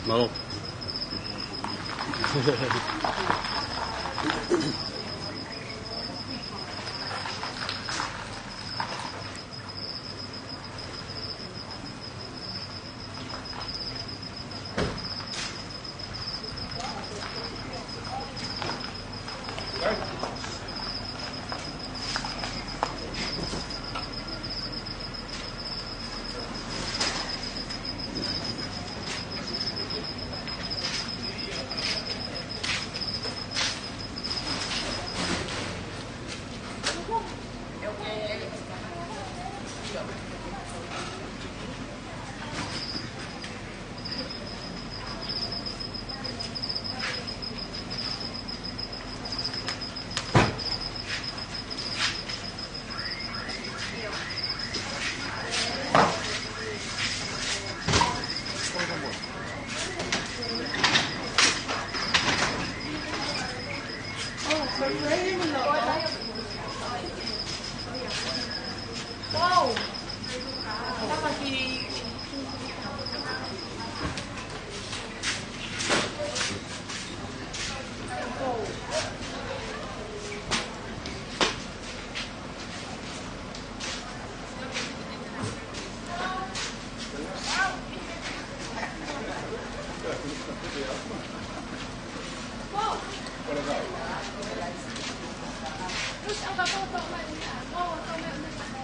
No. Wow. Dapat di Terus ang kapotong man niya. Oo, ito meron na sa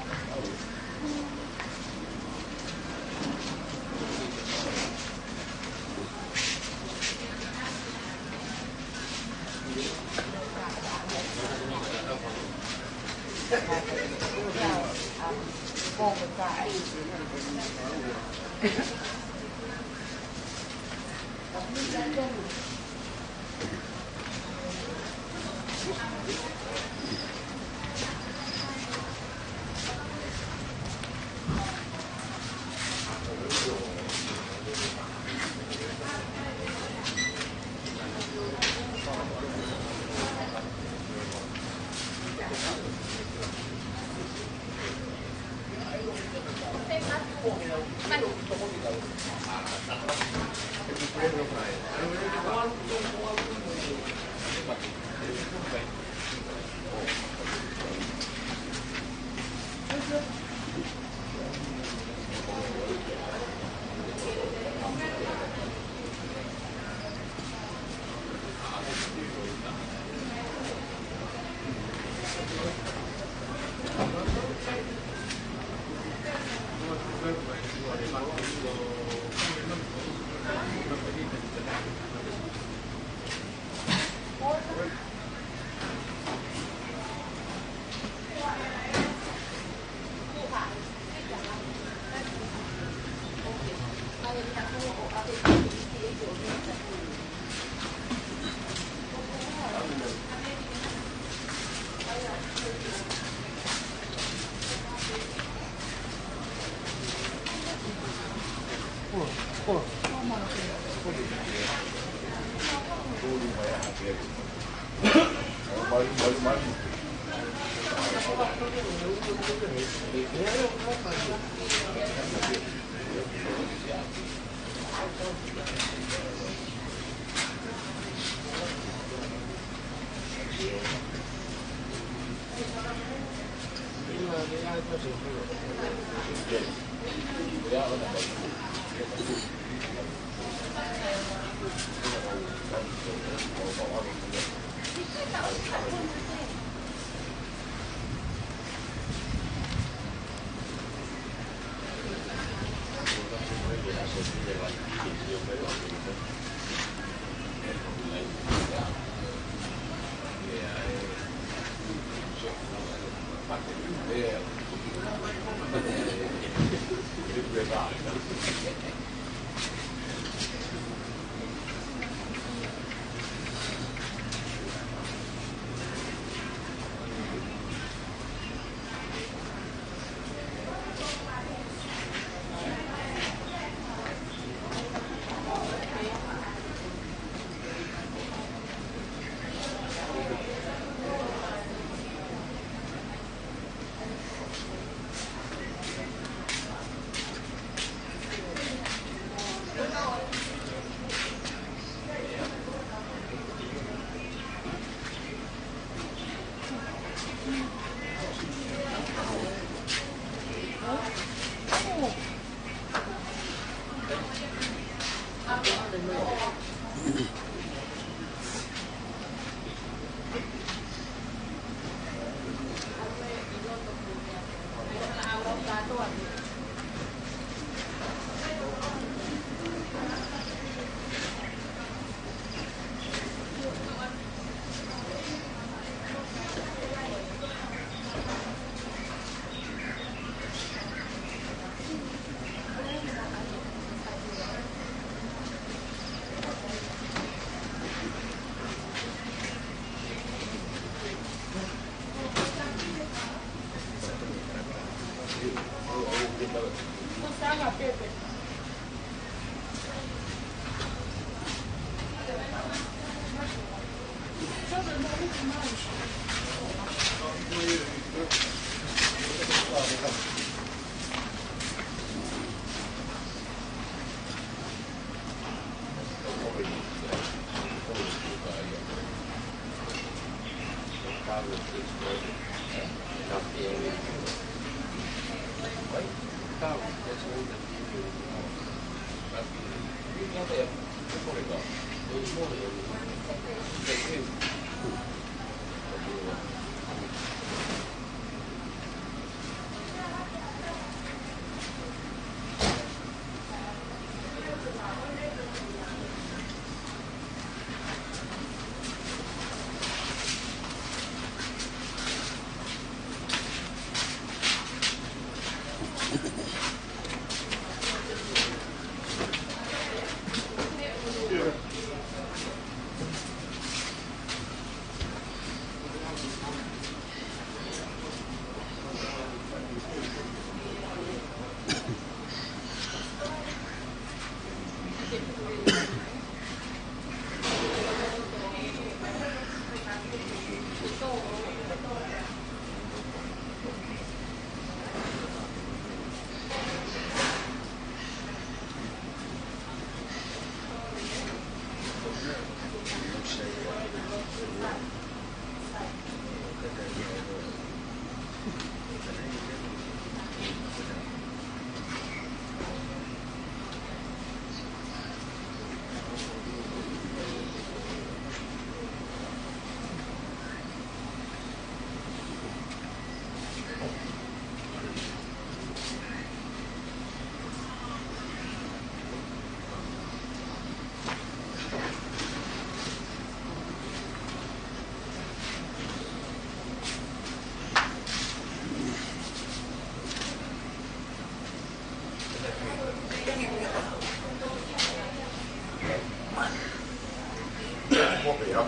过北啊。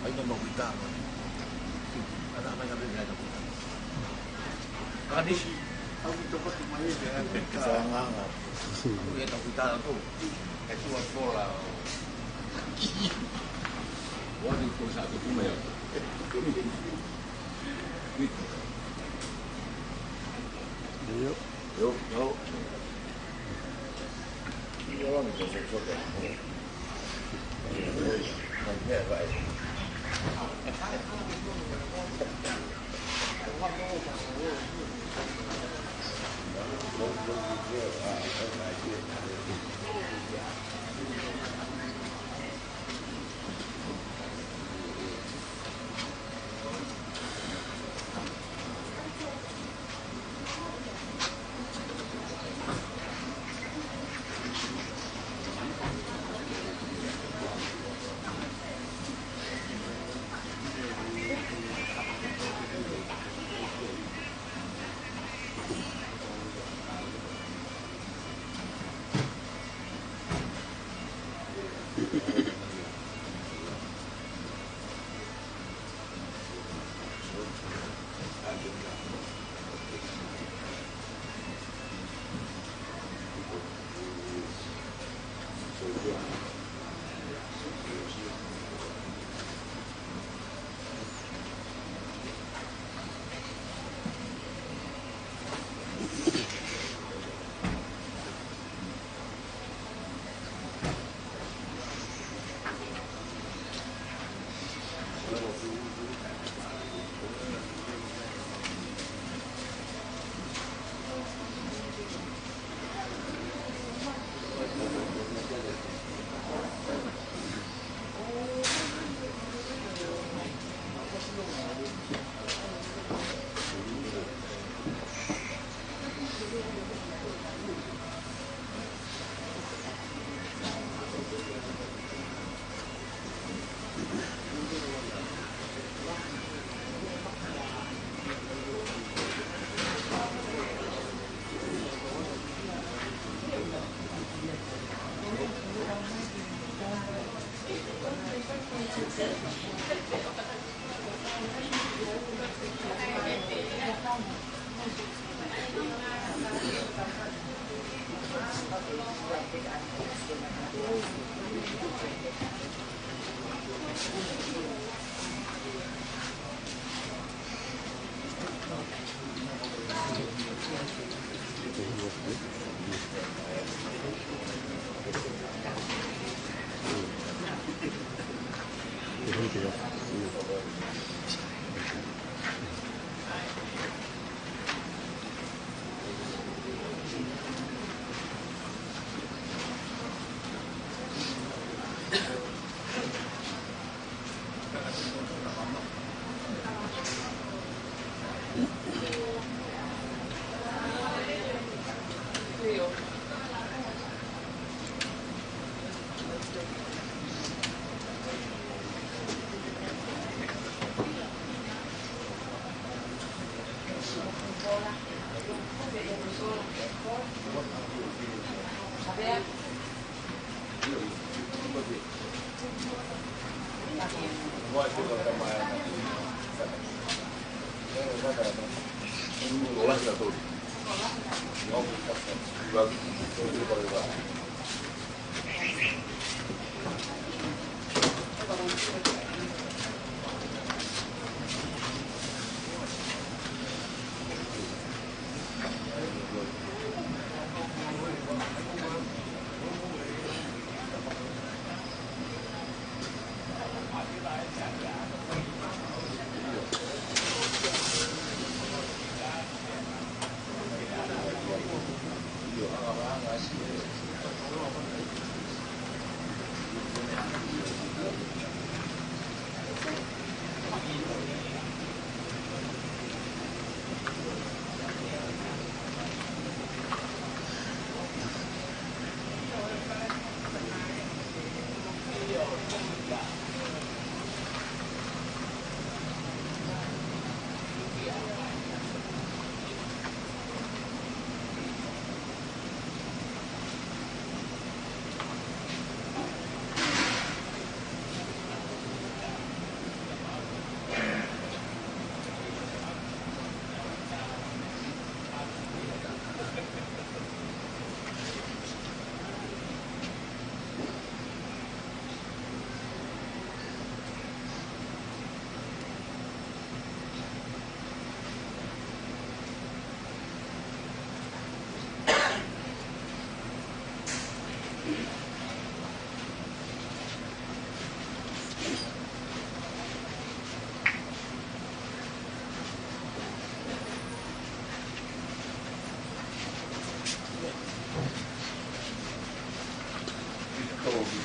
Ay, no novità, alla mia vita Kadis, aku coba semuanya dengan kesangan. Aku yang novità tu, itu sekolah. Waduh, kau satu cuma ya. Yuk, yuk, yuk. Ini orang bisa sesuatu kan? Sampai baik.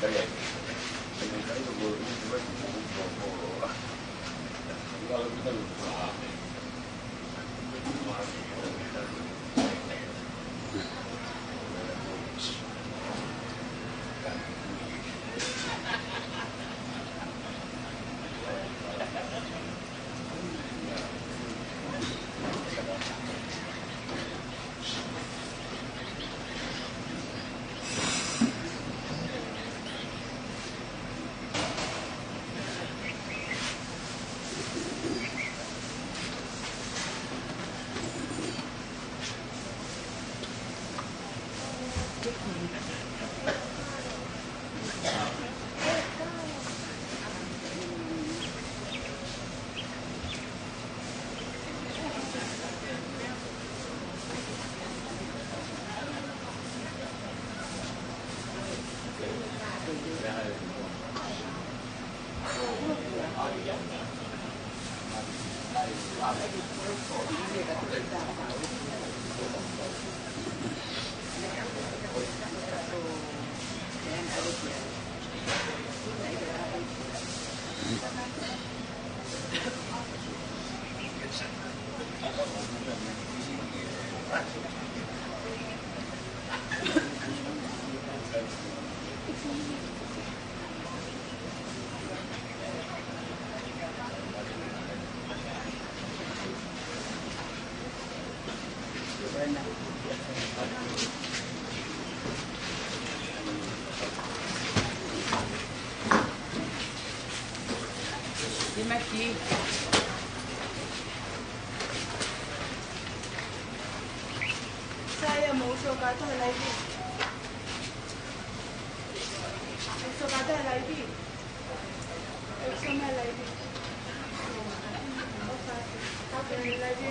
kalau kita lupa Aqui. Saya mau sokato lagi. Sokato lagi. Sama lagi. Okay, lagi.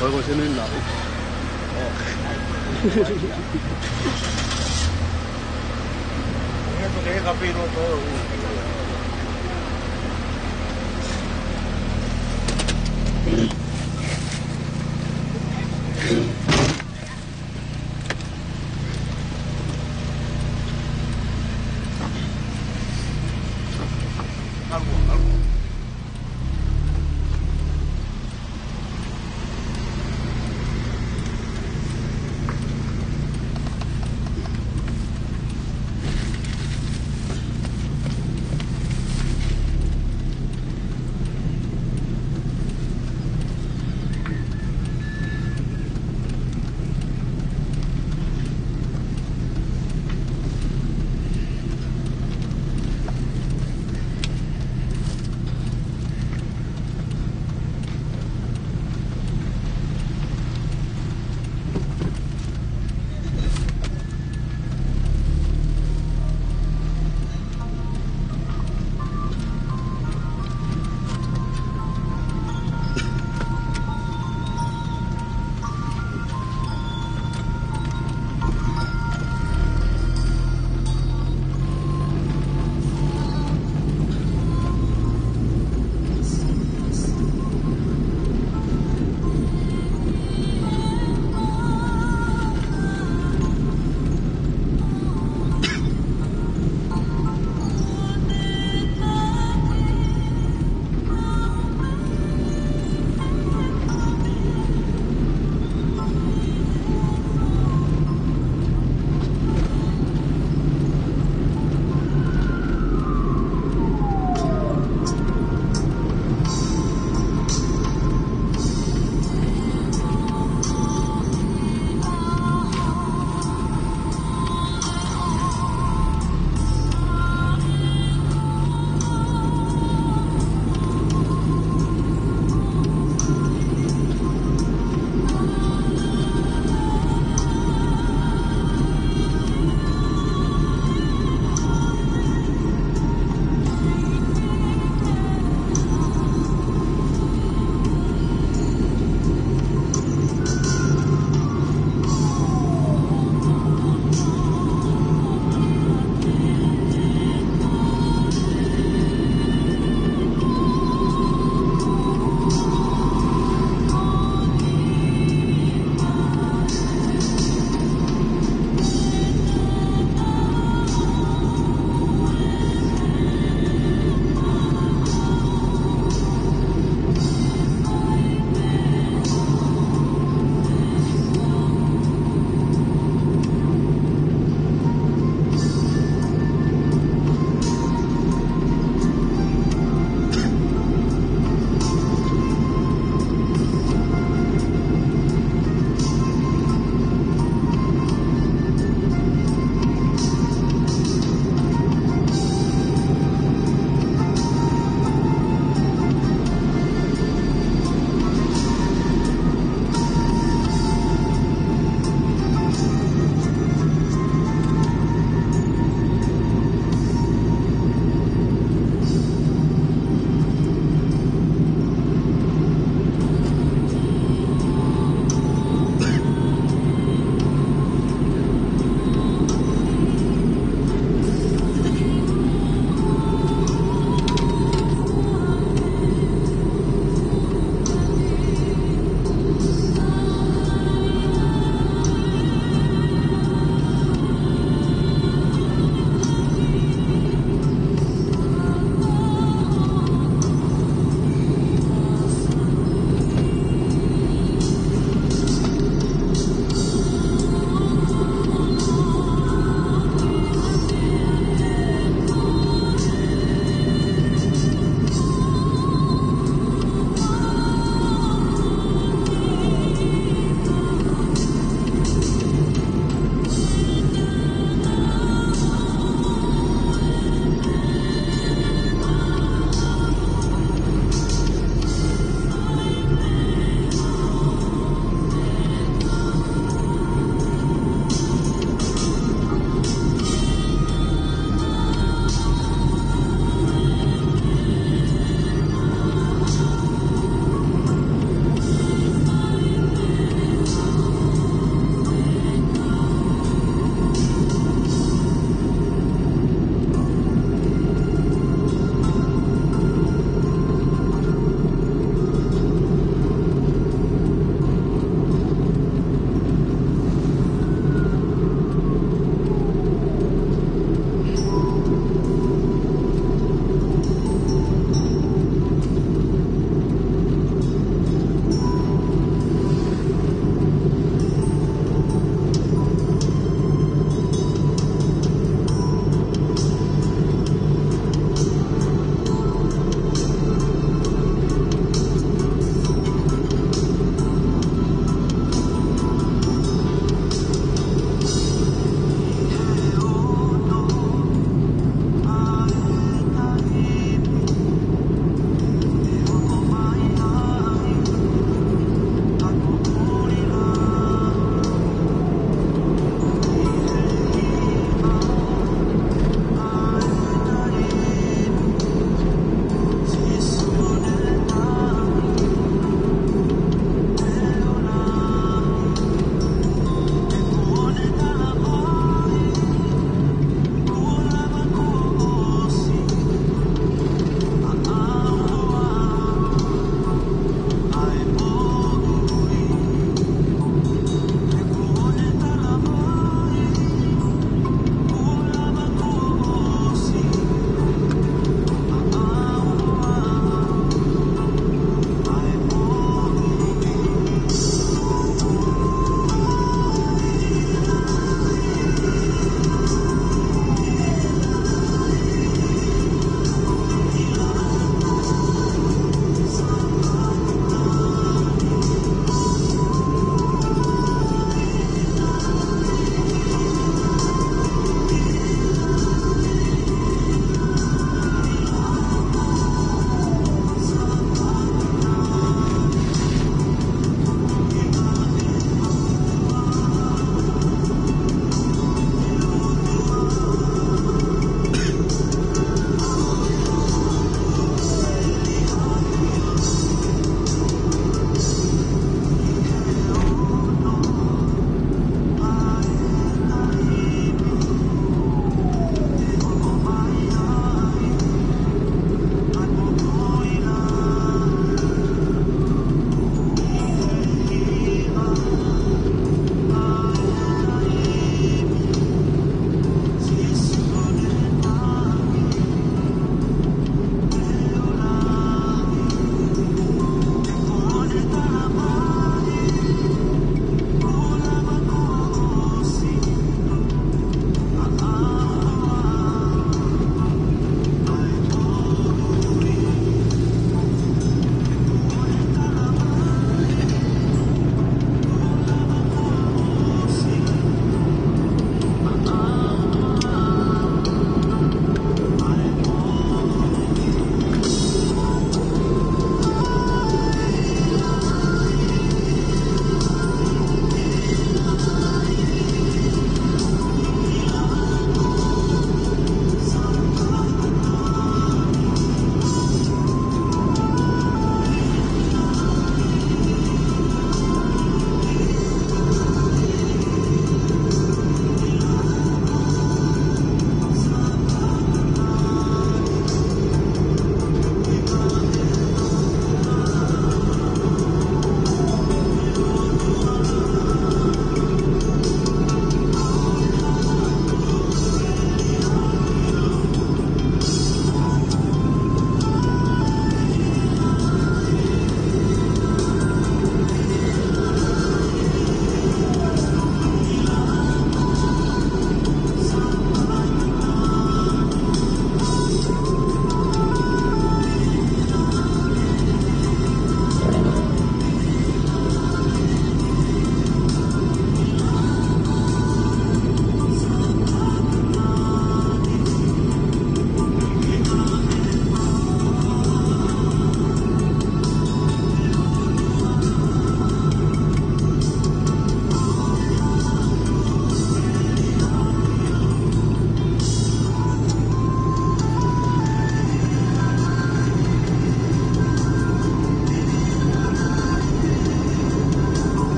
얼굴 재밌나? Ito kaya kapiro to. Algo.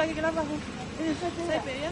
lagi kenapa? Ini saya ya.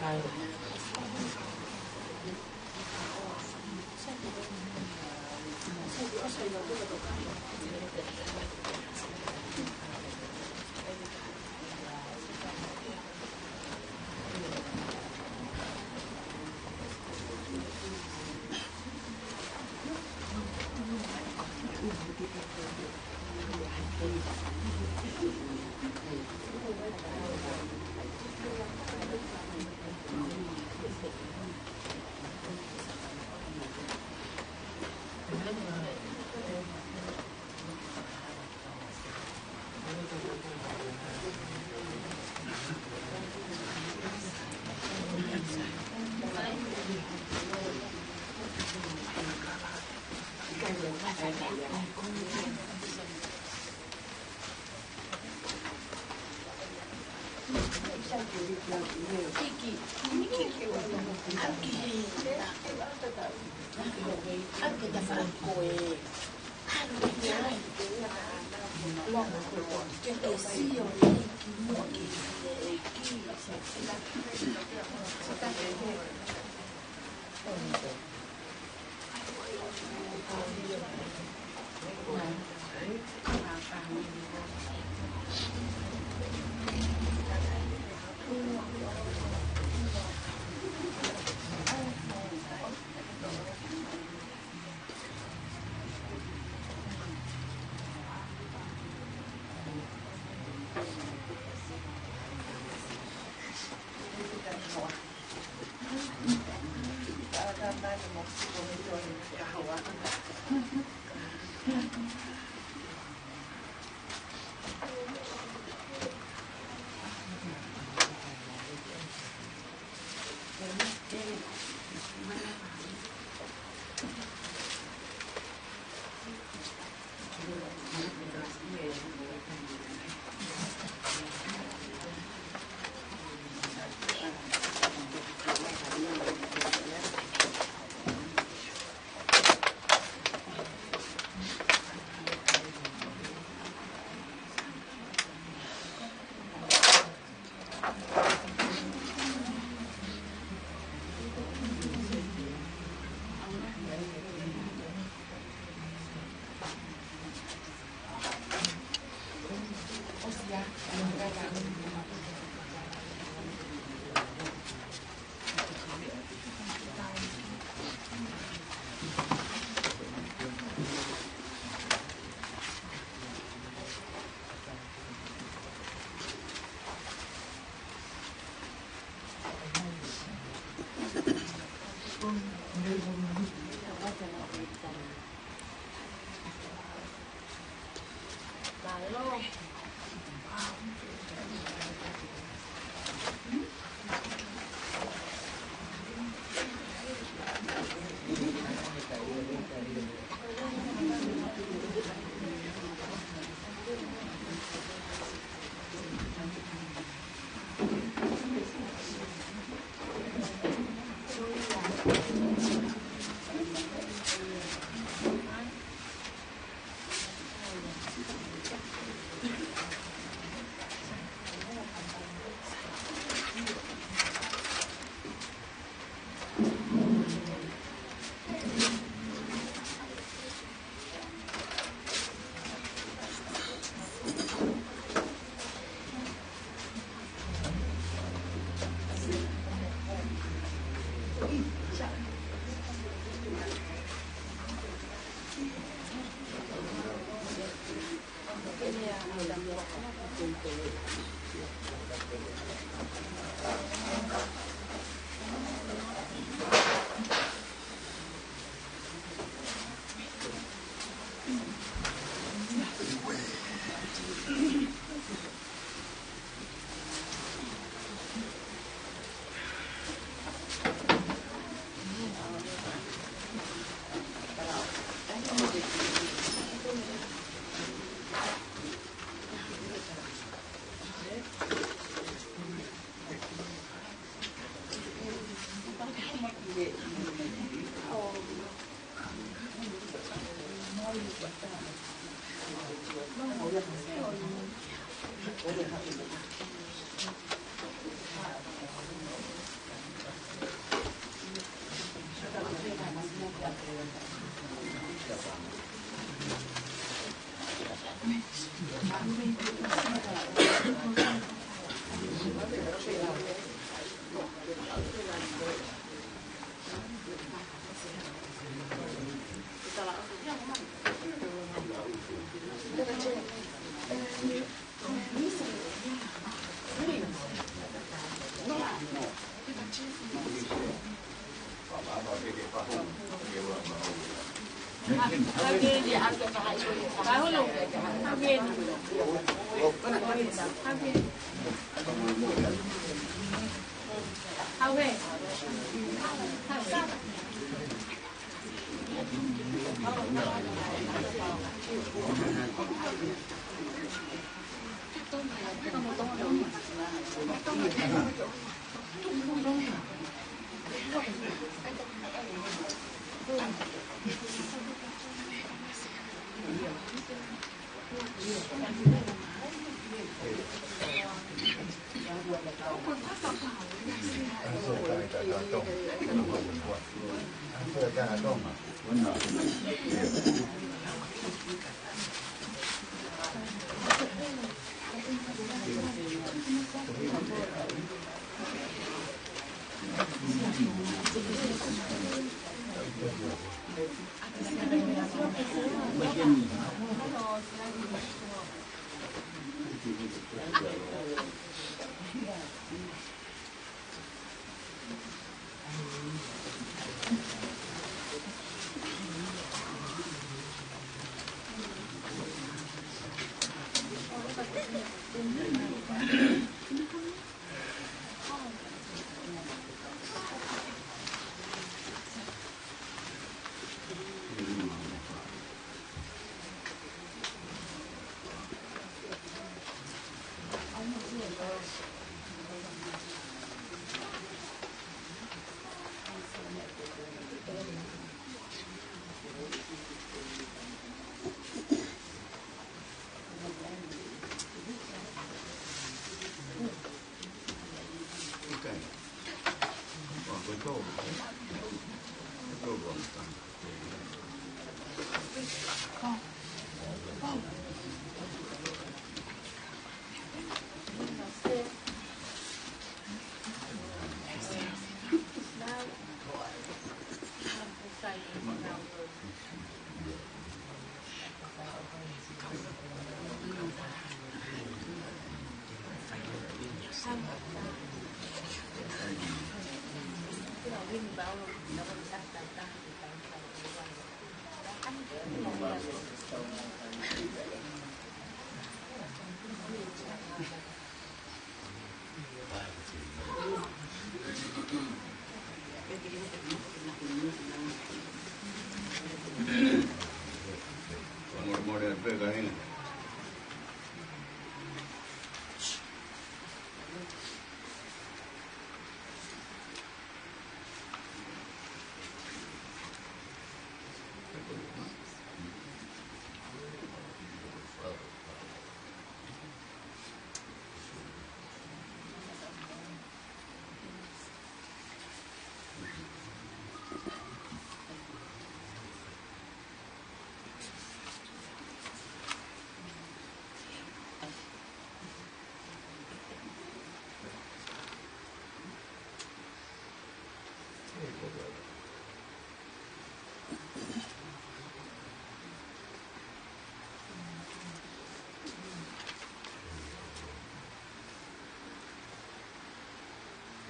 Hai.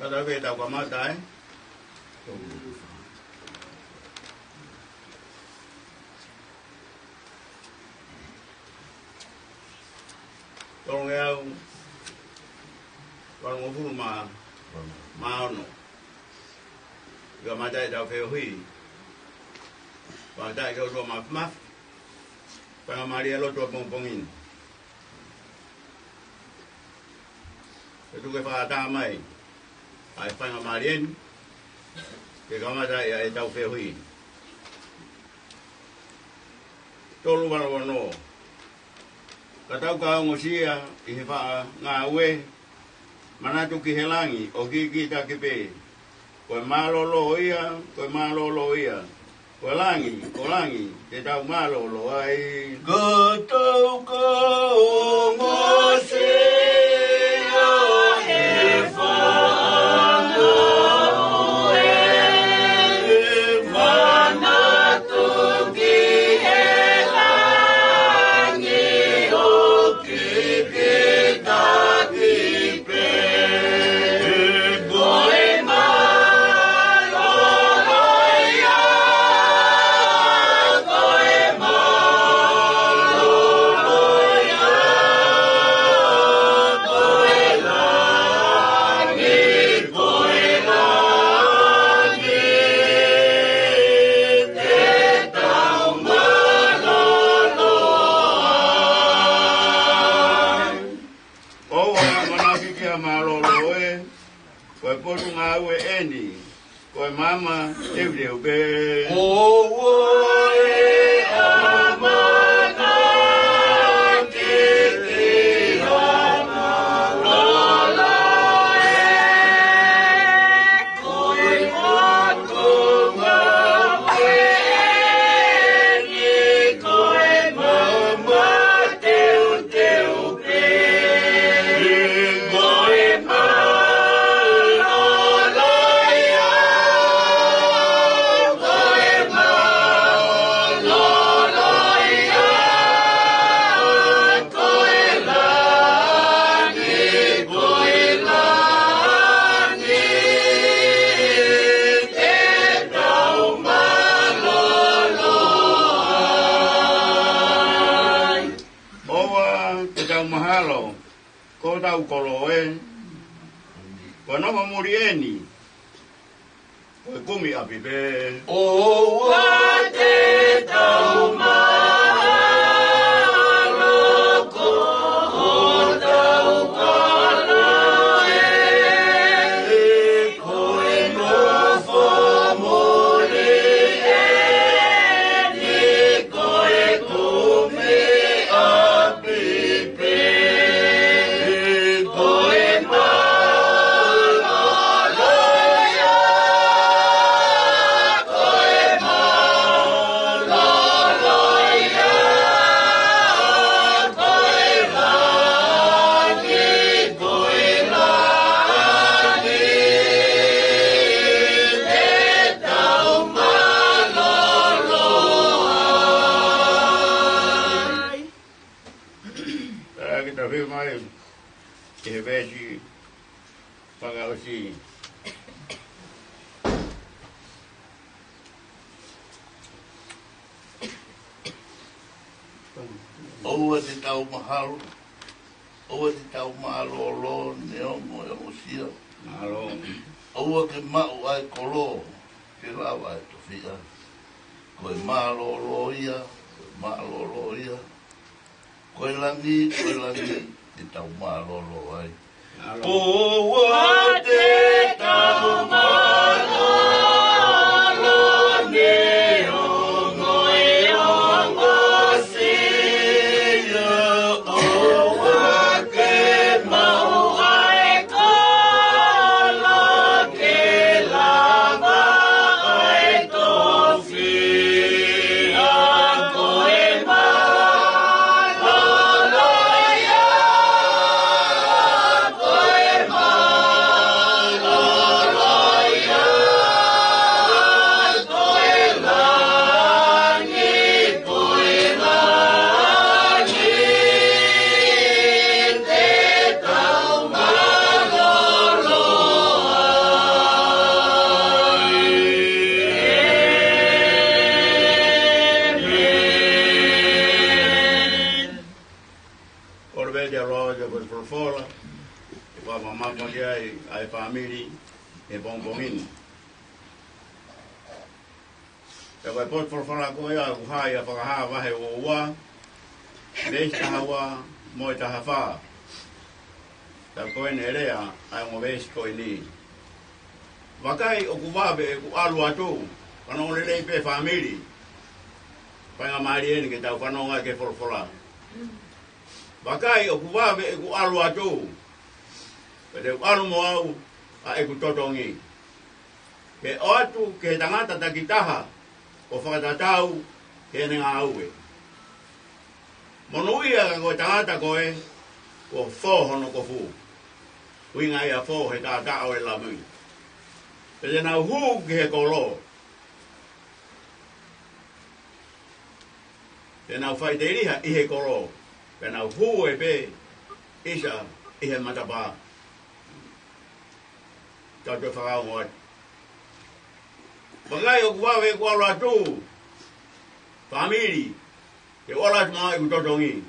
Kada về tàu quả mát đấy. Con nghe con ngô phu mà mau nổ. Giờ mà chạy tàu phèo hủy. Và chạy cho đồ mà mát. Và mà đi lo trộn bông bông in. Itu ke fata mai. Ai fai ngamarien. Ke kama dai ai tau fe hui. Tolu wala wono. Katau ka ngosia I fa nga we. Mana tu ki helangi o ki ta ki pe. Ko malolo ia, ko malolo ia. Ko langi, te tau malolo ai. Gotau ko ngosia. Goema potu ngā ue eni, koe mama e vreo be. Tau kolo e, koe noma muri eni, koe kumi api pe. O wate tau mahalo ko, o tau kolo e, koe nofo muri eni, koe kumi api pe. Ke veji pagausi Oua te tau mahalo, oua te tau mahalo lo ne ongo e osia. Mahalo. Oua ke mau ai kolo, ke lawa e tofia. Koe mahalo lo ia, koe langi, te tau mahalo lo ai. Oua te tau mahalo lo ne ongo e ongo sia. Oua ke mau ai kolo, ke lava ai tofia. Koe mahalo lo ia, koe mahalo lo ia, koe langi, te tau mahalo lo Ora veja loja por fora, e pa mamá con ai família e bom comigo. E vai por fora ko ia u hai a whakaha wahe o ua, reis tahawa moi tahafa. Ta koe ne rea ai mo veis koe ni. Wakai o kuwabe e ku alu atu, wano le rei pe família. Panga mari eni ke tau whanonga ke fora. Wakai o kuwawe e ku alu atu. Pete u alu mo au a e ku totongi. Ke o atu ke tangata takitaha o whakatatau ke ne ngā aue. Monuia ka koe tangata koe ko whohono ko fu. Winga ia who he tātā o e lamui. Pete nau hu ke he kolo. Te nau whai te riha i he kolo. Pena hu e pe isa i he matapa. Tātou whakao ngoi. Wakai o kuwawe kua loa tū. Famili. Ke ora tu maa i kutotongi.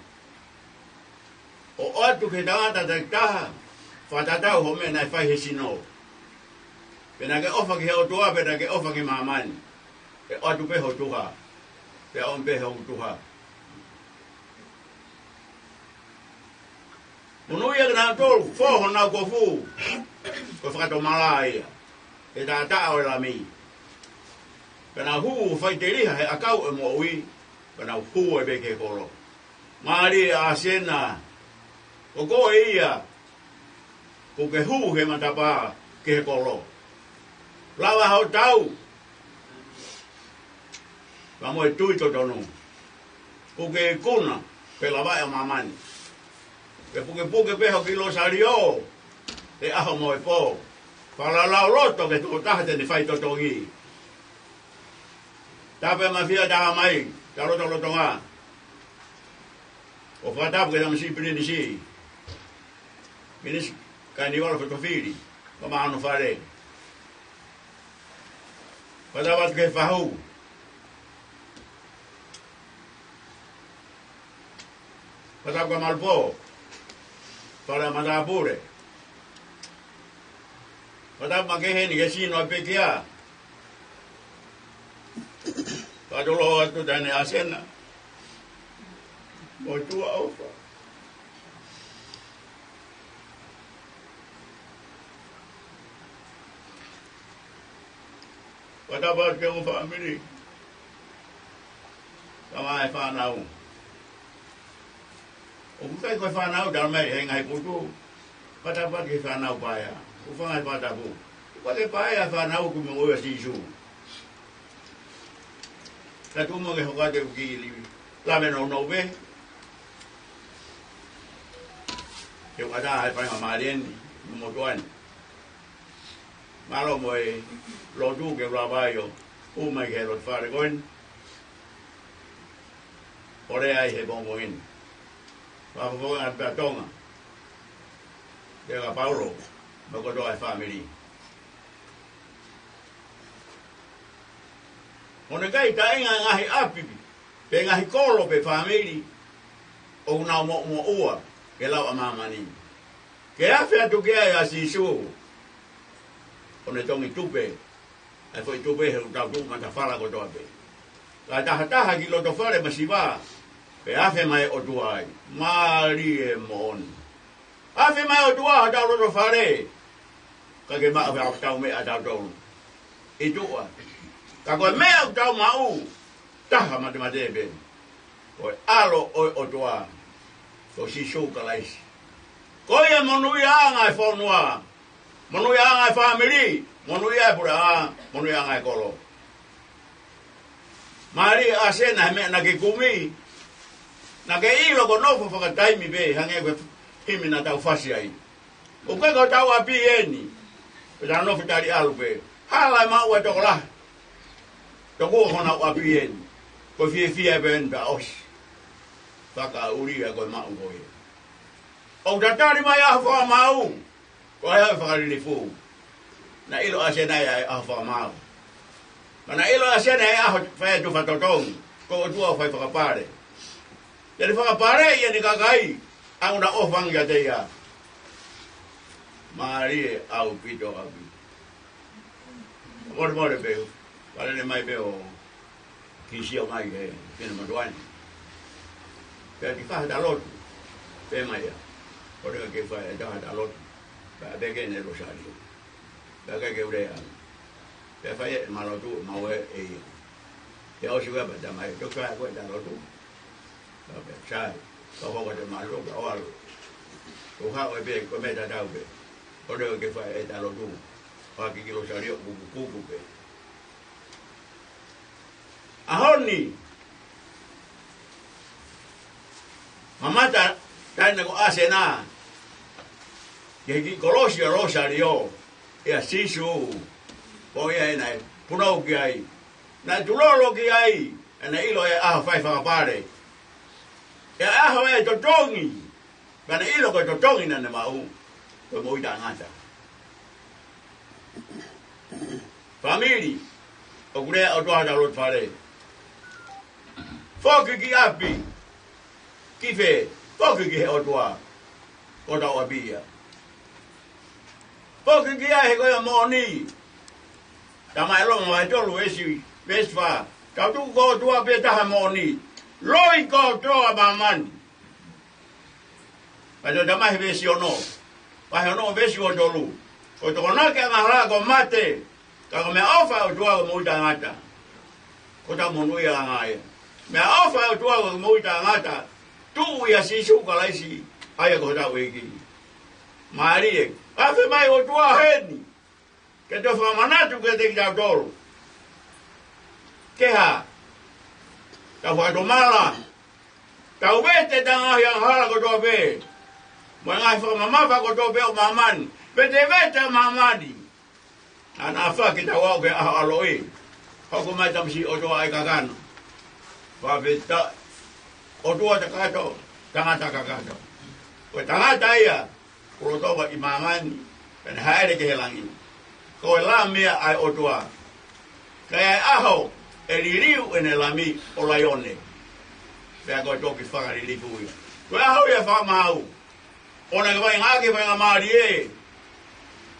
O atu ke tangata te taha. Whatatau ho mea nai whai he sino. Pena ke ofa ki he o tua, pena ke ofa ki mamani. Ke atu pe ho tuha. Pe on pe ho tuha. Munu ia na tol fo na ko fu. Ko fa to malai. E da ta o la mi. Kana hu fai te riha he akau e mo ui. Kana hu e be ke kolo. Mari a sena. O ko ia. Ko ke hu he matapa ke kolo. Lawa hau tau. Vamo e tui to tonu. Ko ke kuna pe lava e mamani. Ke puke pe ho kilo sario. E aho mo e po. Para la roto ke tu tahte ni fai to tongi. Tape mafia da mai. Taro to tonga. O fata ke dam si pini si. Minis kandiwala to fili. Kama anu fare. Pada wat ke fahu. Pada kwa malpo. Para madapure. Pada makehe ni kesi no pekia. Pada lo tu dane asena. Mo tu aufa. Pada bat ke un family. Kama e fa nau. O kai ko fa nau dal mai e ngai putu. Pada bat ke fa nau pa ya. O fa ngai pa ta bu. Ko le pa ya fa nau ku mo si su. La tu mo ke ho ka te ki li. La me no no be. Ke wa da ai pa ma rien mo tuan. Malo mo e lo du ke la ba yo. O mai ke lo fa re goin. Ore ai he bon moin. Va vo a Tonga. Dega Paulo, ma ko do ai family. Ona kai ta inga ngahi api. Pe ngahi kolo pe family. O na mo ua ke la mama ni. Ke afi atu ke ai asisu. Ona tongi tupe. Ai foi tupe he ta tu mata fala ko do pe. La ta ki lo to fare masiva. Pe afe mai o duai. Mari e mon. Afe mai o duai ta lo to fare. Ka ke ma afe au me ata do. E tua. Ka ko me au tau mau. Ta ma te be. O alo o duai. Ko si show ka lais. Ko ye monu ya ngai fonua. Monu ya ngai family. Monu ya pura. Monu ya ngai kolo. Mari asena me na ke kumi. Na ke ilo ko no fo ka taimi be hange ko himi na tau fasi ai. O ko ko tau api eni. O da no fitari albe. Hala ma wa to la. To ko hona api eni. Ko fie ben da os. Saka uri ko ma ngo ye. O da tari ma ya fo mau. Ko ya fa ri fu. Na ilo asena ya fa mau. Mana ilo asena ya fa tu fa totong. Ko tu fa fa pare. Jadi pare ia ni kakai, ang na ofang ya dia. Mari au pito abi. More be. Pare ni mai be o kisi o mai ke ni maduan. Pe di fa da lot. Pe mai ya. Ore ke fa da lot. Ba be ke ne rosario. Ba ke ure ya. Pe fa ye malotu mawe e. Ya o siwa ba da mai to ka ko da lotu. Sai, kau kau ada malu awal. Kau kau ada kau meda tahu be. Kau dah kefai ada lodu. Pagi kilo sari buku be. Ahon ni. Mama tak nak asena. Jadi kalau si rosario, ya sisu. Kau ya ini punau kiai. Na tulolo kiai. Na ilo ya fai pare. Ya aho e totongi. Bana ilo ko totongi na mau. Ko mo ida ngata. Family. O gure o do ada lot fare. Foki ki api. Ki fe. Foki ki o do. O da o bia. Foki ki ai ko ya mo ni. Ta mai lo mo to lo esi. Vesfa. Ka tu ko do be ta mo ni. Loi ko to abaman. Pada damai vesi ono. Pahe ono vesi o dolu. Ko to na ke ngara ko mate. Ka me ofa o tua mo uta ngata. Ko ta mo nui ngai. Me ofa o tua mo uta ngata. Tu ya si su ka lai si. Ai ko ta weki. Mari. Afe mai o tua heni. Ke to fa manatu ke te ki dolu. Ke ha. Ta fa do mala. Ta ubete ta yang hala ko do be. Mo ngai fa mama fa ko do be o mamani. Bete vete mamadi. Ana fa kita wa ke aloi. Ko mai tam si o do ai kakano. Fa veta o do ta kato, tanga ta kakato. Ko tanga ta ia. Ko to ba imamani. Ben haere ke helangi. Ko la mea ai o do. Kaya aho eliriu en elami o laione. Pea ko to ki fa ri lifu. Ko aho ia fa mau. Ona ke vai ngake vai ngamari e.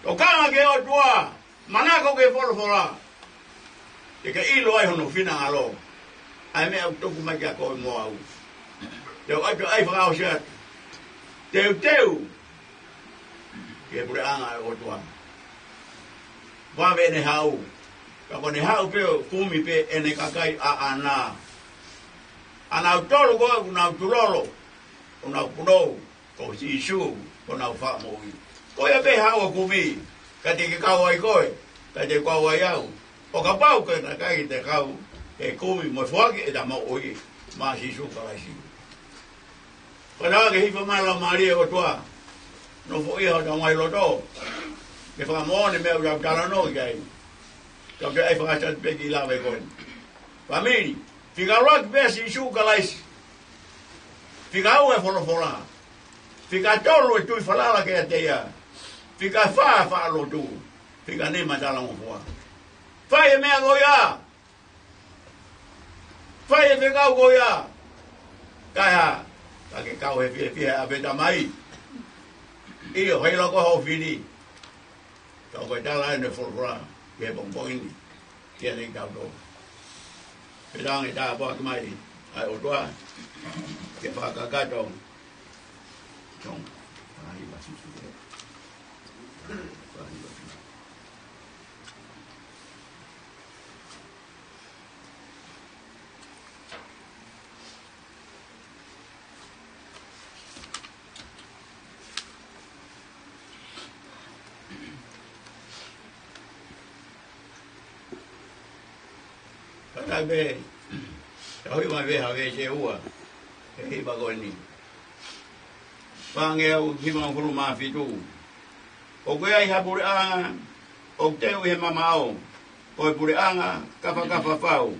O kanga ke o tua, manako ke fora. E ka ilo ai hono fina alo. Ai me au toku mai ka ko mo au. Te ai fa au shat. Teu. Ke pure anga o tua. Wa ve ne hau. Ka ko ne hau pe fumi pe ene kakai a ana. Ana tolo go na tulolo. Ona puno ko si shu ko na fa mo. Ko ya be hawa kumi ka te ka wai koe ka te ka wai au o ka pau ka na kai te kau e kumi mo fuaki e da mo oi ma si su ka si ko na ke hifa mala maria o tua no fo ia da mai lo do ke fa mo ne me u da no gai ka ke ai fa ta pe ki la ve ko famili fica rock be si su ka si fica o e fora fica tolo e tu falala ke te ia fica fa lo tu fica ne madala mo fo fa e me goya fa e me goya kaya ka ke ka e fi a beta mai e o helo ko ho fini to ko dala ne fo ke bon ini ke ne ka do pedang e da ba mai ai o doa ke fa ka ga do chong ai ba si su Kata be, tahu mai be have sewa, hei bagoni. Pangeu himang kuru mafitu. O koe ai hapure anga, o teu he mamao, o pure anga, kafa fau.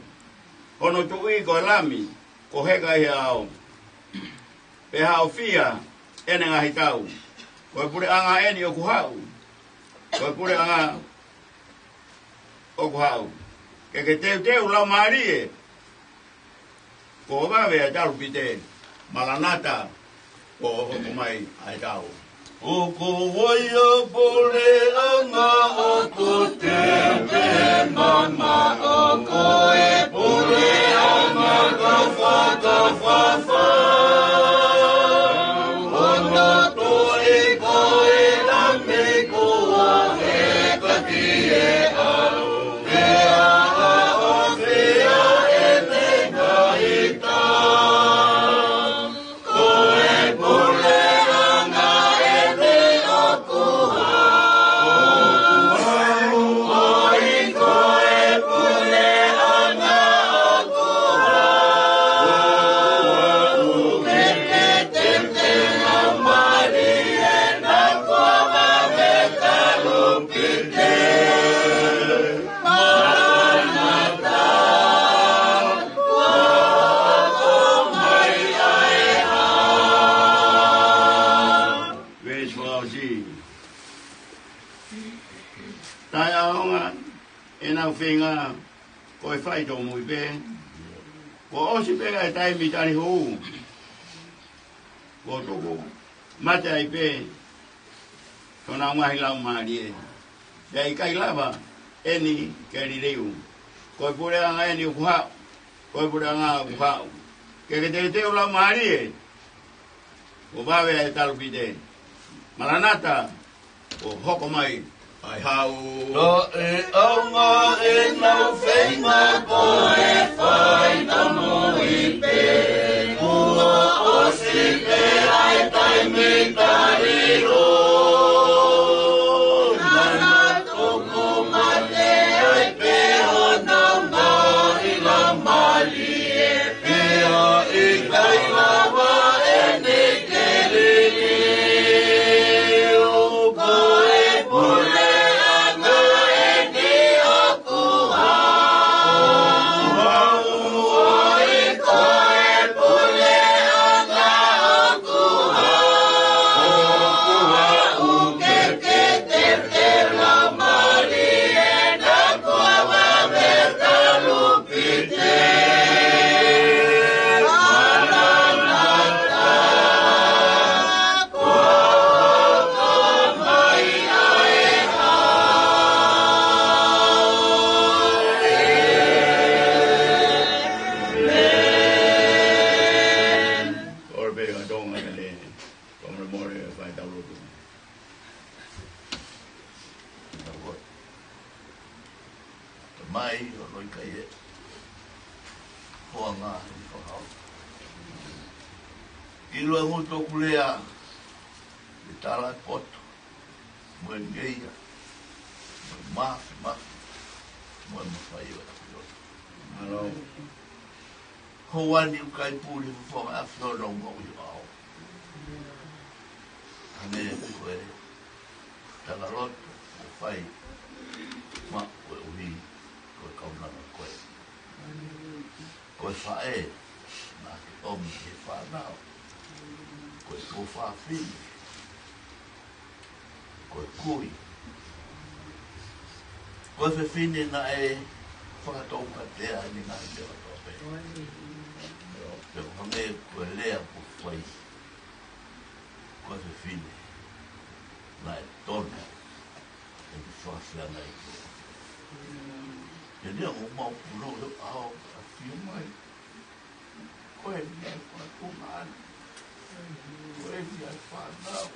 Ono tui ko lami, ko heka he ao. Pe hao fia, ene ngahi tau. Ko pure anga eni o kuhau. Ko pure anga o kuhau. Ke teu lau marie. Ko vawe a taru pite, malanata, ko mai ai tau. O ko waia pole anga o ko te me mama o ko e pole anga ka fa o no to e ko e la me ko a he ka ki e a e a o fe a e te ka i ta ko e pole Finga ko fai do muy be ko o si pega tai mi tani hu ko to mate ai pe ko na mai la ma die dai kai lava eni ke ri reu ko pure anga eni ku ha ko pure anga ku ha ke te la ma ri o vawe e talu pite. Maranata, o hoko mai, ai hau. No e aunga e nau whainga ko e whai tamo i pe. Kua o si pe ai taimi tariro. Nana toko mate ai pe o nau ngā i la mali e pea i kai lava e ne ke lili. Ko e pule Hoani ukai puli fo afro mo yo. Ane koe talarot fai ma koe ui koe kaunana koe. Koe fae na ke omi ke whanau. Koe ko whawhini. Koe kui. Koe whawhini na e whakatau katea ni ngā te watope. Te whange koe lea po whai. Koe whawhini. Na e tona. E ki whawhianga i koe. Te rea o mau puro e ao a whio mai. Koe ni ai whakunga ani. Koe ni ai whanau.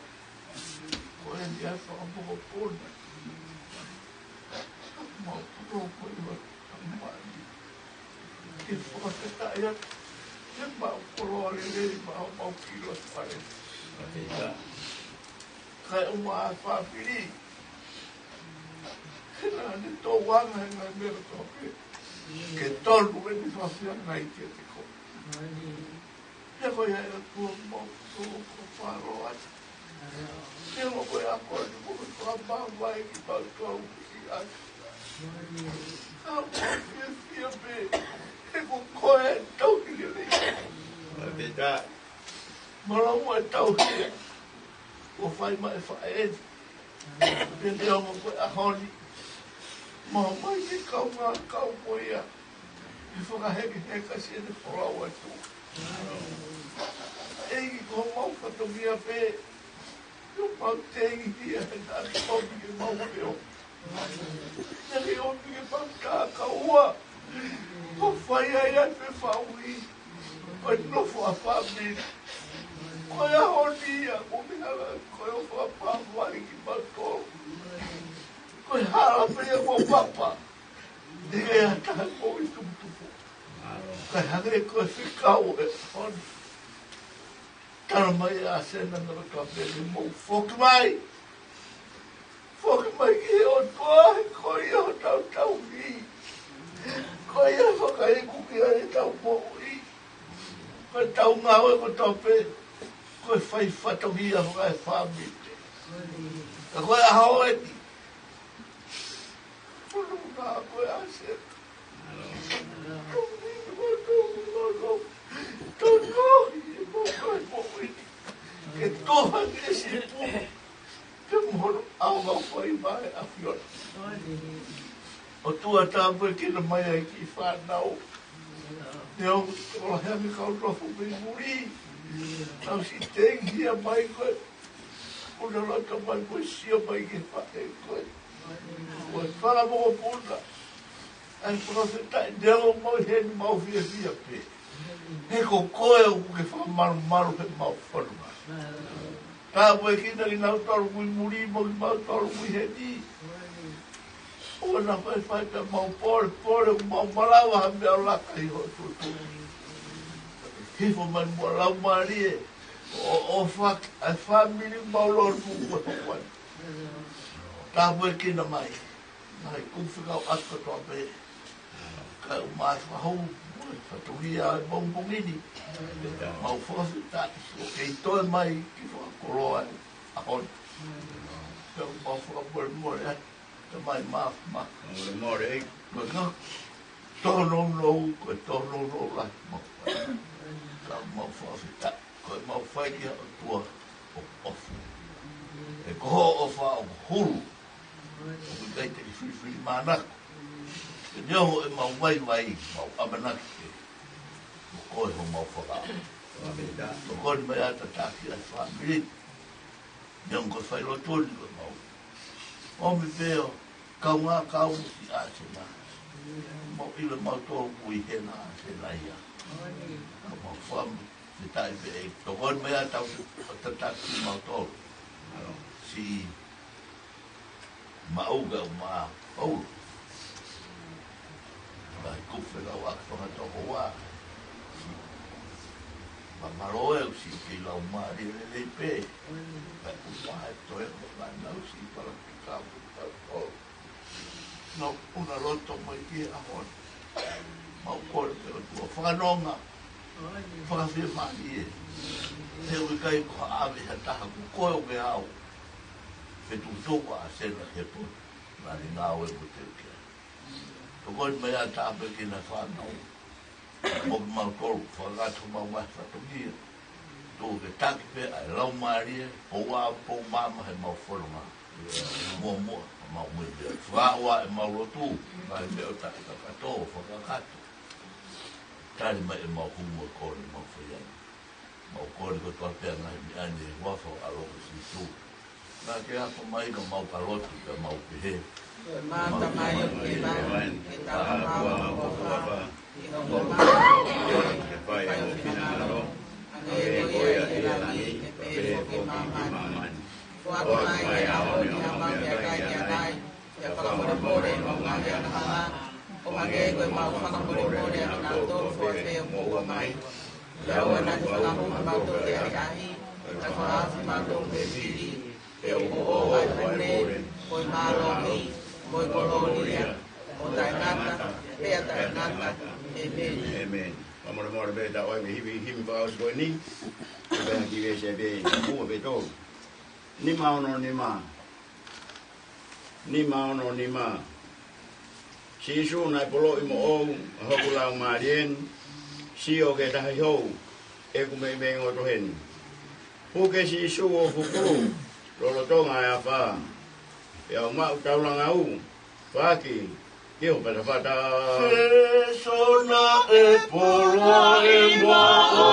Koe ni ai whakamoka pona. Mau puro koe wa kamani. Ke whakatai atu. Te mau puro ale rei mau kilo pare. Kai o maa whawhiri. Kena ne tō wanga he ngai mera tōpe. Ke tonu e ni whawhianga i ke te ko. Te koe hei a kua mau puro ko wharo atu. Te koe a koe ni koe kua mawai ki pau tōu ki atu. Ka mua whia pe. He ko koe e tau ki le rei. Te tā. Marau e tau ki. O whai mai whae. Te reo mo koe a honi. Maha mai ki kau ngā kau koe ia. I whakaheke heka si e te whorau atu. Egi ko mau katongia pe. Yo mau tengi hia he nā ki omi ke mau reo. Nā ki omi ke pangka ka ua. Ko whai ai ai pe whaui. Koe nofo a whamiri. Koe a honi ia. Ko mihara koe o whapawai ki mautoro. Koe hara pia mo papa. Nige a taha mo i tumutupu. Koe hange koe whikau e honi. Tana mai a sena nara ka pere mo whoki mai. Whoki mai ki he o toa. Koe ia o tau tau hi. Koe ia whakai kuki a e tau mo i. Koe tau ngāwe ko tau pe. Koe whai whatohi a whakai whamite. Koe a hao e ni. Punu nā koe a sena. Ke toha ke si pu. Te moro au ngau whai mai a whiona. O tua tāpua ki na mai ai ki whanau. Te au ola heangi kau rofu me muri. Tau si tengi a mai koe. Puna rata mai koe sia mai ke whae koe. Koe whara moko puna. Ai whakawhetai deo mau heni mau whia whia pe. He ko koe o ke whamaru maru he mau whanuma. Tā moe kina ki nau taru kui muri mo ki mau taru kui he ni. O na whai ka mau pore o mau malawa ha mea laka i ho tutu. Hifo man mua lau maari e. O whak ai whamiri mau lor mu kua. Tā moe kina mai. Mai kumwhikau atka toa pe. Ka u maa whahou. Whatuhia ai bongbongini. Mau whakawhita. O kei toi mai ki whakakoroa a hon. Ka u mau whakapore more ai. Ka mai maafu maa. More ei. Ka tono nou, ka tono nou lai mau. Ka mau whakawhita. Ka mau whaiki a tua o ofu. E koho o wha o huru. O kei te whiwhi mānaku. Ke nioho e mau wai, mau amanaki ke. Mo koe ho mau whakao. Mo koe mai ata tāki ai whamiri. Niong koe whailo tōni koe mau. Omi pēo, kau ngā kau si āse nā. Mau iwe mau tōru kui hena āse nā ia. Ka mau whamu, te tai pē. Mo koe mai ata tāki mau tōru. Si mauga o maa paulu. Mai kufe lau aktonga toko wā. Ma maroe u si ki lau maari le pē. Mai umaha e toe mo mai nau si para ki kāpu tau. No una loto mai ki a hon. Mau kore pe o tua whanonga. Whakawhia maari e. He ui kai ko ave ha taha ku koe o me au. Whetu toko a sena he po. Nani ngā oe mo te uke. Tokoi mai a tāpe ki na whanau. Mo ki mau toru, whakatu mau mai whatungia. Tō ke taki pe ai lau maarie, po wā po māma he mau whanunga. Mua, mau mui bea. Whaua e mau rotu, mai bea o taki kakato, whakakatu. Tari mai e mau humu e kore mau whaiana. Mau kore ko toa pēr ngai mi ane e wafo a loko si tū. Nā ke hako mai ka mau kalotu ka mau pihe. Mata mai o te mai, e taha maua o whapa, i hongo Ke pai o pinaro. e koe a te rangi, e pēro ke mamani. Whatu mai e aho ni a mau mea kai kia kai, e whakamore more o ngā mea kahana, o mange e koe mau whakamore more a ngā tōru whore o mua mai. Ia ua nani whakahu mau tō te ari ahi, e whaafi mau tō te piri, e o o ai pune, koe mālo mi, koe kolonia, o tai ngata, pea tai ngata, e pēni. Amen. Amore more be da oi me himi va os goi ni. Be ki ve se be ku be to. Ni ma ono ni ma. Ni ma ono ni ma. Si su na polo i mo o ho ku la ma rien. Si o ke ta ho. E ku me me ngo to hen. Pu ke si su o fu ku. Lo to nga ya fa. Ya ma ta la nga u. Fa ki. Ke o pa fa ta. Sona e polo e mua o.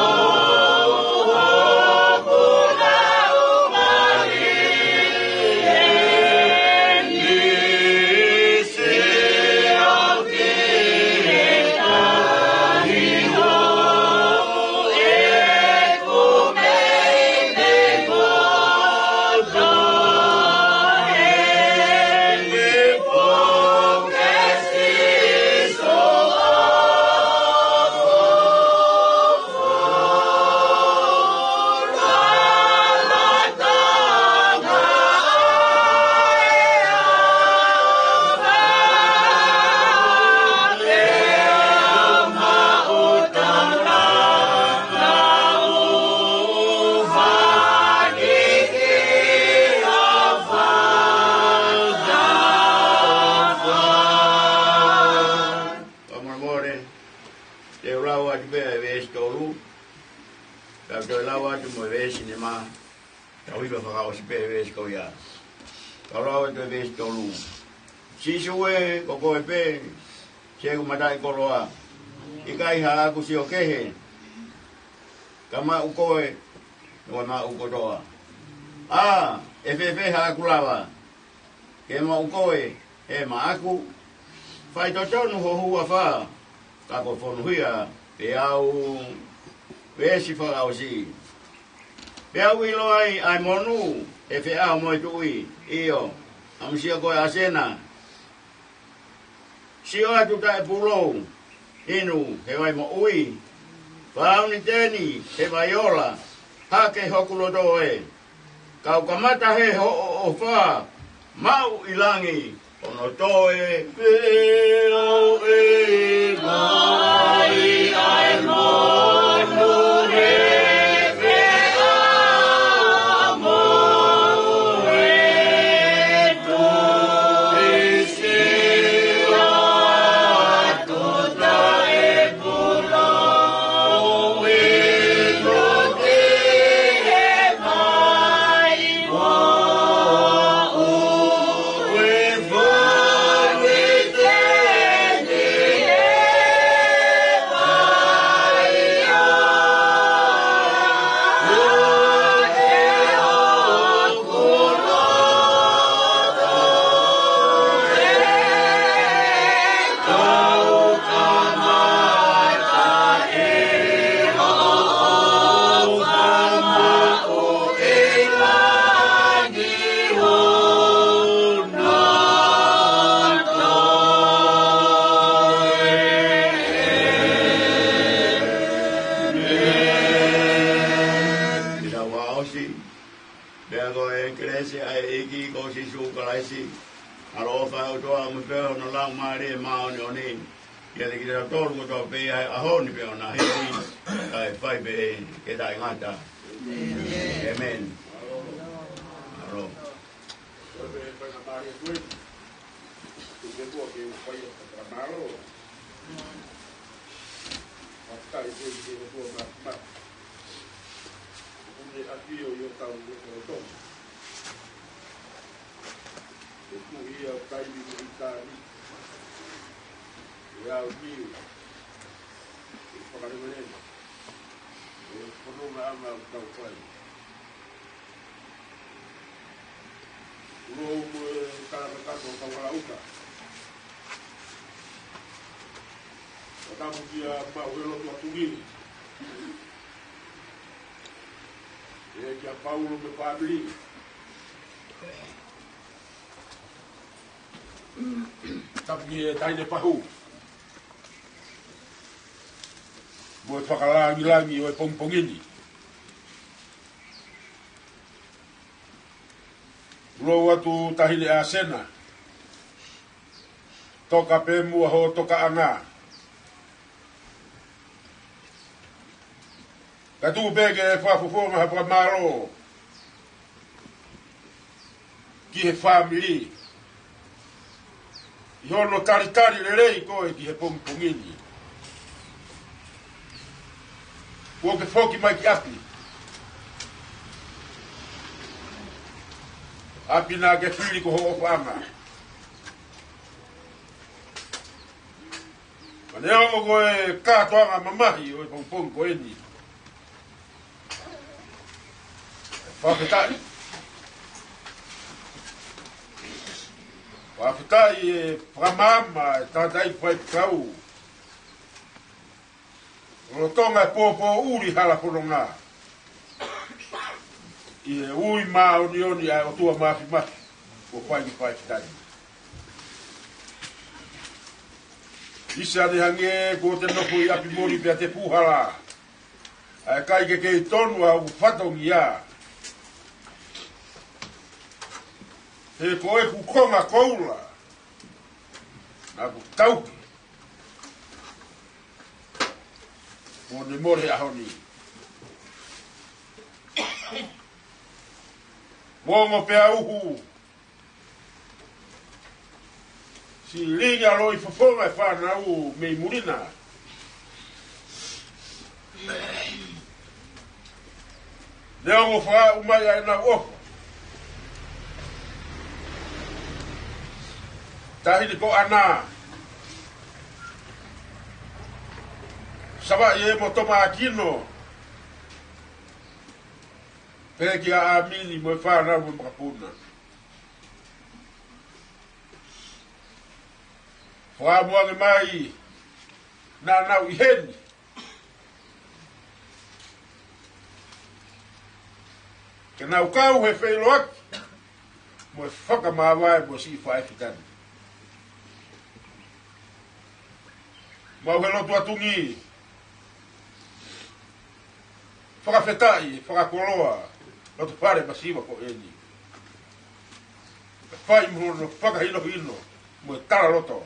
Si sue ko ko pe che ko mata ko roa i kai ha ku si o kehe kama u ko e no ma u ko roa e fe ha ku lava ke ma u ko e ma aku fai to tonu ho hua fa ka ko fonu hia pe au vesi whakau si. Pe au ilo ai monu e fe au moi tui iyo amusia koe asena. Si o atu tae pulou inu he wai mo ui. Whau ni teni he vai ola hake hokulo do e. Kau kamata he ho o wha mau ilangi ono toe peo e mai ai monu he Amen. Aro. Paulo me Pabli. Tapi tai de pahu. Mo whakalangi o pongpongini. Lo atu tahile a sena. Toka pe mua ho toka anga. Katu bege whafufonga hapa maro. Ki he family. I hono taritari le rei koe ki he pongpongini. Kua ke whoki mai ki api. Api nā ke whiri ko ho whanga. Manea o koe kātoanga mamahi o e pongpong ko eni. Whakatai. Whakatai e whamama e tātai whai kau. Rotonga e pōpō uri hala whoronga. I e ui mā oni ai o tua mafi mafi. O whai ni whai kitai. Isa ne hange ko te nofu i api mori pia te puhala. Ai kai ke kei tonu au whatongi ia. He koe ku konga koula. Nā ku tauki. Mo ne more ahoni. Mongo pea uhu. Si linga loi fofonga e whana u mei murina. Nea ngo wha umai ai na ofa. Tahini ko ana. Saba ye mo toma akino. Peki a amini mo whana mo makapuna. Wha muange mai na nau i heni. Ke nau kau he whailoaki. Mo e whakamawai mo si whaefitani. Mau he lotu atungi. Whakawhetai, whakakoloa. Lotu whare masiwa ko eni. Whai mrono, whakahino hino. Mo e tara loto.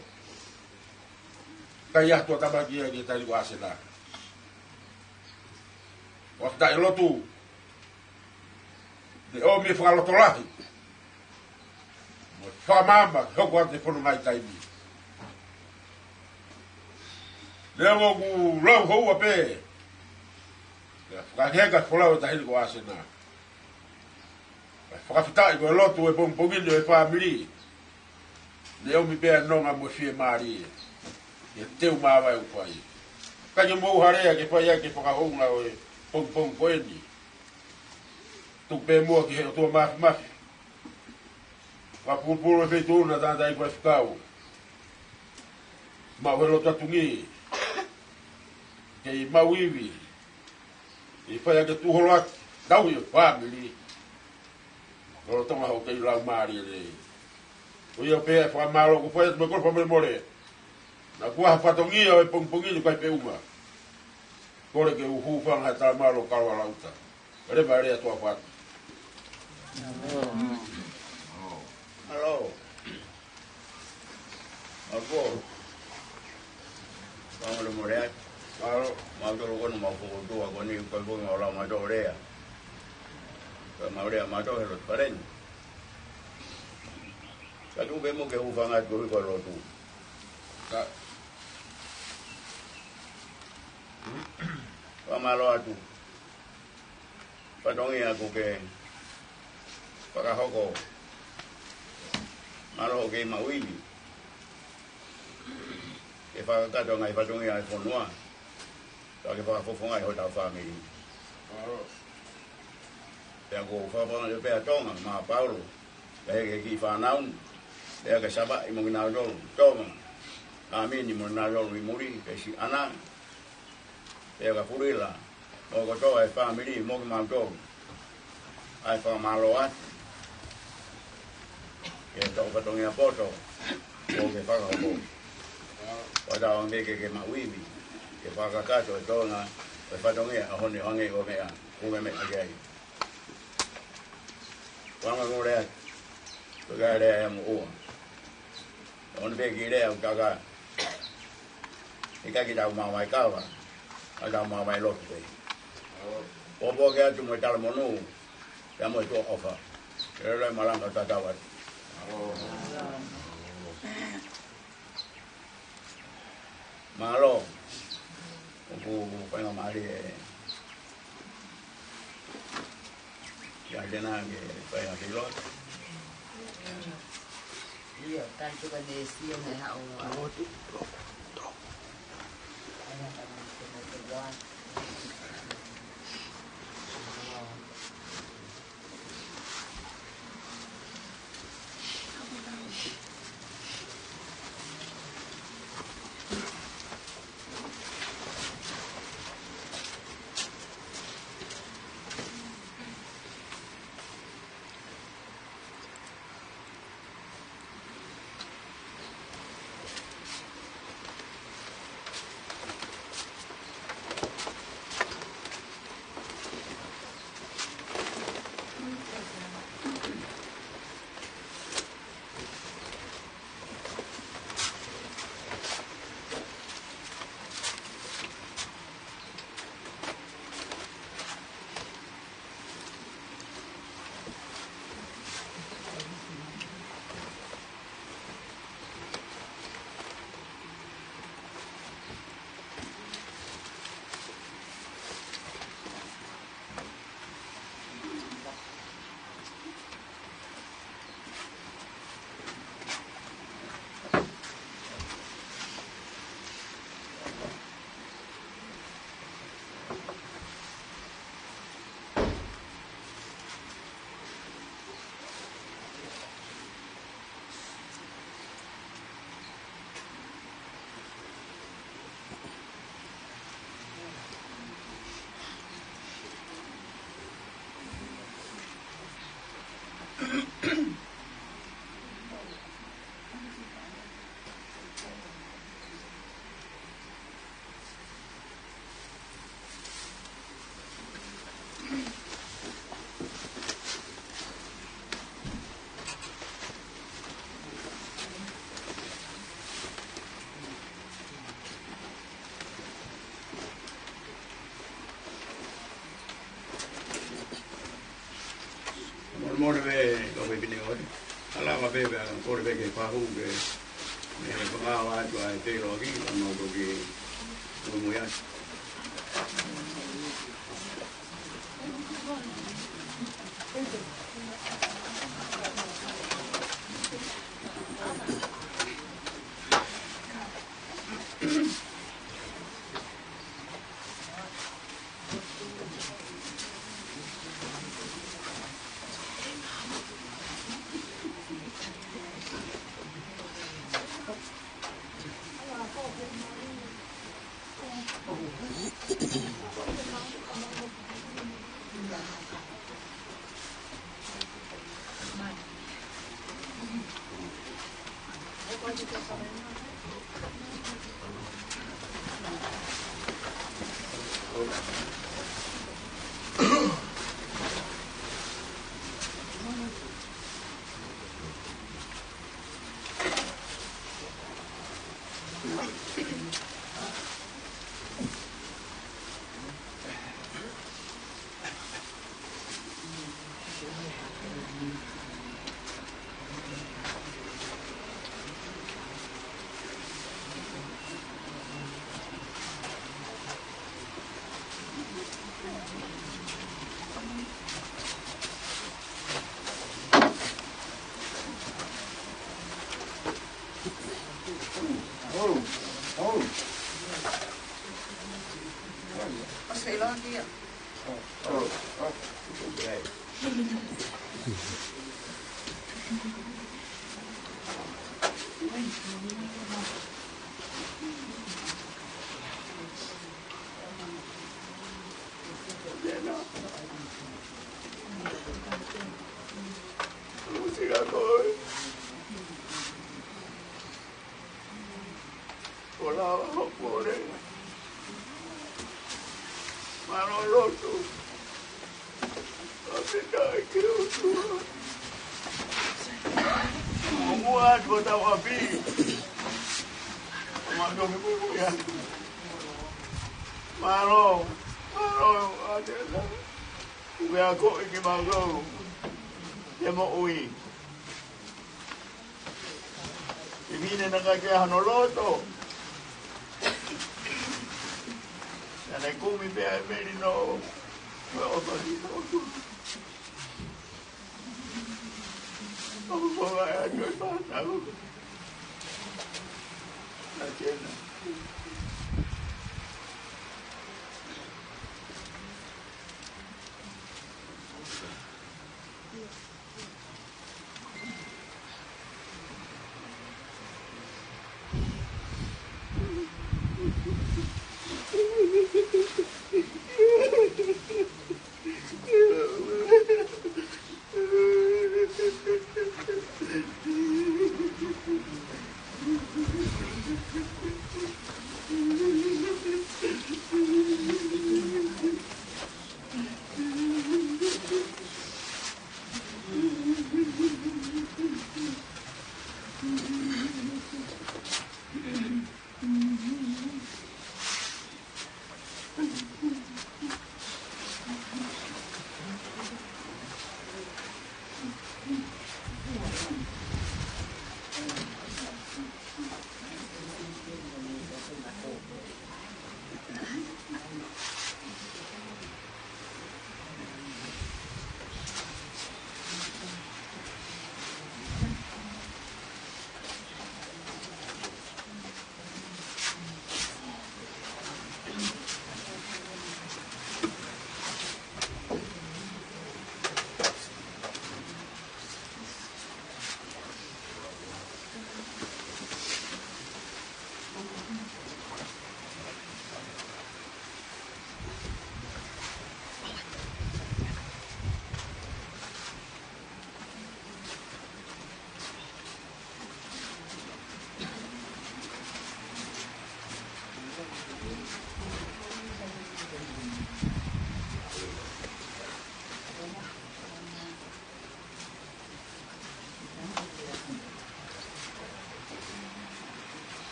Kai ahtua tamaki e ki tari wa asena. Wafta e lotu. De o mi whakaloto lahi. Mo e whakamama, hoko ante pono ngai taimi. Leo mo ku lau houa pe. Whakahega wholau e tahiri ko asena. Whakawhitai ko e lotu e pongpongini o e whamiri. Leo mi pea nonga mo fie maari. E teu mawai upai. Kanya mou harea ke whai ake whakahonga o e pongpong koeni. Tuk pe mua ki he o tua mafi mafi. Whapupuro e wheituna tanda i kwa whikau. Mau he lotu atungi. Kei mauiwi. I whai ake tuholoaki. Dau i o whamiri. Noro tonga ho kei lau maari e rei. O ia pea whakamaro ku whai atu me korpa me more. Na kua whatongi o e pongpongi kai pe uma. Kore ke uhu whanga e talamaro kalwa lauta. Reba rea tua whatu. Hello. Ako. Vamos a morir. Aro. Mau to ko no mau ko do ko ni ko ko ngora ma do rea. Ko ma rea ma do helo paren. Ka tu be mo ke u vanga ko ko lo tu. Ka. Pamalo atu. Padongi aku ke Pakahoko. Malo ke mawili. Ke whakakato ngai padongi ai whanua. Ka ke whakafofonga i hota whamiri. Pea ko whakapona te pea tonga, maa Paulo. Pea ke ki whanaun. Pea ke saba i mongi nao jolu. Tonga. Amin i mongi nao jolu i muri. Ke si ana. Pea ka purila. O ko toa e whamiri i mongi maa jolu. Ai whakamalo atu. Ke tau patongi a poto. O ke whakahoko. O tau ang beke ke mauiwi. Ke whakakato e tonga. E whatongi a hone hange o mea. Kunga me agei. Wanga ko rea. Tuka rea e mo ua. Ono beke rea u taka. Ika ki tau mawai kawa. A tau mawai lotu pe. Opo ke atu mo tala monu. Ya mo to ofa. Era malanga tatawat. Malo. Opo pa mari ya dena ke pa ya kilo. Iya, tanto ka desio na hao. more ve o ve bine o ala ma be ko ve ke pa hu ke me ko ma wa to ai te lo ki no to ki mo ya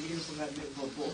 Ini pengambil bobo.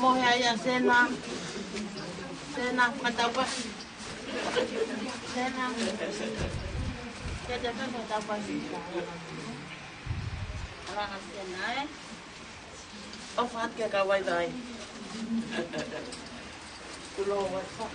mohe ai a sena. Sena, matapa. Sena. Kita kan matapa sih. Orang sena oh, fat ke kawai dai. Kulo wasa.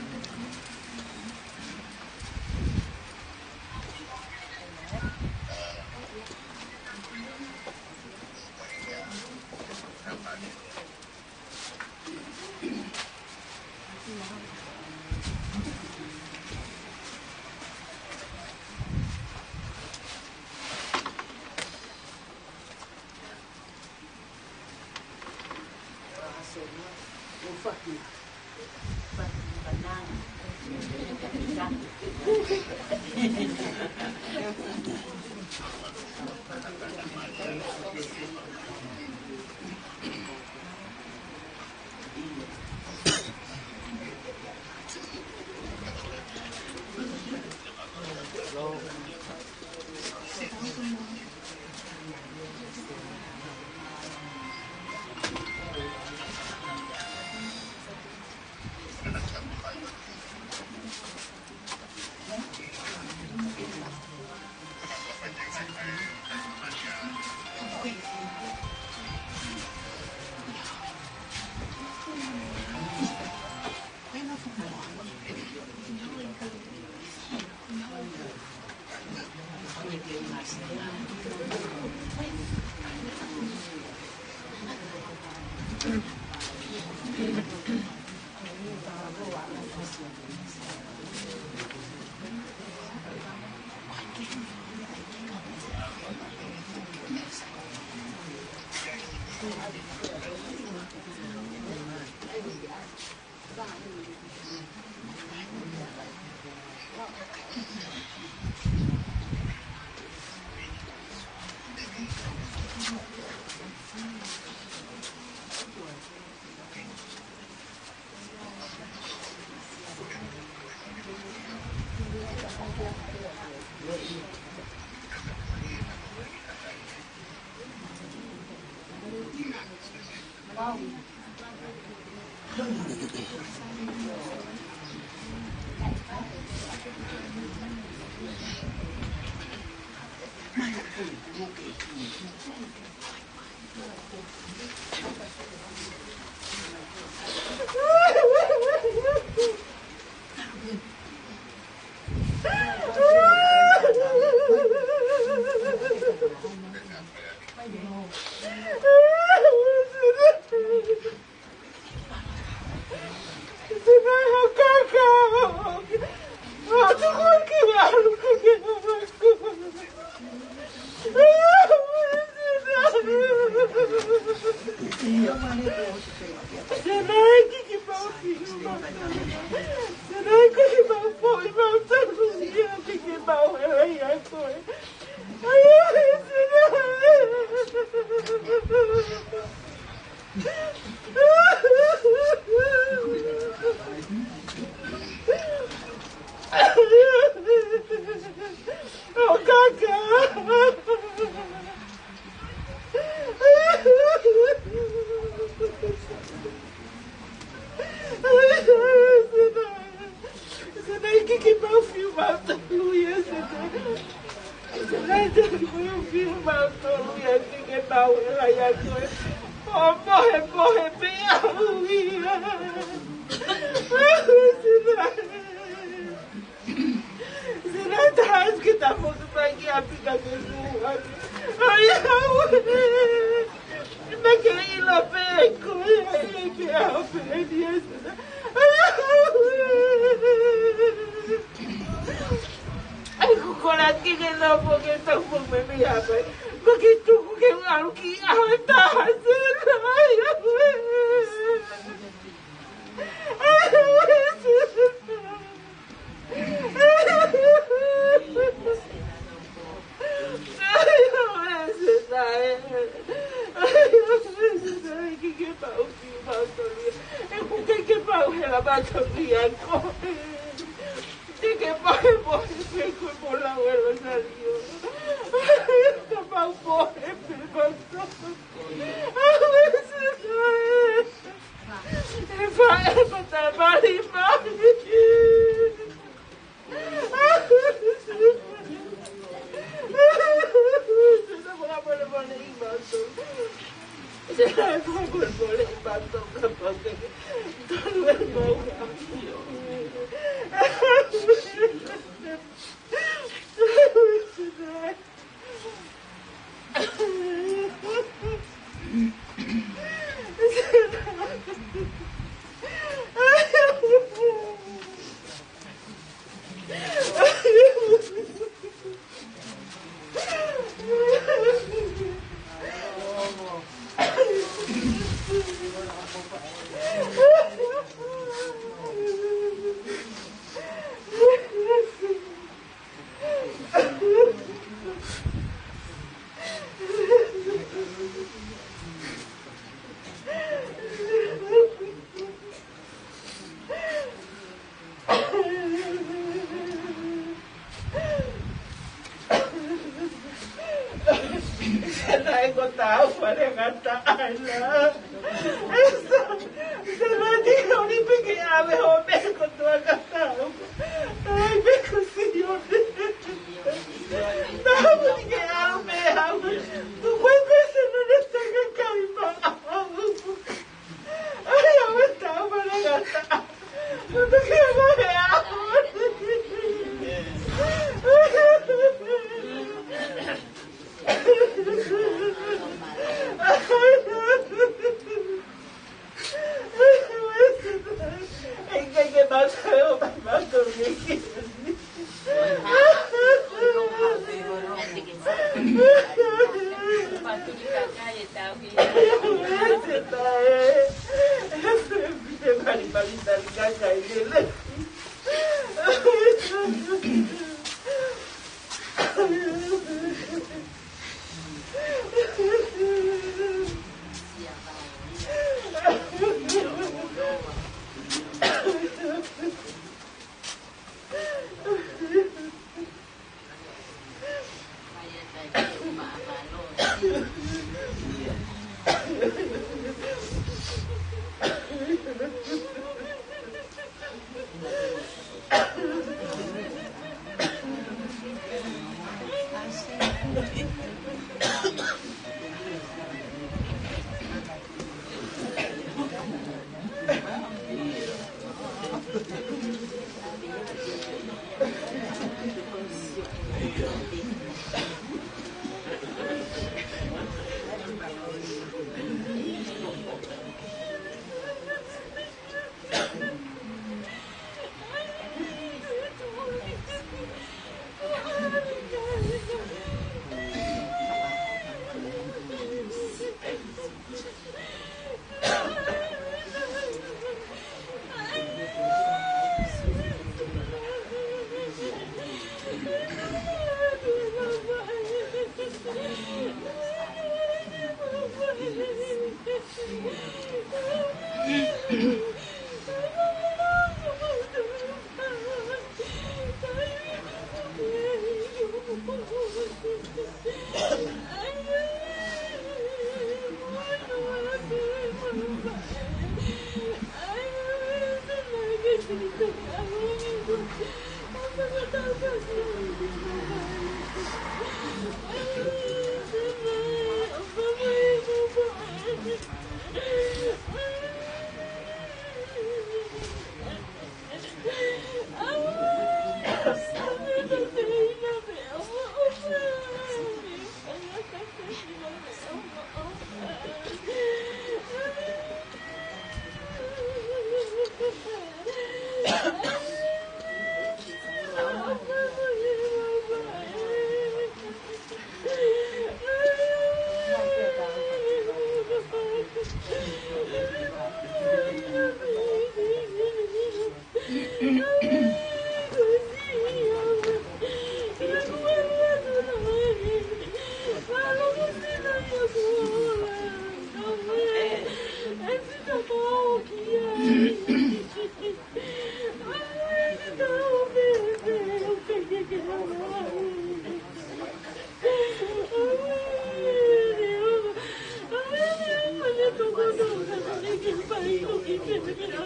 Thank you.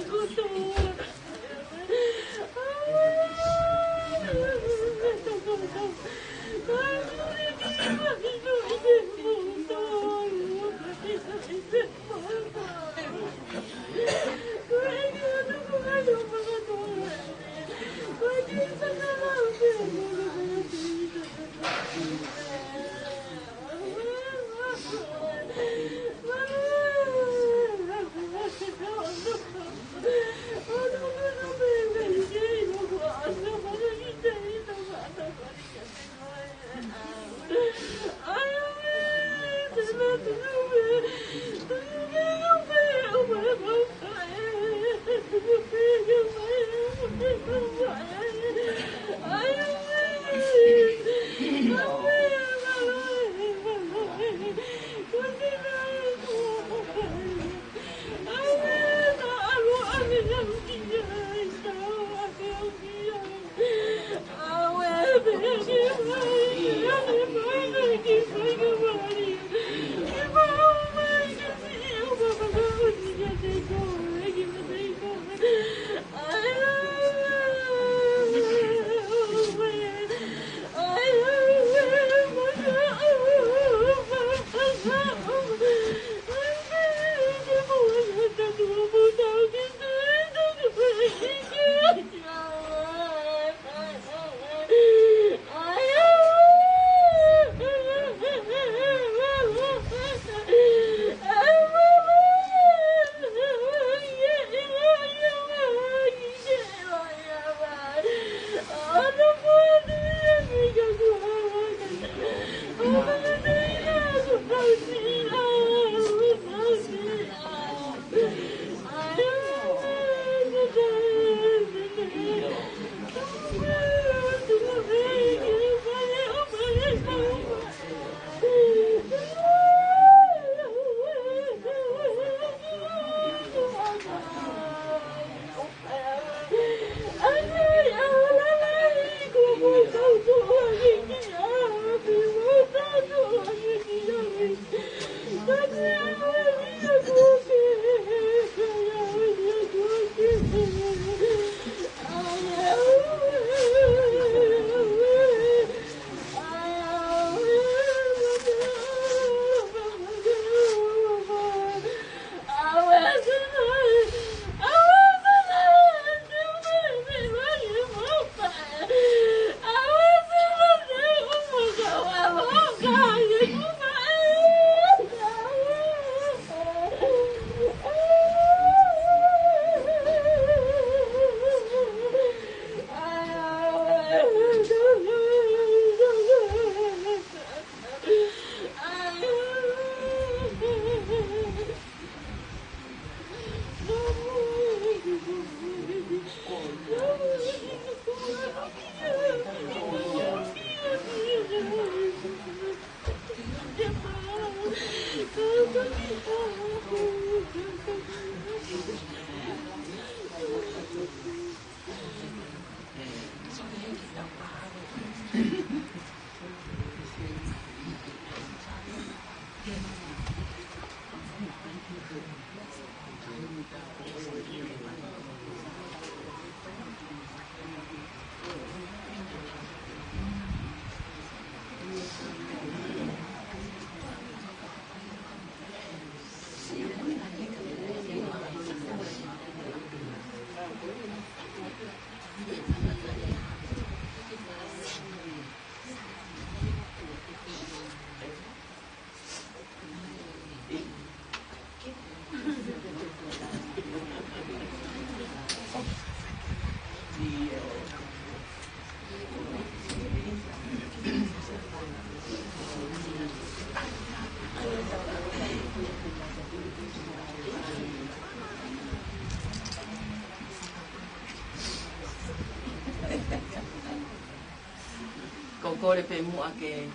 Kore pe mua ke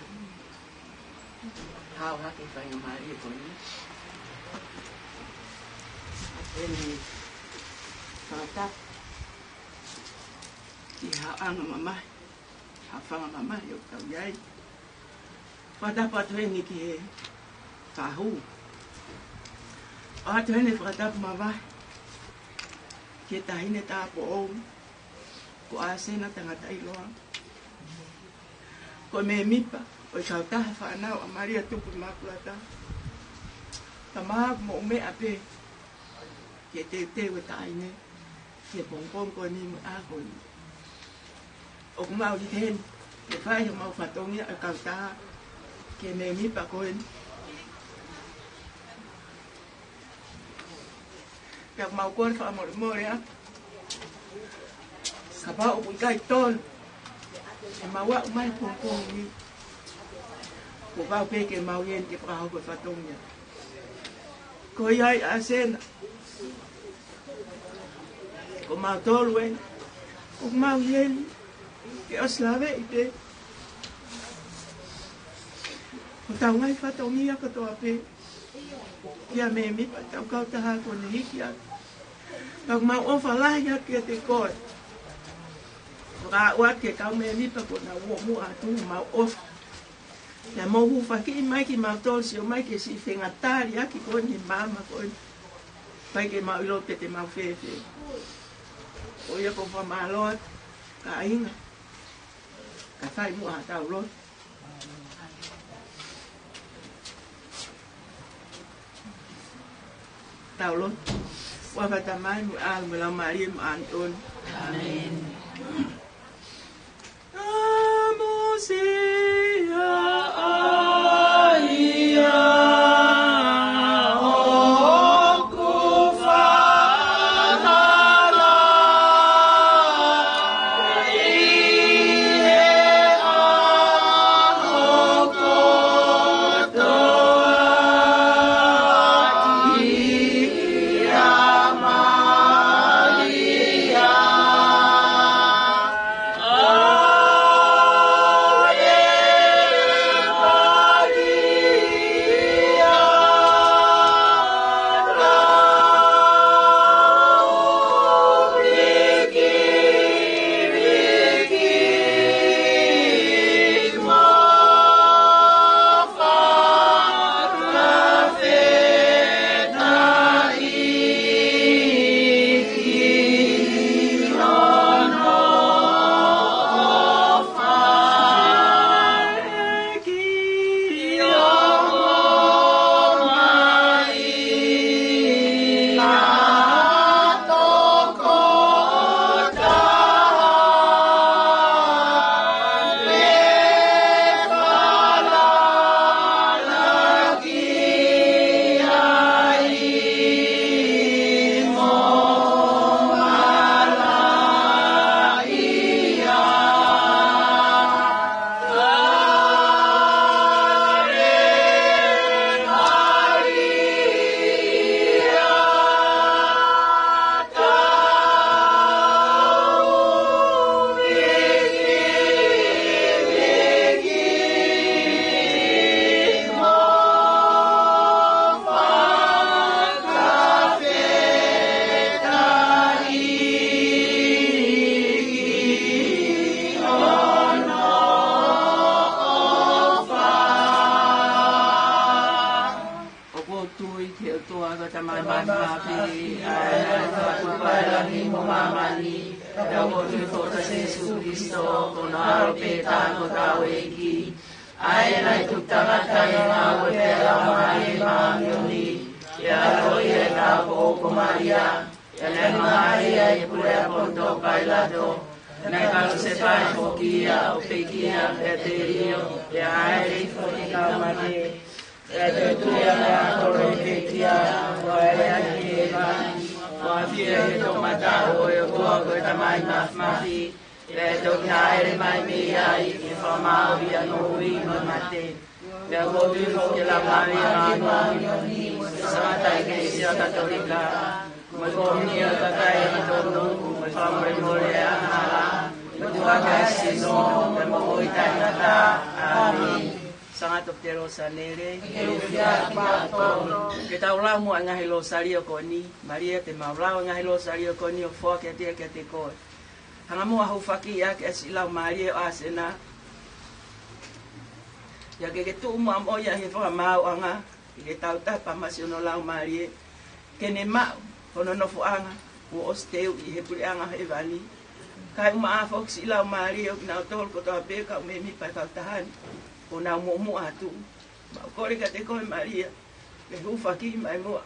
hao ha ke whainga maari e koni. Eni whaatap ki hao anga mamai, hao whanga mamai o kau iai. Whaatap atu eni ki e whahu. O atu eni whaatap mawai ki e tahine tāpo ou ko asena tangata iloa. Ko me mipa, o i kau taha whanau a Maria tupu makulata. Ta maa mo me ape, ke te we taine, ke pongpong ko ni mo ako ni. O kumau li ten, ke whai o mau whatongi a kau taha, ke me mipa ko en. Kia mau kore wha amore more a. Ka pao o kai tonu. E maua umai pongpong ni. Ko pao peke mau yen ke praho ko whatongia. Ko iai a sena. Ko mau tolu en. Ko mau yen. Ke oslave i te. Ko tau ngai whatongia katoa pe. Kia me mipa tau kau taha ko ne hiki a. Tau mau ofa lahi haki a te koe. Ka uat ke kau me mipa ko na ua mua atu mau ofa. Ia mohu whaki mai ki mau tolsi o mai ke si whengatari aki ko ni mama ko ni. Pai ke mau ilo pe te mau whewhe. O ia ko whamaloa ka inga. Ka whai mua tau lo. Tau lo. Wawata mai mu al mu lau Maria mu Anton. Amen. Amosia aia Tau tu fo ta Jesu Cristo con aro peta no tau eki. Ai nai tu tangata i ngā ue te la mai ma mioni. Ia roi e ka po Maria. Ia le Maria i pure a ponto bailado. Nai kalu se pai fokia o pekia e te rio. Ia ai fo i ka mate. Ia te tuia le a toro pekia. Wa e a ki e vani. Wa fia e to mata o e o tua koe ta mai mafi. Ia to ki haere mai me ai. E wha mau i a no i ma mate. Ia kotu fo ke la Maria ma mioni. Samata i Iglesia Católica. Moi comunio ta kai i tonu. Moi whamore more a hala. Moi tua kai sino. Moi moi tai nata. Amin. Sangat te rosa nere. Ke tau lau mua ngahi lo sario koni. Maria te mau lau ngahi lo sario koni o fua ke te koe. Hanga mua hau whaki ia ke asi lau Maria o asena. Ia ke tu mua moia he whaka mau anga. Ke tau tapa masi ono lau Maria. Ke ne mau kono nofu anga. Ua osteu i he pule anga he vani. Kai uma a foksi lau Maria o kina o tol koto a peka o me mi pai kau tahani. O nā mua atu. Mau kore ka te koe Maria. Ke hufaki mai mua.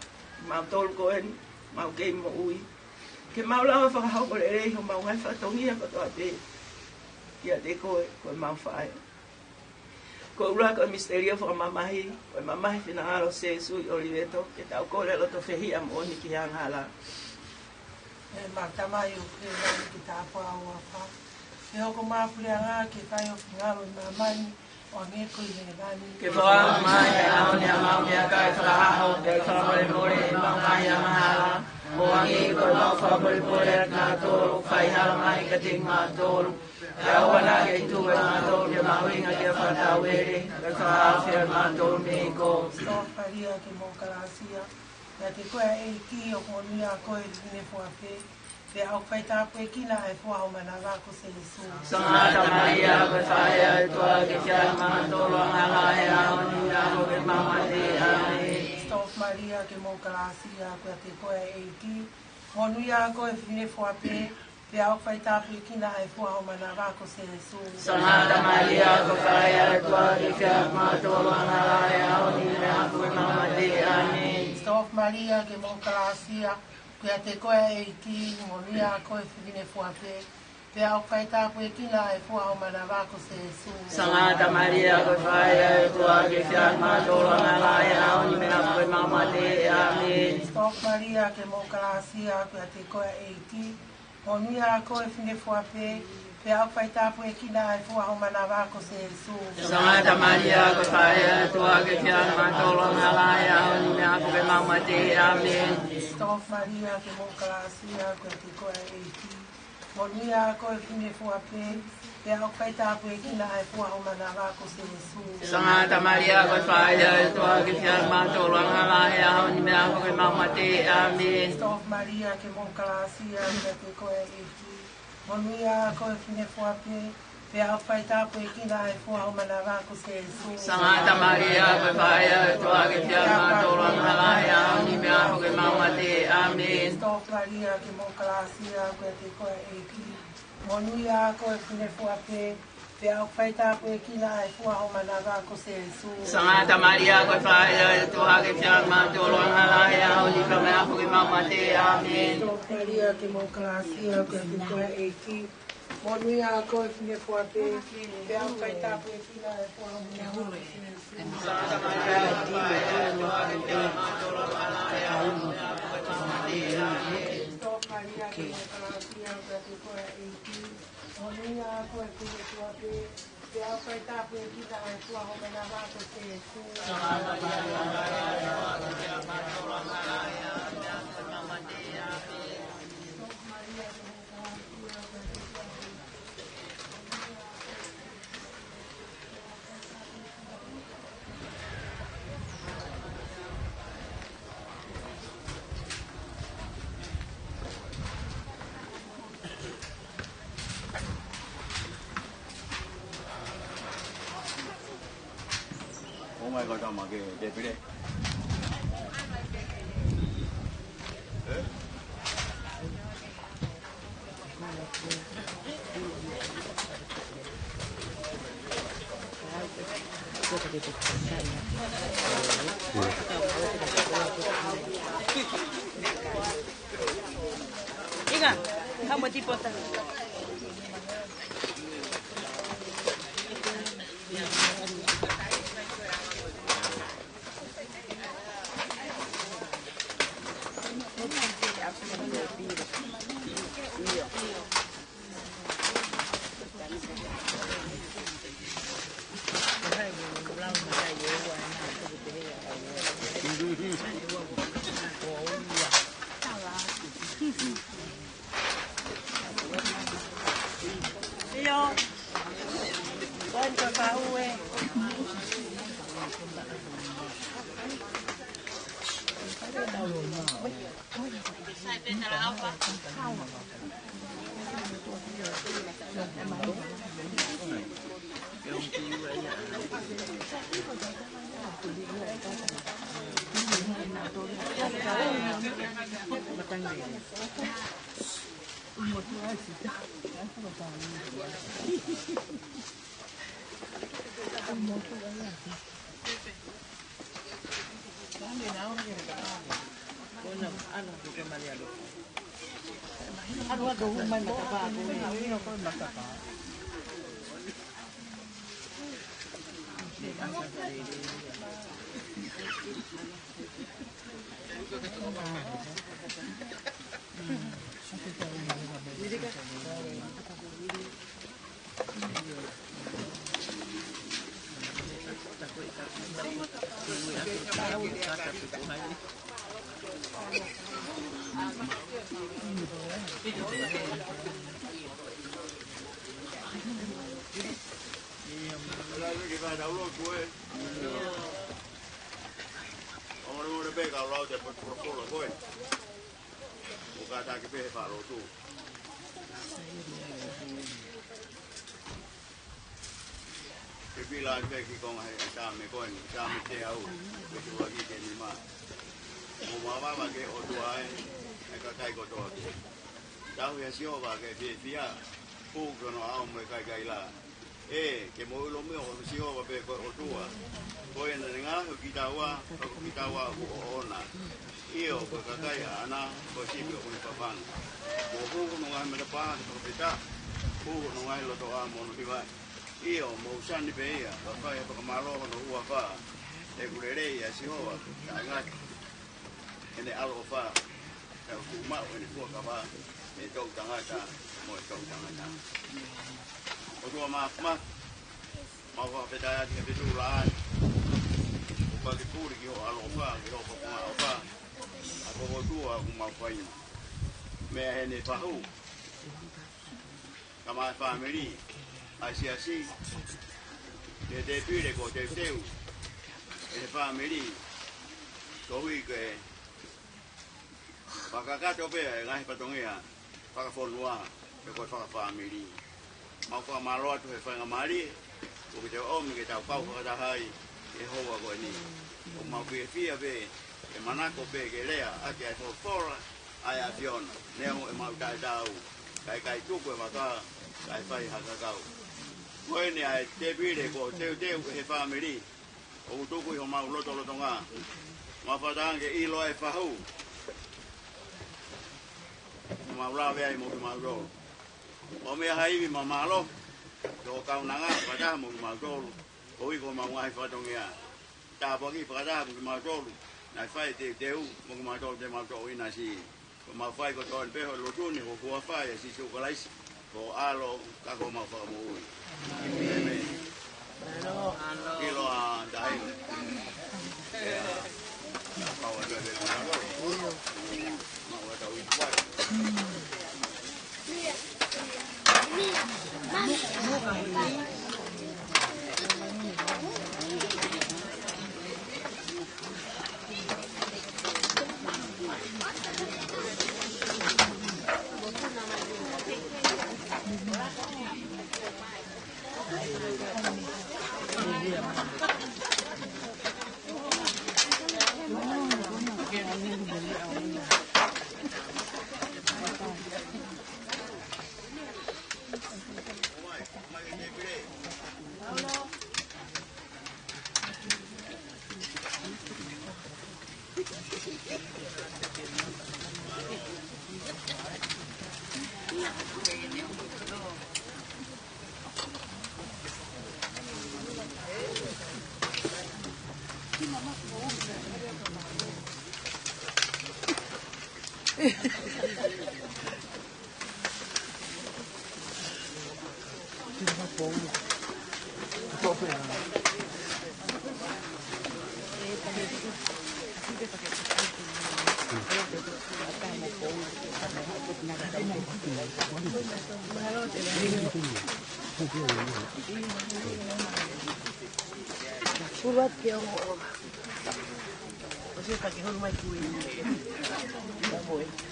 Mau tolu koe ni. Mau kei mo ui. Ke mau lawa whakahau kore rei ho mau ngai whatongia koto a te. Kia te koe. Koe mau whae. Koe ura koe misterio whakamamahi. Koe mamahi whina aro se sui Oliveto. Ke tau kore loto whehia mo ni ki hanga hala. E matamai o ke nani ki tāpua au a wha. E hoko māpureanga ke kai o ngaro i mamani. Ke whaa mai e au ni a mau ni a kai whakahaho te whamore more e mau mai a mahala. O angi koe mau whamore more a ngā tōru, whai hala mai ka ting ngā tōru. E au ana ke tu e ngā tōru ke mau inga ke whatau ere, ke whakawhia ngā tōru me ko. Stofparia ke mō karasia, e te koe e ki o koni a koe rine fuape. Te au whaitapu e kina e fuaho mana rako se Jesu. Sangata Maria, koe whaia e toa ke whiai mga tōru a ngā e au ni a koe mama te ane. Stof Maria ke mō karasia, koe te koe e ki. Honui a koe whine fuape, te au whaitapu e kina e fuaho mana rako se Jesu. Sangata Maria, koe whaia e toa ke whiai mga tōru a ngā e au ni a koe mama te ane. Stof Maria ke mō karasia, Pea te koe e ki, monia a koe whine fuape. Pea au whaitapu e kina e fuaho mana rako se Jesu. Sangata Maria, koe whaia e toa ke whiai mga tōru a ngā e au ni a koe mama te ane. Stof Maria ke mō karasia, pea te koe e ki. Monia a koe whine fuape. Pea au whaitapu e kina e fuaho mana rako se Jesu. Sangata Maria, koe whaia e toa ke whiai mga tōru a ngā e au ni a koe mama te ane. Stof Maria ke mō karasia, koe te koe e ki. Monia a koe whine fuape. Pea au whaitapu e kina e fuaho mana rako se Jesu. Sangata Maria, koe whaia e toa ke whiai mga tōru a ngā e au ni a koe mama te ane. Stof Maria ke mō karasia, koe te koe e ki. Monia a koe whine fuape. Pea au whaitapu e kina e fuaho mana rako se Jesu. Sangata Maria, koe whaia e toa ke whiai mga tōru a ngā e au ni a koe mama te ane. Stof Maria ke mō karasia, koe te koe e ki. Monia a koe whine fuape. Pea au whaitapu e kina e fuaho mana rako se Jesu. Sangata Maria, koe whaia e toa ke whiai mga tōru a ngā e au ni a koe mama te ane. Stof Maria ke mō karasia, koe te koe e ki. Monia a koe whine fuape. Pea au whaitapu e kina e fuaho mana rako se Jesu. Sangata Maria, koe whaia e toa ke whiai mga tōru a ngā e au ni a koe mama te ane. Stof Maria ke mō karasia, koe te koe e ki. Monia a koe whine fuape. Pea au whaitapu e kina e fuaho mana rako se Jesu. Sangata Maria, koe whaia e toa ke whiai mga tōru a ngā e au ni a koe mama te ane. Stof Maria ke mō karasia, koe te koe e ki. Oh my God, I'm okay. Deputy. Eh? Ikan, kamu tipota. Iyo, con cho tao quê. Ano ako humay mataba ako eh. Ako mataba. Kita dah ulang kue. Orang orang beg kalau dia berprofil kue. Bukan tak kepeh pak rotu. Bila beg kong hai jam me koi jam me teu. Betu lagi ke lima. Mama bagi oduai. Eka kai kotor. Tahu ya sio bagi dia. Pu kono au me kai kai la. Que mo lo me o si o be ko tua ko en nga kita wa ona io ko kakaya ana ko si ko ni papan ko ko no nga me pa ko pita ko no nga lo to amo no diva io mo san ni be ya pa ya pa malo no ua pa e gurere ya si ho nga ene alo fa ka ku ma o ni ko ka ba e to tanga ta mo to tanga ta Otua maaf, mau beda di betulan. Bagi puri kio alofa, kio apa, aku otua mau pain. Mehene pahu, kama family, asi, de pire ko de teu, de family, koi ke, pakakato pe ngai patongia, pakafonua, ko family. Mau ko malo tu he fanga mari ko te om ke tau pau ko ta hai e ho wa ko ni o mau be fia be e manako be ke lea a ke fo fora ai avion ne o e mau ta dau kai tu ko ma ka kai fai ha ka kau ko ni ai te bire ko te he family o tu ko ho mau loto nga ma fa dange i lo e fa hu ma la ve ai mo ma ro o me hai mi mama lo do ka unanga pada mo ma do o i ko ma ngai fa dongia ta bo ki pada mo ma do na fai te teu mo ma do te ma do ina si ko ma fai ko to pe lo tu ni ko fa ya si su ko lais ko alo ka ko ma fa mo amen alo kilo a dai ya pa wa de ma lo ma wa do i kwa Kuat kaya mo. Kasi pag-ihon may kuwin.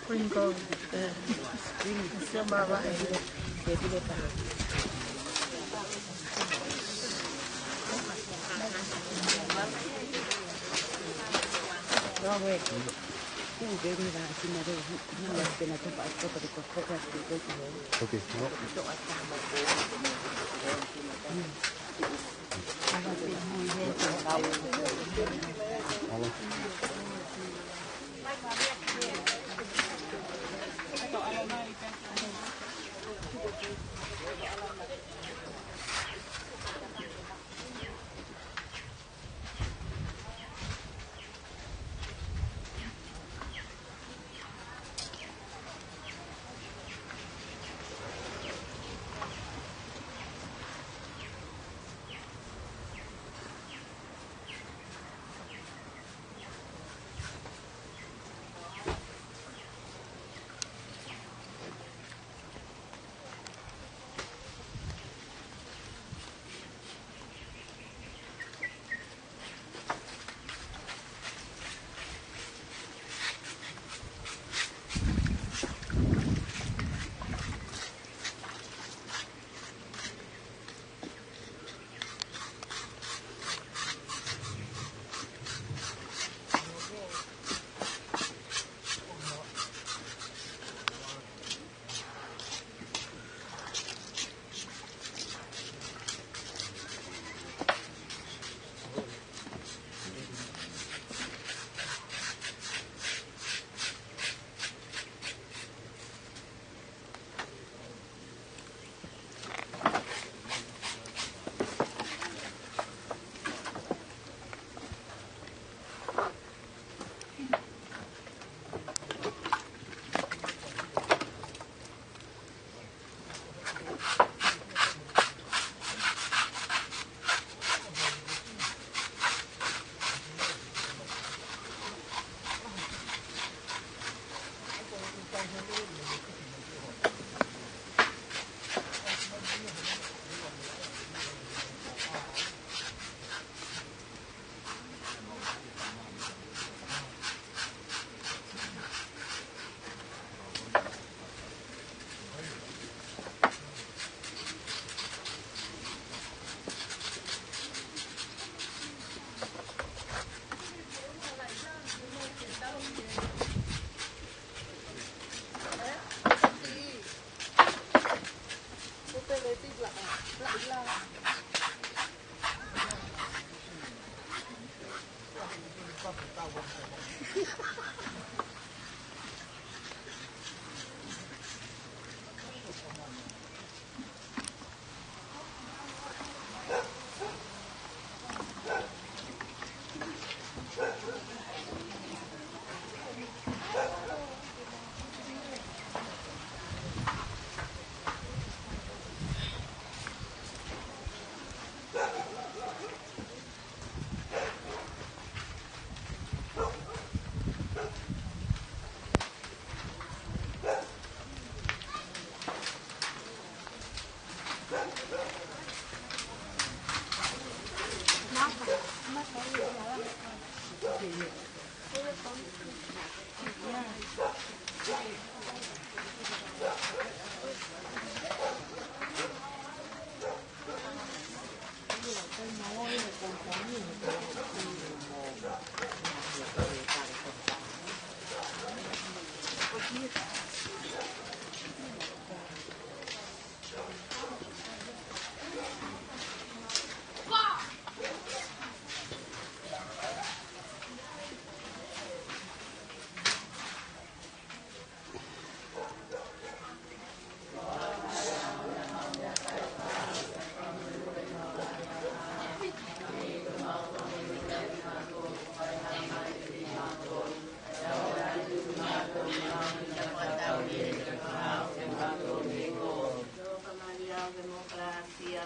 Kuwin ko. Kuwin. Siya babae. Pwede pa. Robert. Okay,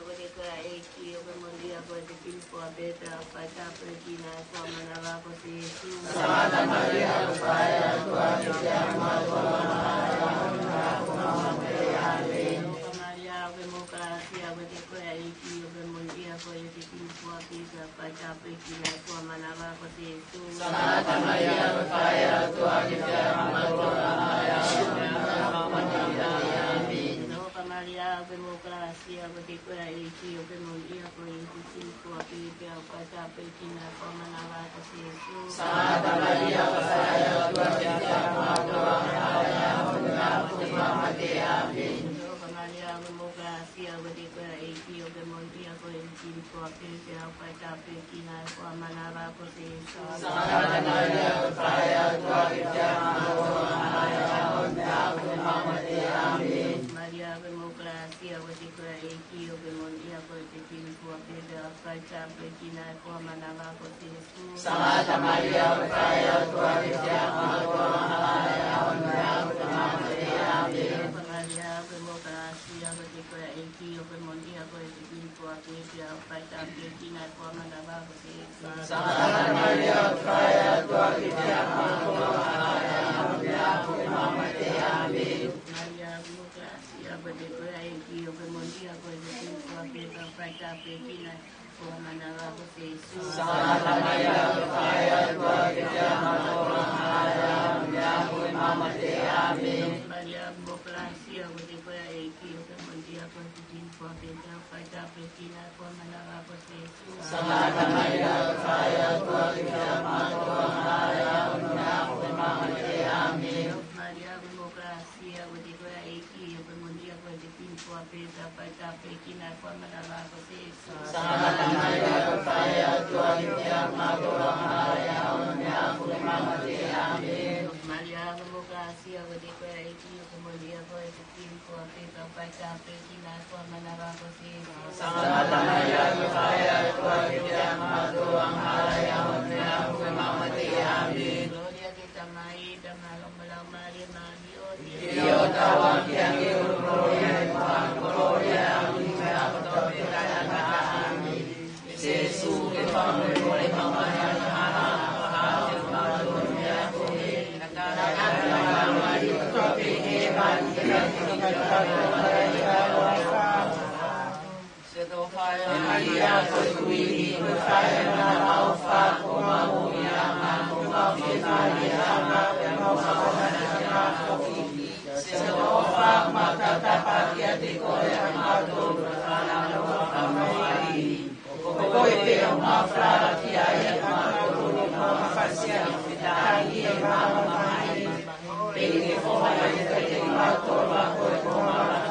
ko de ko e ki o mo dia ko de ki ko beta pa ta pe ki na ko mana va ko se su Santa Maria Faya ko a te ama ko Amen Maria ko mo ka si a ko de ko e ki o mo dia ko de ki ko beta pa ta pe ki na ko mana va ko se su Santa Maria Faya ko a te ama ko Maria, democracia, betikura iki, bemulia ko iki ko api au kata pekina ko manala ko Yesu. Santa Maria, saya Tuhan yang Maha Amin. Maria, democracia, betikura iki, bemulia ko iki ko api au kata pekina ko manala ko Yesu. Santa Maria, saya Tuhan yang Maha Amin. Maria, democracia, betikura iki, bemulia ko iki ko api au kata pekina ko manala ko Yesu. Santa Maria, saya Tuhan yang Maha Amin. Maria, democracia, betikura iki, bemulia ko iki ko api au kata pekina ko manala ko Yesu. Santa Maria, saya Tuhan yang Amin. Maria, democracia, betikura iki, bemulia ko iki ko api au kata pekina ko manala ko Yesu. Santa Maria, saya Tuhan yang Amin. Maria, democracia, betikura iki, bemulia ko iki ko api au kata pekina ko manala ko Yesu. Santa Maria, saya Tuhan yang Amin. Maria, democracia, betikura iki, bemulia ko iki ko api au kata pekina ko manala ko Yesu. Santa Maria, saya Tuhan yang Amin. Maria, democracia, betikura iki, bemulia ko iki ko api au kata pekina ko manala ko Yesu. Santa Maria, saya Tuhan yang Amin. Gloria kita mai dan malam Maria Dios. Dios tawang yang gloria gloria Amin. Yesus que pame por el mamá Maria, costruiti per fare una maufa come una mamma che Maria per se lo fa ma tata patia di cuore amato per fare una mamma poi per una fratia e amato una fascia fidati e mamma perché fuori che amato ma poi come una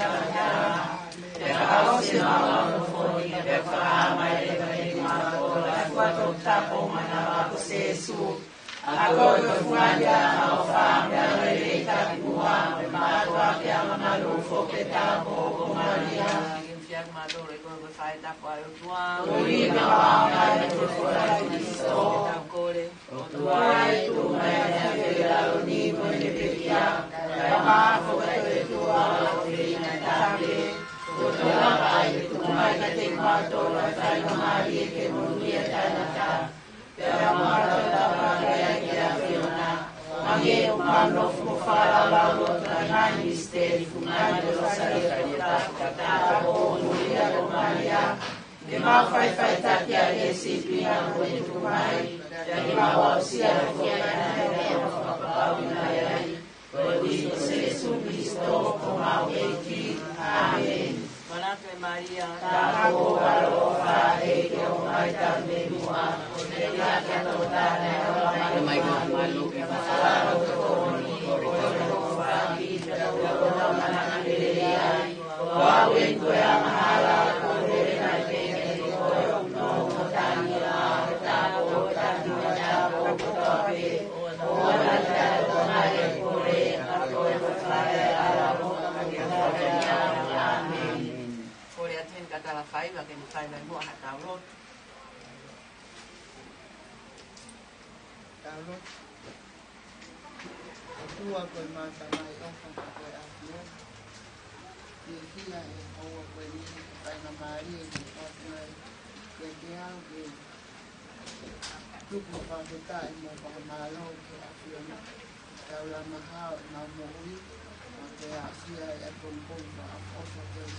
Agora fuanya ao famia reita tua matua que ama no foqueta po Maria infiar madore con que fai ta por tua oi mama e tu fora Cristo core tua e tu Maria de la univo de pedia ma foqueta tua fina tambe tua pai tu mai que te mato la fai Maria que moria ta per amare la patria che affiona, ma che umano fu fare la lotta ai misteri, fumando lo sarebbe portata con Maria, che ma fai tatti a essi prima come tu mai, che ma ossia fuori Cristo Gesù Cristo, come avventi. Amen. Buonanotte Maria, Taco Parofa e che ormai tardi tua, nella catodana e ormai malu, che farò torni, vorrò farti, vorrò mananderia, ovento e amara, correre nel bene, vorrò non tanira, taco, tanira, tope, ora te donare cuore, a come fare alla boca, che Amen. Ore aten kata la faiva que ni faiva mo hata rot. Tahu. Tua koi mata mai ofa koi aku. Kia e hoa koe ni whainga maari e ki whatunai ke te au ke tuku whawhetai mō whakamālo ke a whiona tau la mahao e mau mo ui o te a sia e a pongpong wa a whosa koe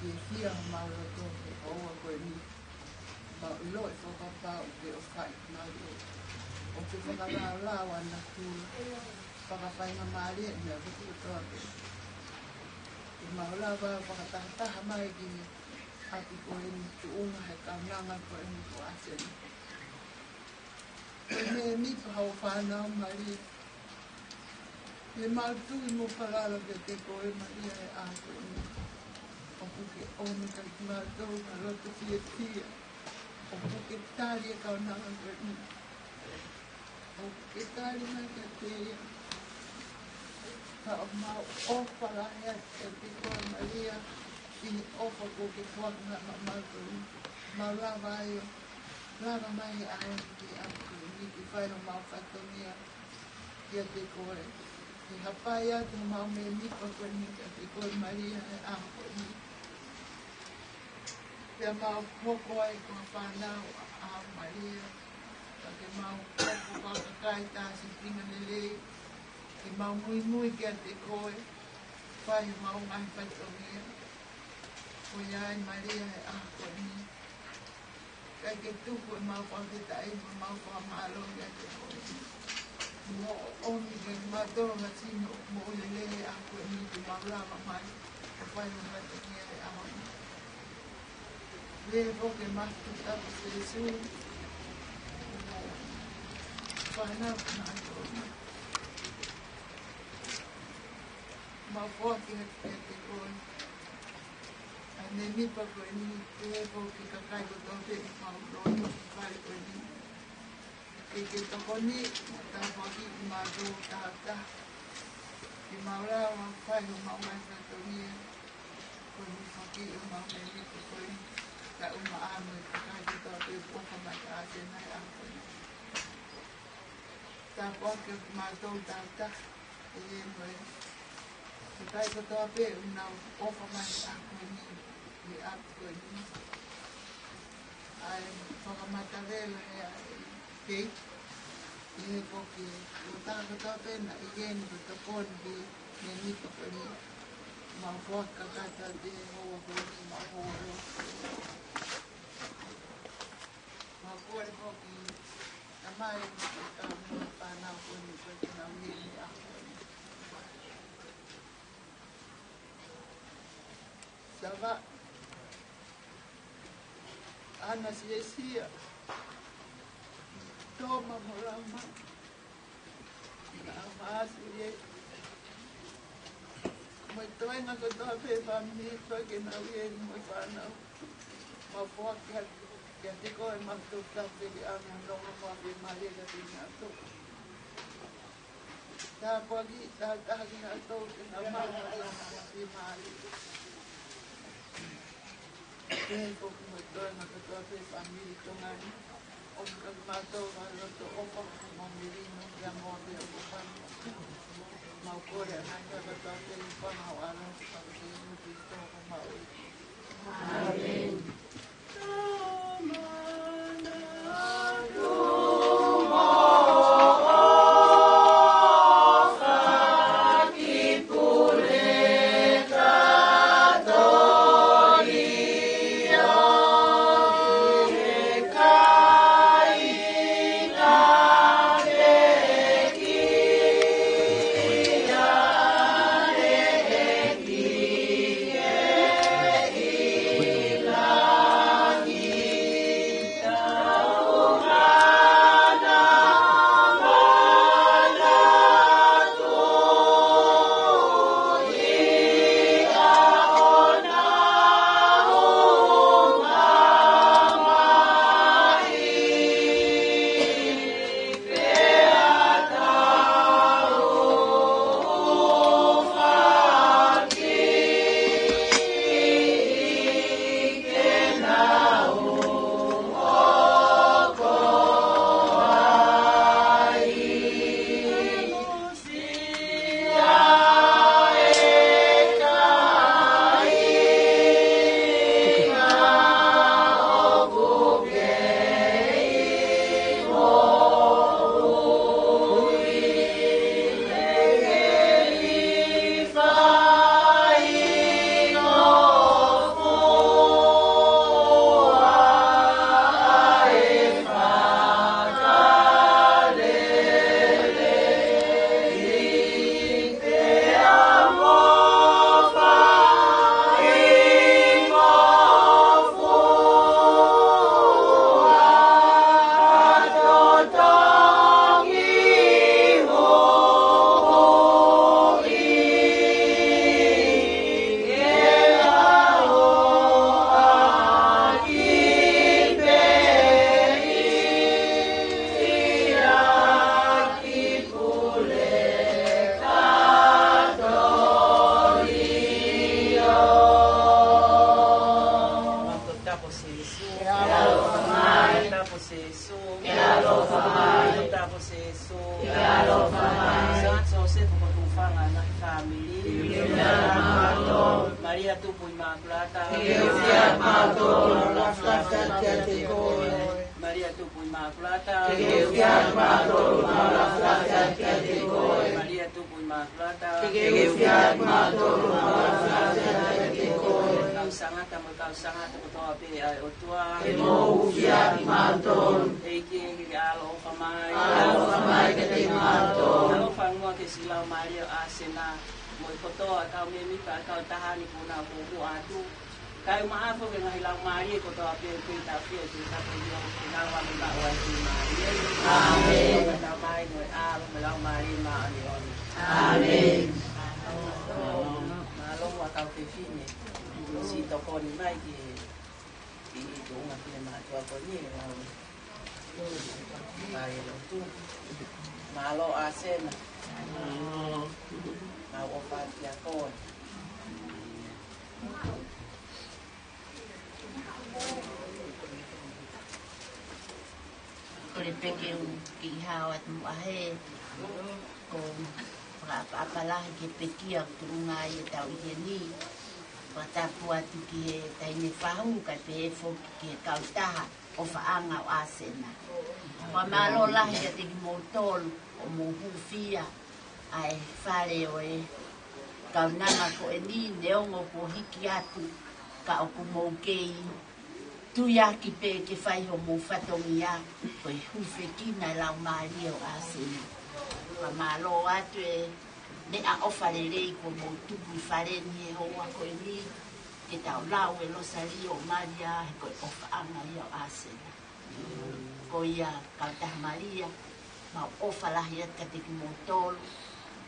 ke kia ho mau roto ke hoa koe ni ma ilo e whakapau ke o whai mālo o te whakalālau ana kūra whakawhainga maari e mea kutu toa ke i maula wa whakatahataha mai ki ati koe ni tuunga he kaunanga koe ni ko aseni. Koe me mipa hau whanau Maria. Me mautu i mo palala ke te koe Maria e a koe ni. O puke onu ka ki mātou ka roto fia tia. O puke tāri e kaunanga koe ni. O puke tāri mai ka te ia. Ka o mau ofa la hea e te koe Maria i ofa ko ke whakna ma mātou mau lava ai o lava mai e ae ki a koe ni ki whai o mau whatongia ki a te koe ki hapai atu mau me nipa koe ni ki a te koe Maria e a koe ni pia mau hoko ai ko whanau a Maria ka ke mau hoko whakakai tāsi pinga lelei ki mau mui mui ki a te koe, whai mau ngai whaitongia. Ko iai Maria e a koe ni. Kai ke tuku e mau whawhetai, mau whamalo ki a te koe ni. Mo omi ke mātoro nga sino, mo ulele e a koe ni, ki mau lava mai, o whai mau whaitongia e a koe ni. Lea po ke mastu tapu se sui, whanau ki nai koe ni. Mau whaki hati te koe. A me mipa koe ni, te hepo ki kakai ko tope, mau roi ki whare koe ni. Ke toko ni, ta whaki ki mātou tāta. Ki maura wa whai o mau mai whatongia. Koe ni whaki o mau me mipa koe ni. Ta uma amo e kakai ko tope, poka mai ka ate nai a koe ni. Ta whaki o ki mātou tāta. E e koe. Te kai ko toa pe unau ofa mai a koe ni, i a koe ni. Ai whakamata vela he a kei, i he koki o tā ko toa pe na i geni ko to koni ki me nipa koe ni. Mau whaka kata te hoa koe ni, mau hoa roa koe ni. Mau kore koki a mai ki ka mua whanau koe ni koe ki nau heni a koe ni. Sava ana sia toma morama na amasu ye mo toenga ko toa pe fammi pa ke na ye mo fana ma foka ke te ko e matu ta pe ki ana no mo pe mali ka ti na to ta pogi ta ki na to ke na ma na pe mali Kaya ko kumagdoon na katoa pa yung family ko nga ni. O kagmato, maroto, o pagkumamilino, yung mga pinabukan. Maukore, ang katoa pa yung pangawalan sa pagkakas dito kung maulit. Amen. Immaculata. Fiat Mato, la flata te coi. Maria Tupu Immaculata. Fiat Mato, la flata te coi. Maria Tupu Immaculata. Fiat Mato, la flata te coi. Kau sangat kamu kau sangat kutoa pe ai otua. Mo Fiat Mato, Eki alo kamai. alo mai ke te mato. Alo fangua ke silau Maria asena. Mo kotoa kau memi ka kau tahani puna buku atu. Kai maafo ke ngahilau Maria kotoa pe kita pe kita pe dia kita wa minta wa Maria. Amin. Kita mai no alo melau Maria ma ani on. Amin. Malo wa kau ke fine. Si toko ni mai ki itu ngapi ma tua ko ni ai lo tu malo asena mau opat ya kon Kore peke ki hawat mo ahe ko apa ke pekia turunga ye tau ye ni patapu atu ki he taine whahu kai pe fo ki he kautaha o whaanga o asena. Wa malo lahi a te ki mo tolu o mo hufia ai whare o e kaunanga ko e ni neongo ko hiki atu ka o ku mo kei tuia ki pe ke whai ho mo whatongi a ko e hufe kina lau maari o asena. Wa malo atu e ne a ofare rei ko mo tupu I whare ni e hoa ko e ni ke tau lau e losari o Maria he ko e ofa anga I o asena. Ko ia kautaha Maria ma ofa lahi at ka te ki mo tolu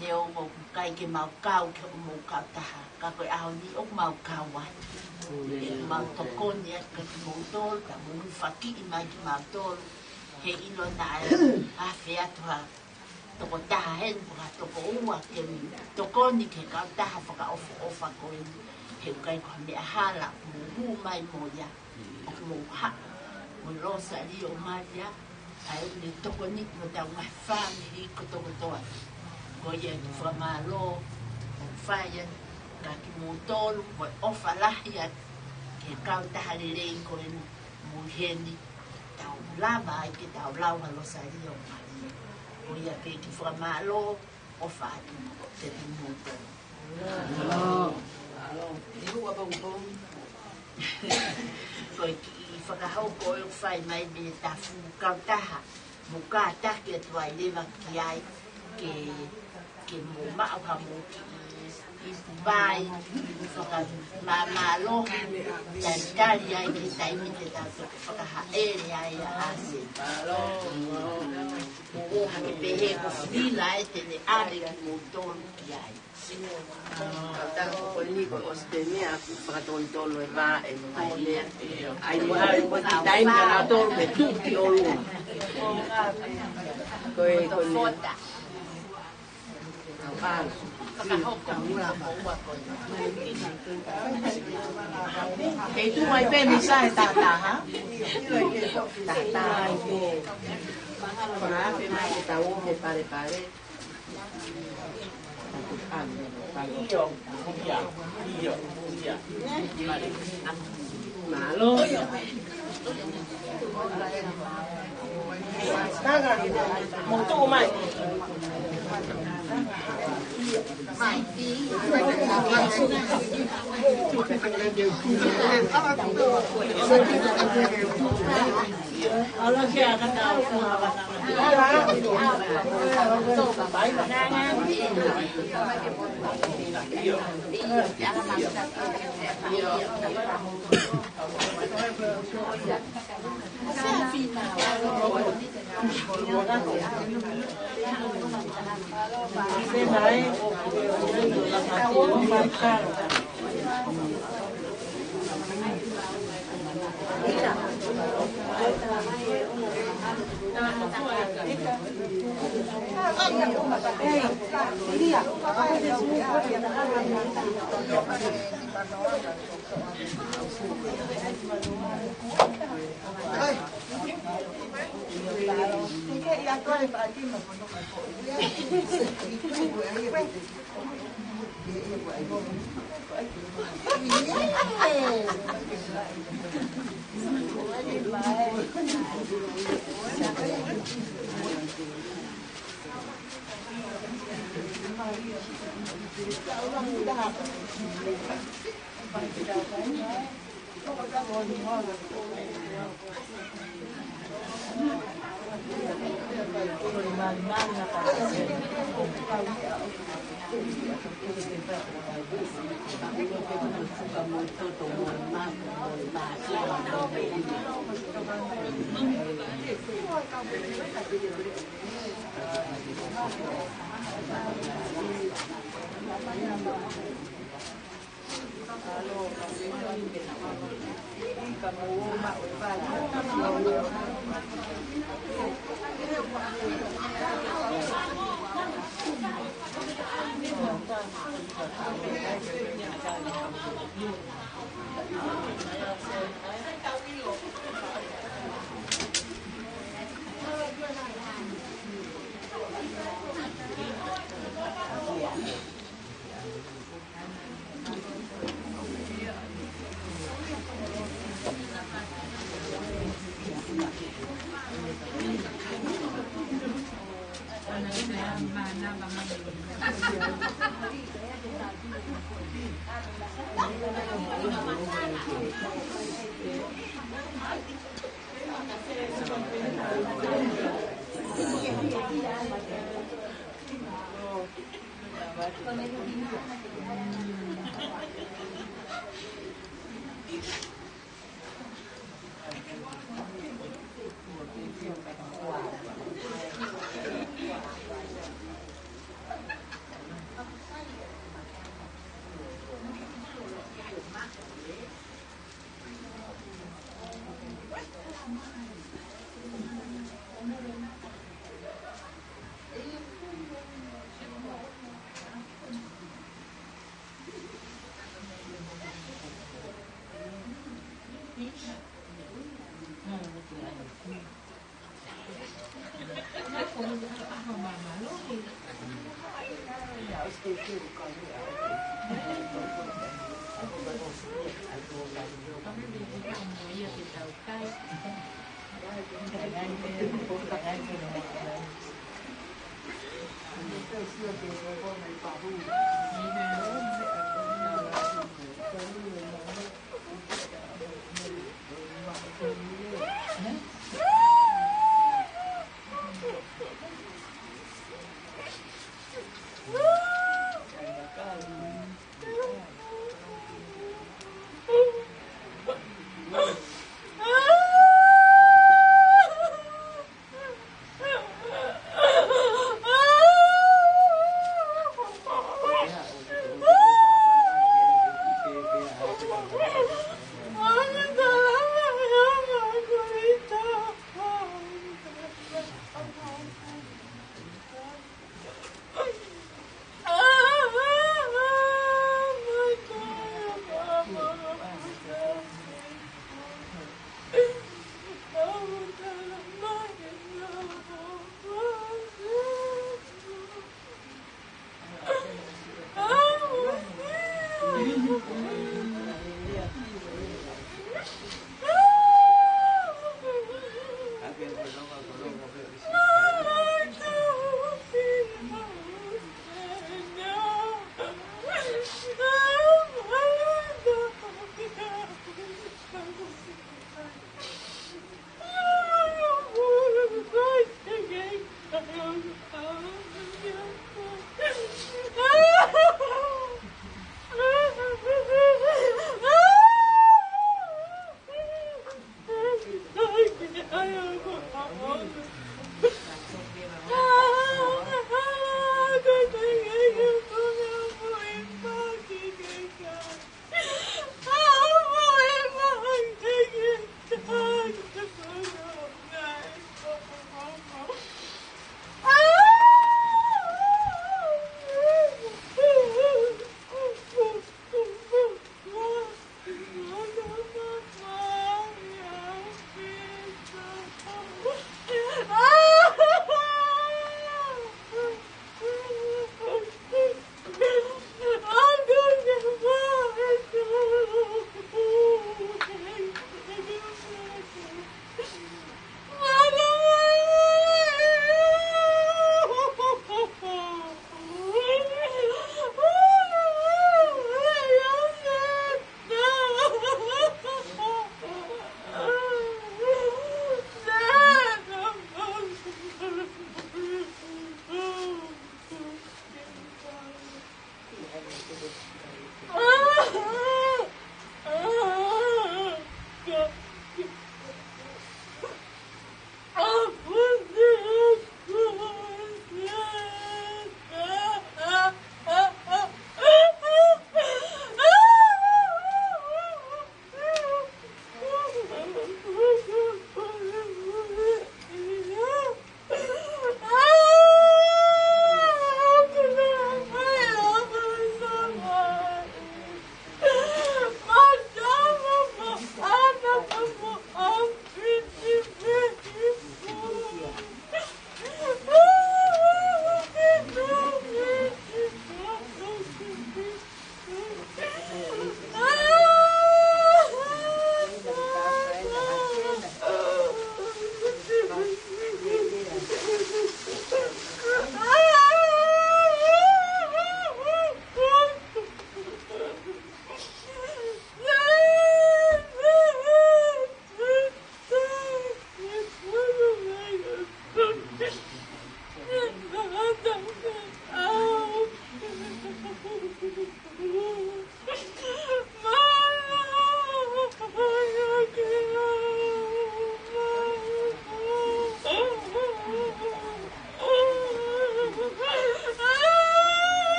he o mo kai ke mau kau ke o mo kautaha ka ko e aho ni o mau kau atu. E mau tokoni at ka ki mo tolu ka mo hufaki I mai ki mau tolu he ilo na e hawhi atu ha toko taha hen puka toko ua ke tokoni ke kautaha whaka ofa ko e he ukai ko mea hala mo hu mai mo ia o mo ha mo rosa li o Maria ai ne tokoni mo tau ngai whamiri ko toko toa ko ia ki whamalo o whaia ka ki mo tolu ko ofa lahi at ke kautaha le rei ko e mo heni tau lava ai ke tau lawa rosa li o Maria o ia pe ki whamalo o whaatu te tumuto. Ihu apa upong Ko i whakahau ko e whai mai me tafu kautaha mo kātake atua I lewa ki ai ke mo mao ka mo ki I pubai whakamalo tari ai ke taimi te tātou whakahaere ai a ase mo ke pehe ko whila e tene are ki mo tonu ki ai Kautaha ko ni ko ostenia pakatontolo e va e mailea ai mo ti time na tol me tutti o lu ko e ko ni Kei tu mai pe mi sai tata ha? Tata ai pe. para pe mai ta o me pare malo Taga mo tu mai. Ala ke akan tahu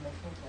Thank you.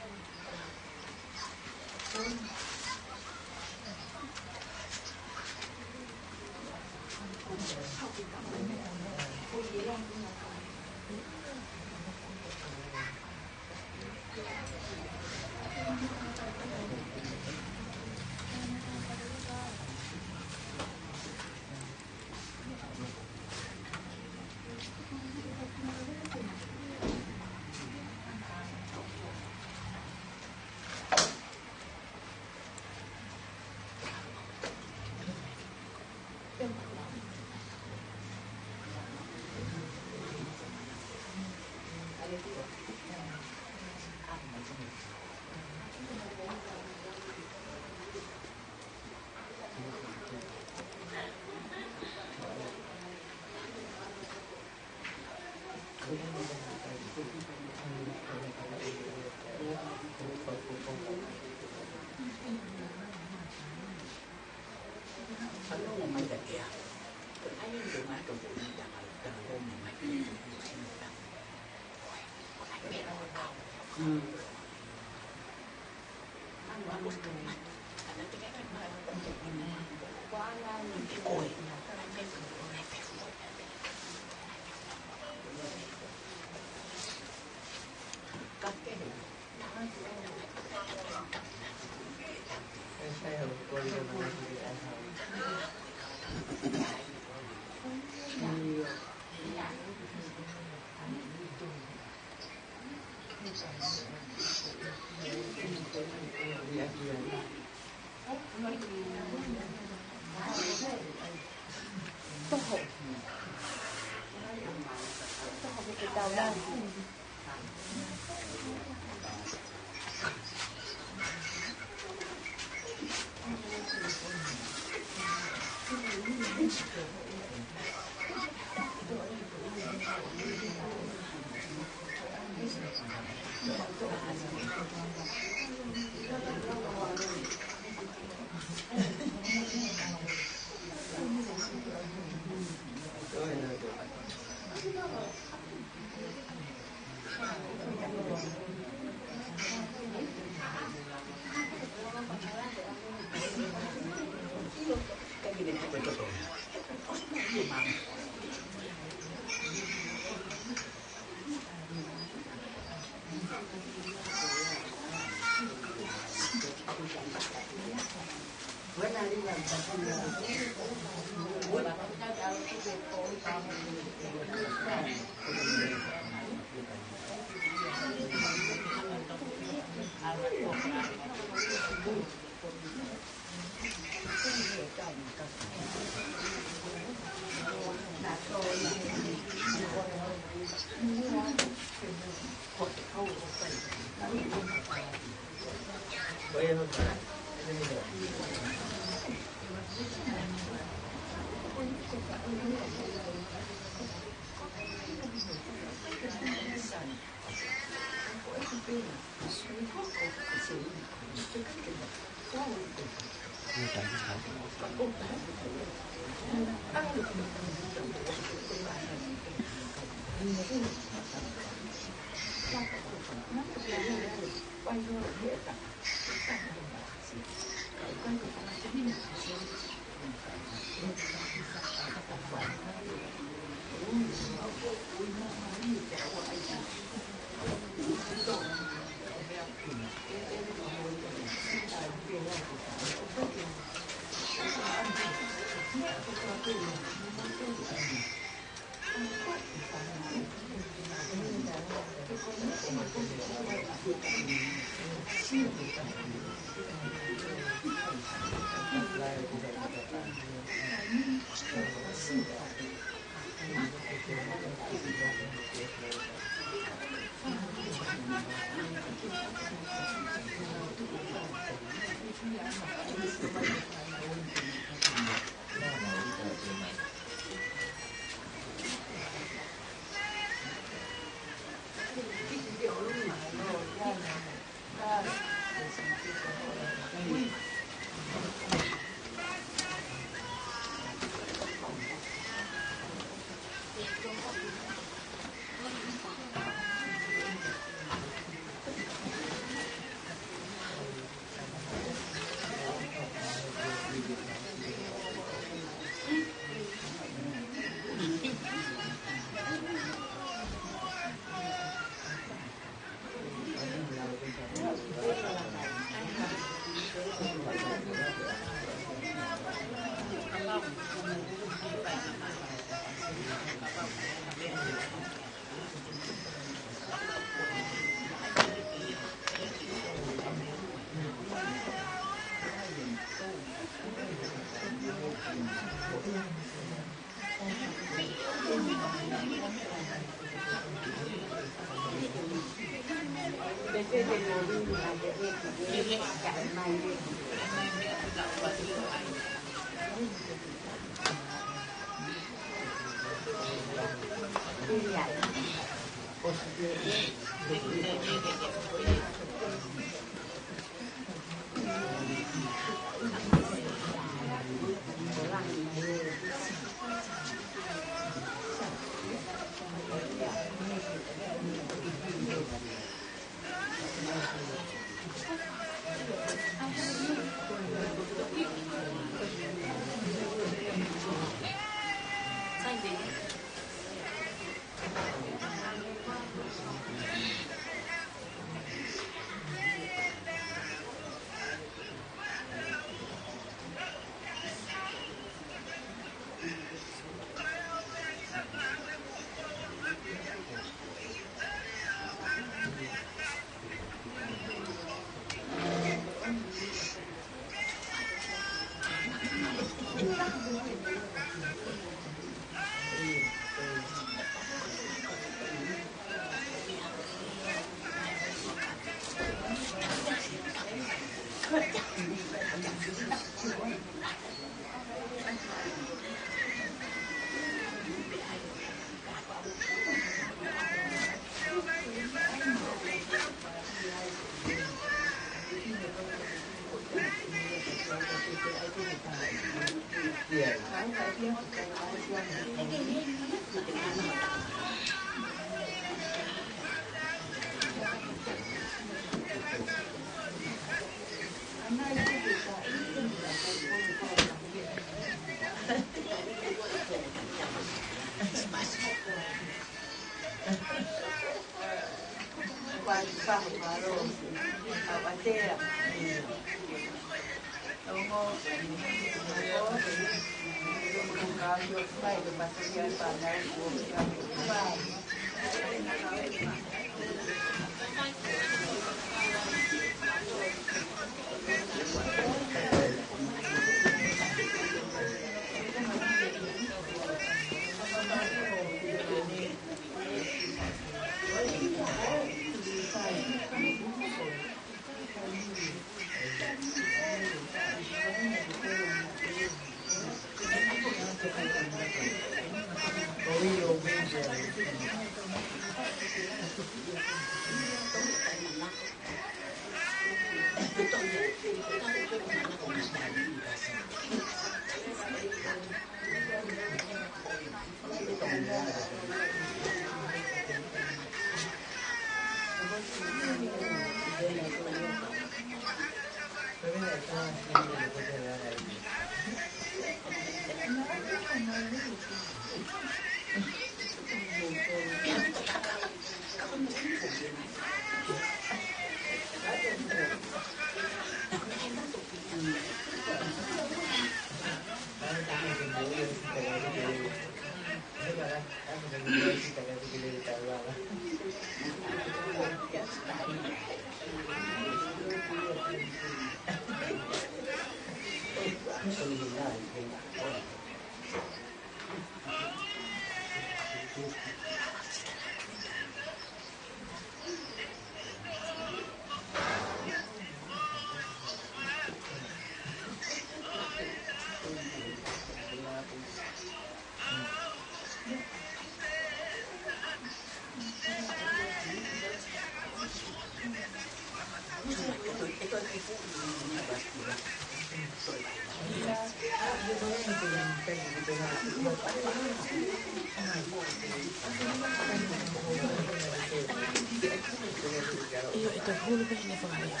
Io e te hulu bene vaya.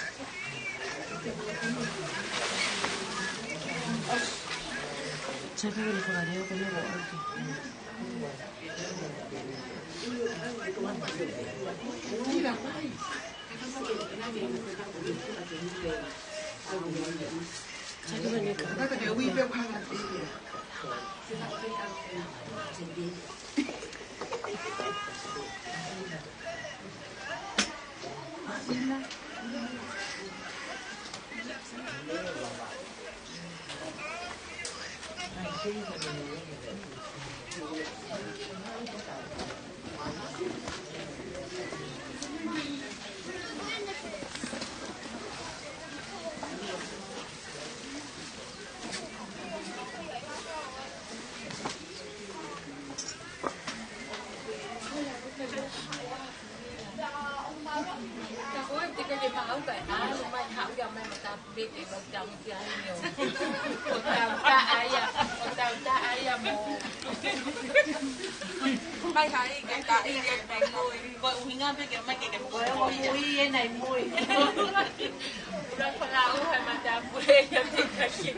Siapa boleh pengaruh ke dia lagi? Tidak baik. Saya boleh ke. Kita ada wifi apa? Mai thấy cái này mùi, gọi uống ngang cái mai cái mùi này mùi. Đang phải lao phải mà đạp quê cho chị phải chị.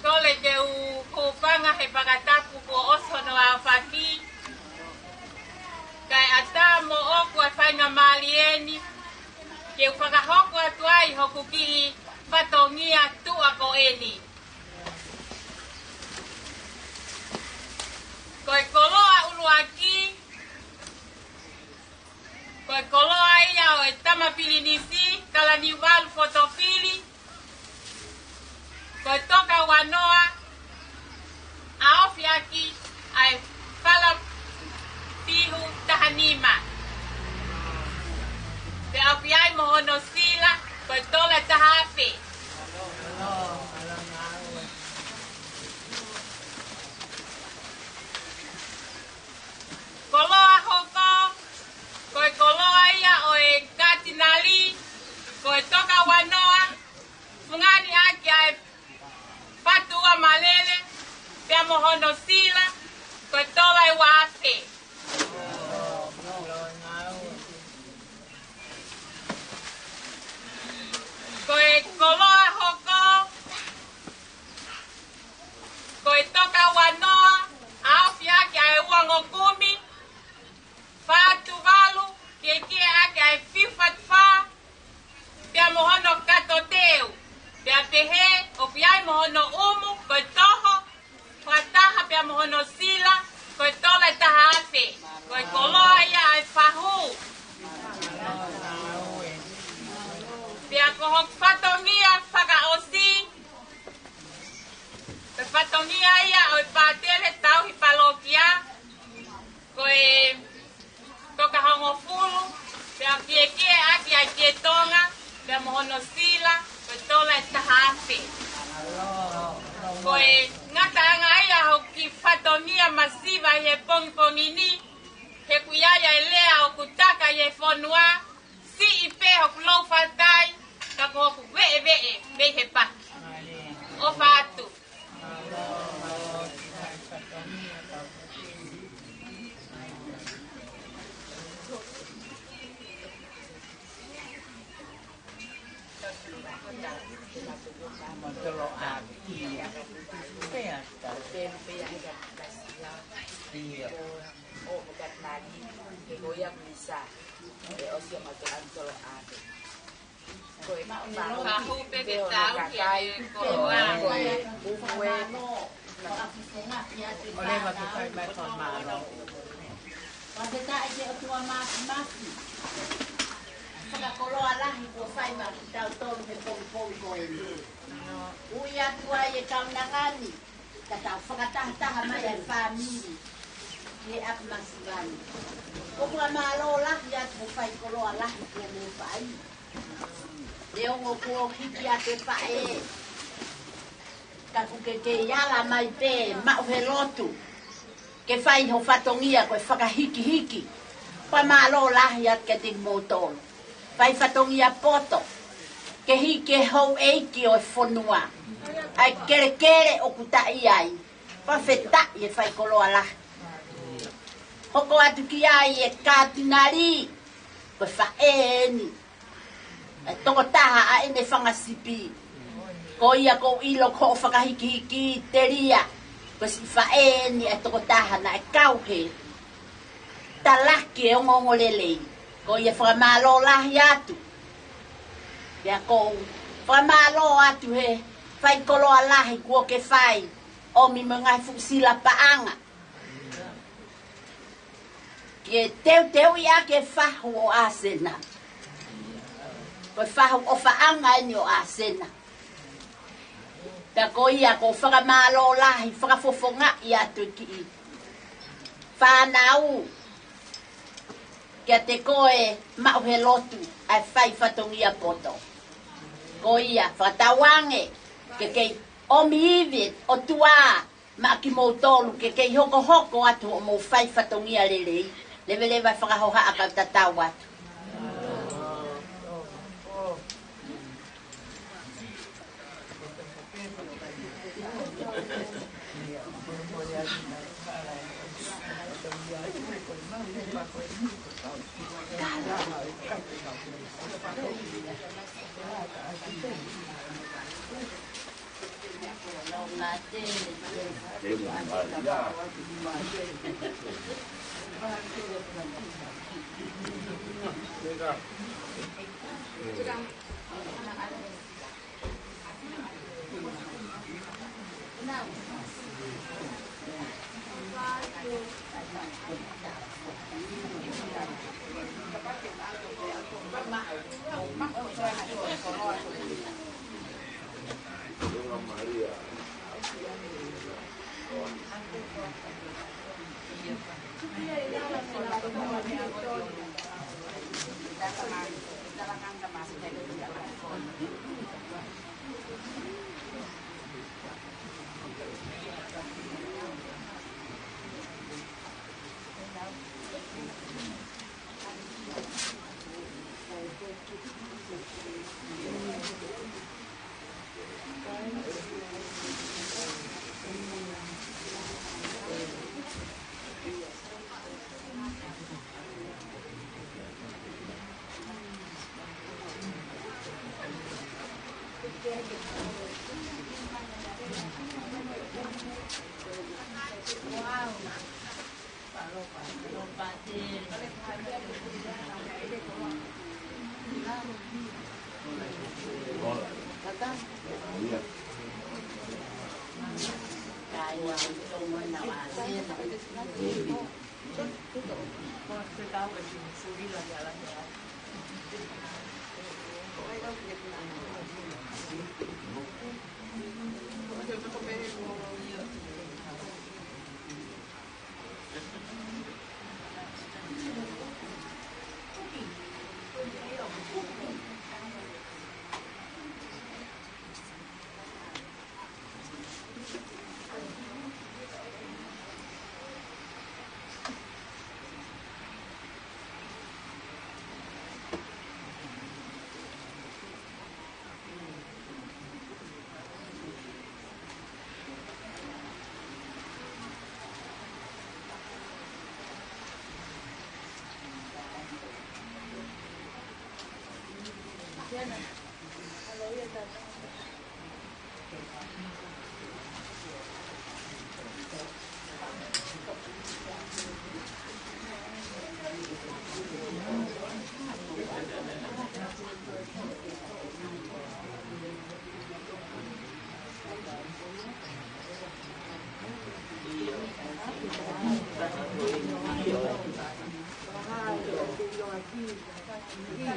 Tole te u panga he pagatapu ko oso no awhaki. Kai ata mo oku e whainga maalieni. Ke u whakahoko atu ai hoku ki I whatongia tua ko eni. Koe koloa uluaki. Koe koloa ia o e tamapili nisi. Kalani walu fotopili. Koe toka wanoa, aofi aki ai whala pihu tahanima. Te aofi ai mohono sila, koe tola tahafe. Koloa hoko, koe koloa ia o e katinali, koe toka wanoa, mungani aki ai patua malele, pia mohono sila, koe tola e wafe. Koe koloa hoko, koe toka wanoa, aofi aki ai uango kumi, fatu valu, kiekie aki ai fifat fa, pia mohono katoteu. Pia pehe, o piai mohono umu, koe toho, whataha pia mohono sila, koe tola taha afe, koe koloa ia ai whahu. Pia koho whatongia whakaosi, koe whatongia ia o pātele tauhi palokia, koe toka hongo fulu, pia kiekie aki ai tietonga, pia mohono sila, koe tola e tahafe. Koe ngata anga ia ho ki whatonia masiva I he pongi ni, he kuiaia e lea o kutaka I he whonua, si I pe ho kulau whatai, ka ko hoku vei he paki. O whātu. Kahupe ke tau ke koloa. Ole makikai mai ton maro. Pate ta ite o tua maki. Saka koloa lahi ko fai ma ki tau tolu he pong ko e. Ui atua e kau nangani. Ka tau whakataha mai ai whamiri. Ke ap masivani. Kokua malo lahi atu fai koloa lahi ke me fai. Leo ngo ko hiki ate fae. Ka ke yala mai pe mau he lotu. Ke fai ho whatongia koe whakahiki. Pa malo lahi at ke ting motolo. Fai whatongia poto. Ke hiki hou eiki o e whonua. Ai kere o kutai ai. Pa wheta I e whai koloa lahi. Hoko atu ki ai e katinari. Koe whaeni. E toko taha a ene whangasipi. Ko ia ko ilo ko whakahiki teria. Ko si whaeni e toko taha na e kauhe. Talaki e ongongo lelei. Ko ia whakamalo lahi atu. Ia ko whakamalo atu he. Whai koloa lahi kua ke whai. O mi mga fusila paanga. Ke teu ia ke whahu o asena. Ko whahu o whaanga ni o asena. Ta ko ia ko whakamalo lahi, whakafofonga ia tu ki. Whanau. Kia te koe mauhe lotu ai whai whatongia poto. Ko ia whatawange. ke o miivi o tua ma ki mo tolu ke hoko hoko atu o mo fai fatongia lelei leve vai whakahoha a kau tatau atu.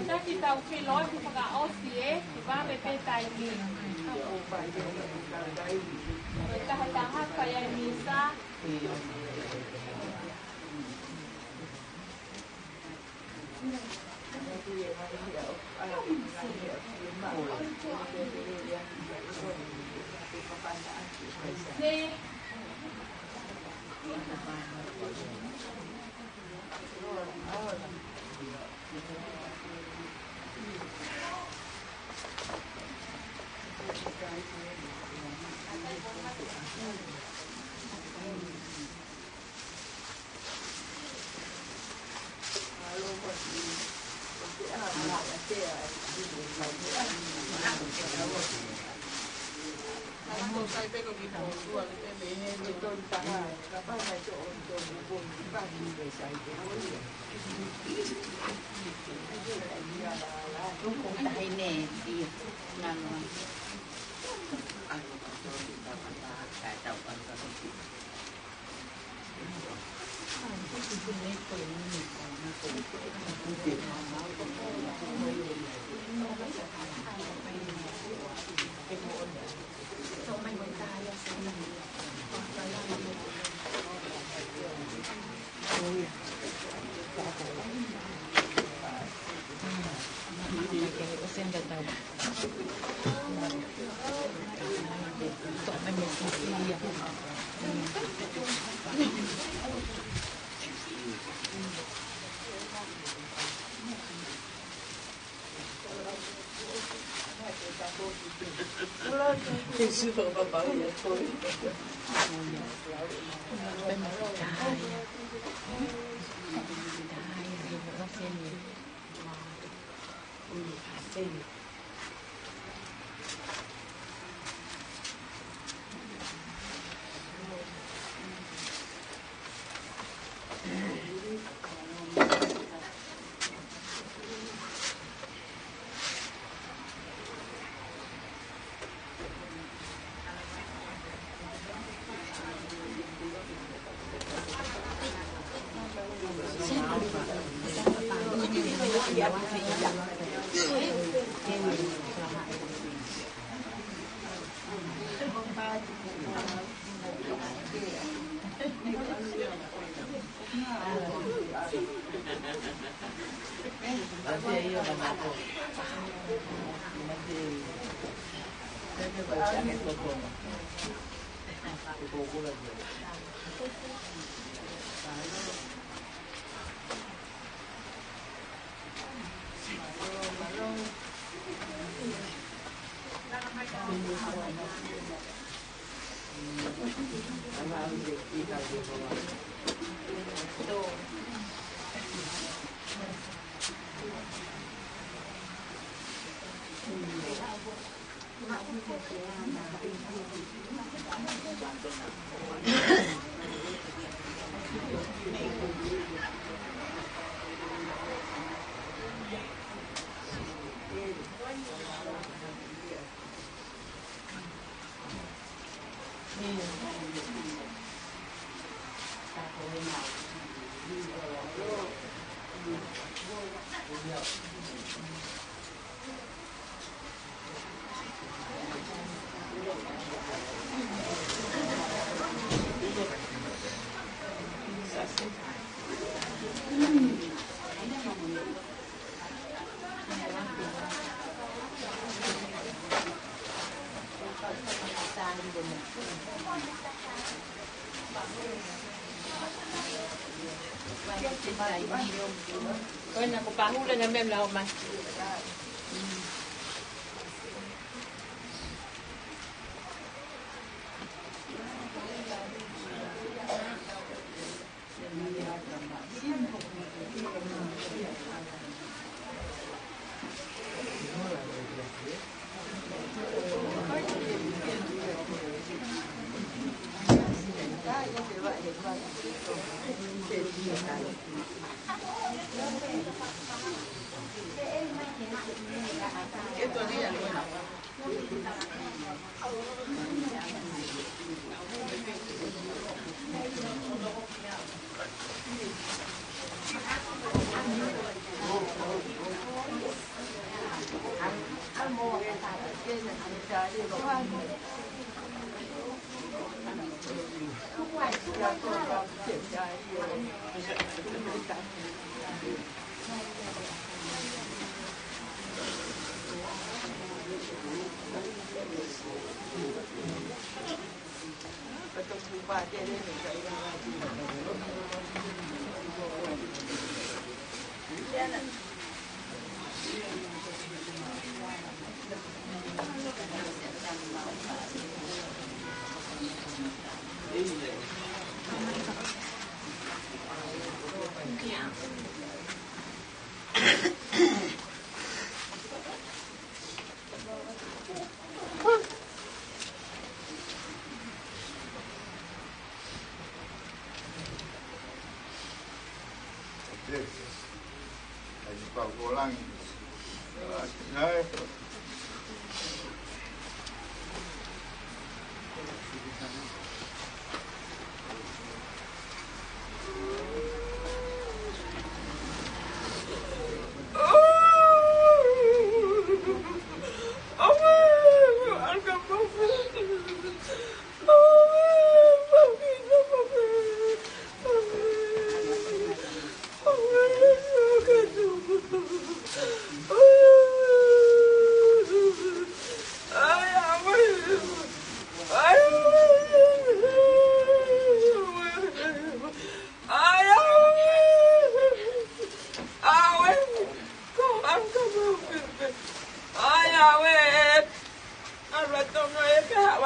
Taki tau ke loi ku whaka osi ki wāme pētai ki. Koe taha taha kai ai misa. Bueno, kupahula na mem lao mas.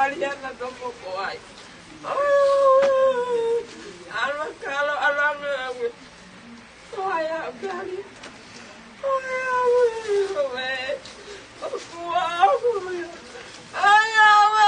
Mariana tomo koai. Alma kalo alame ame. Koaya kali. Koaya ame. Koaya. Ayawe.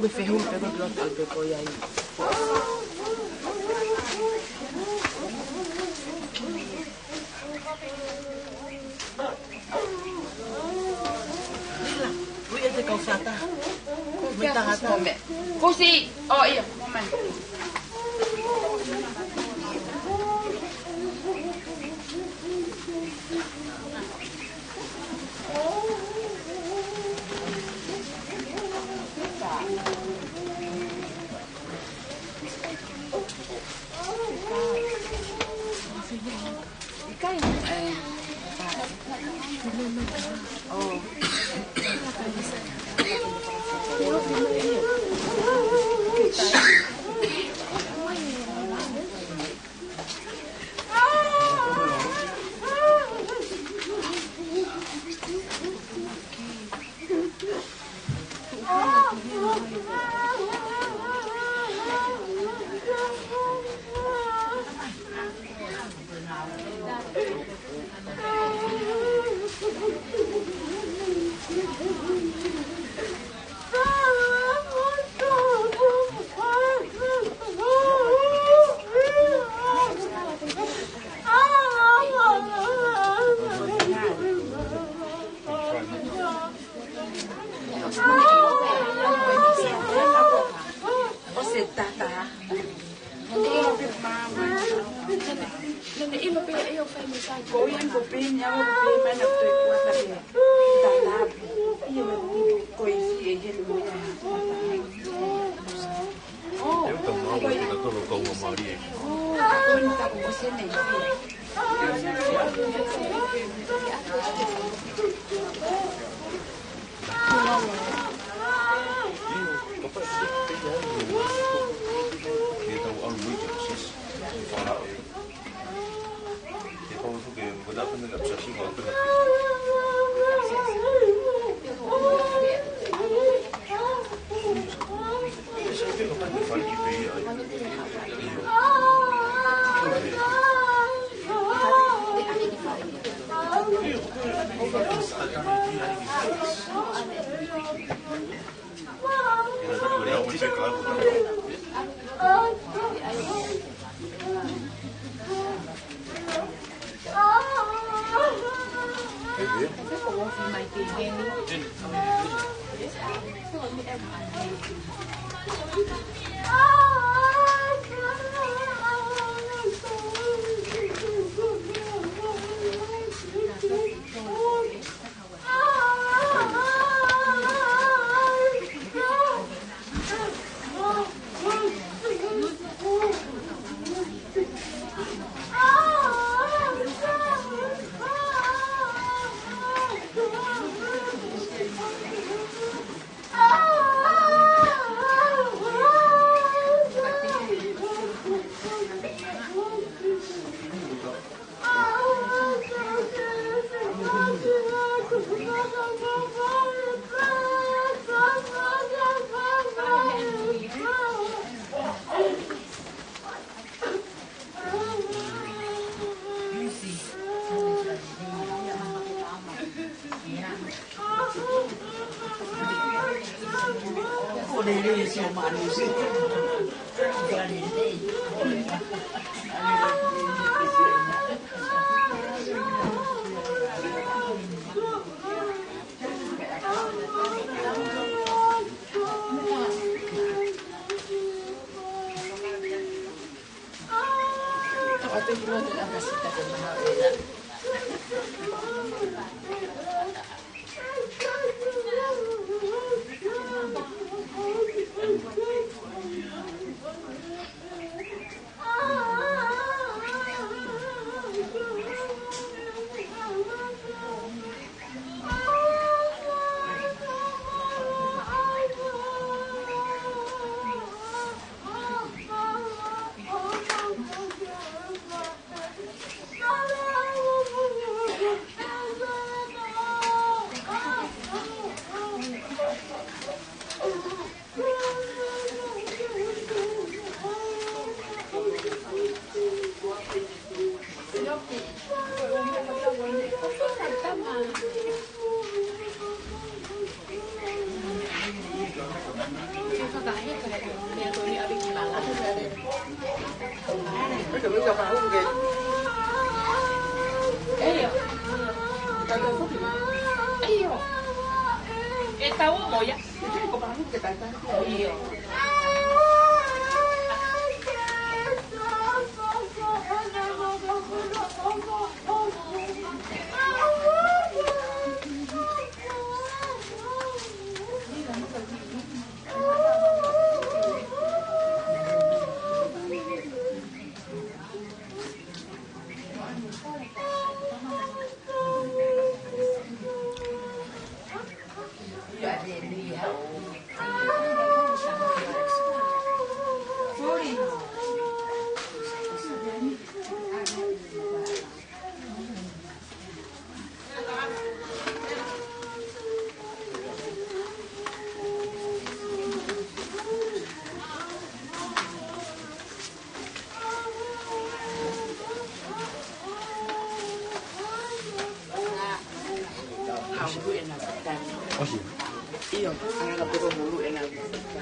me fehul pe ko blot al pe ko ya i. Lila, wi ete kau sata. Me tahata me. Ko si, oh iya, momen. được bây giờ vào không kì. Eyo. Eyo. Esta humo ya. Có bán cái tài ta. Eyo. Iya, anak aku mulu enak kan.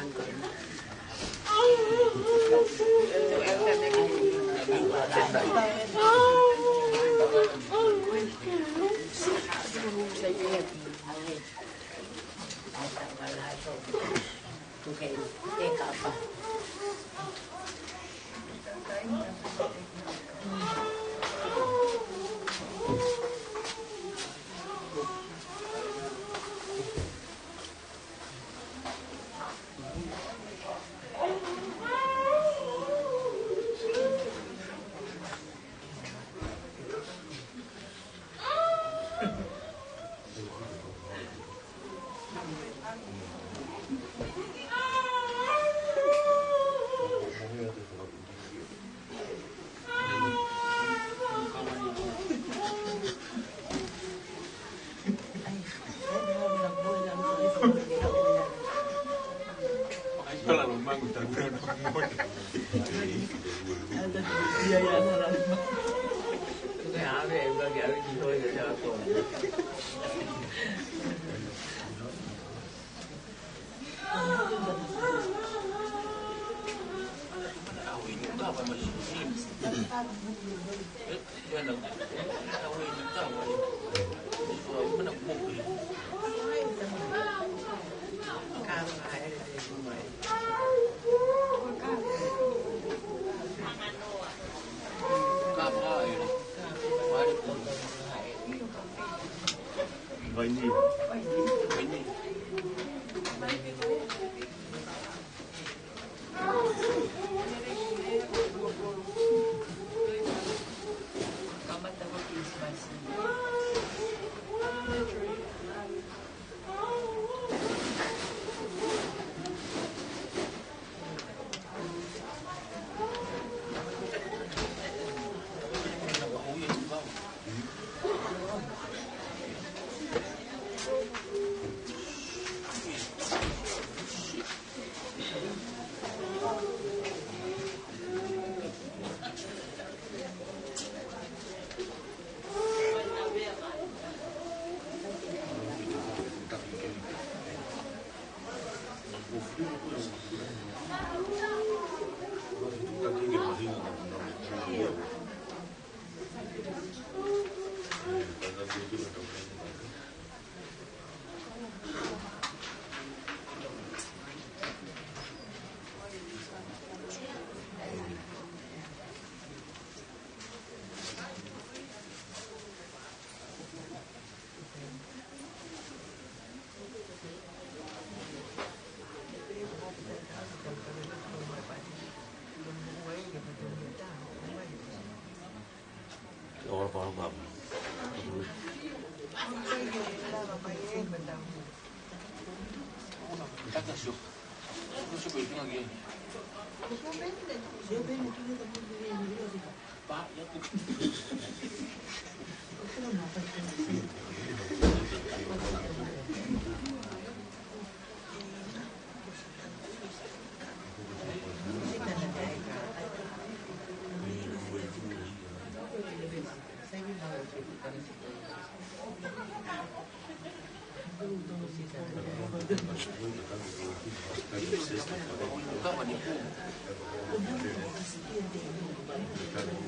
Bukan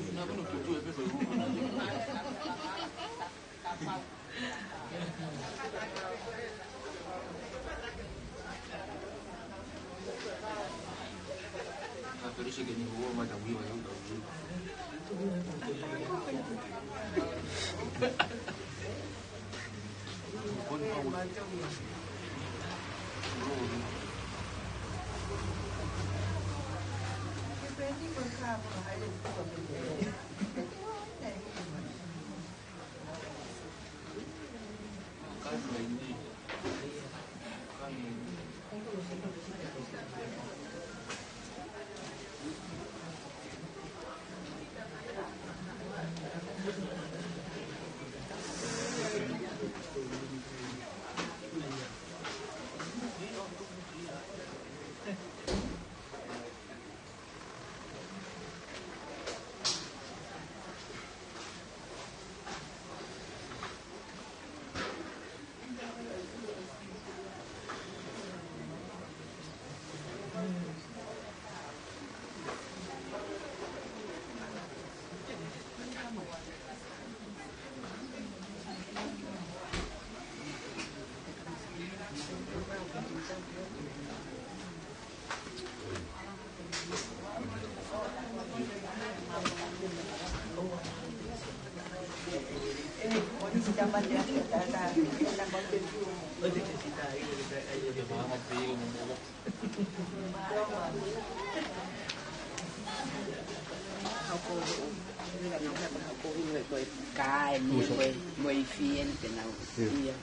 Cái mười phiên cái nào kia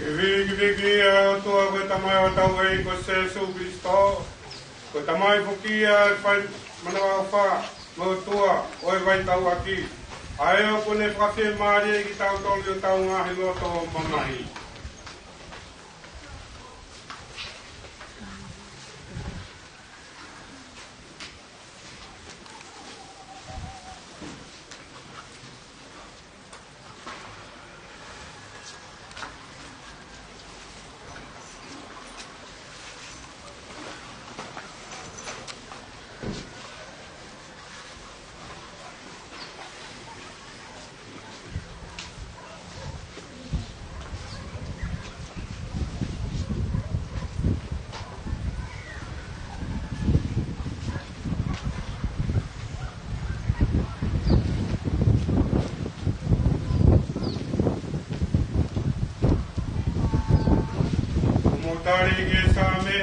Viki o tua koe tamai o tau ei ko Jesu Kristo. Ko tamai fukia e whai manawa o wha mo tua o e vai tau aki. Ae o kone whawhi maari e ki tau toli o tau ngahi loto o mamahi. Tari ke same,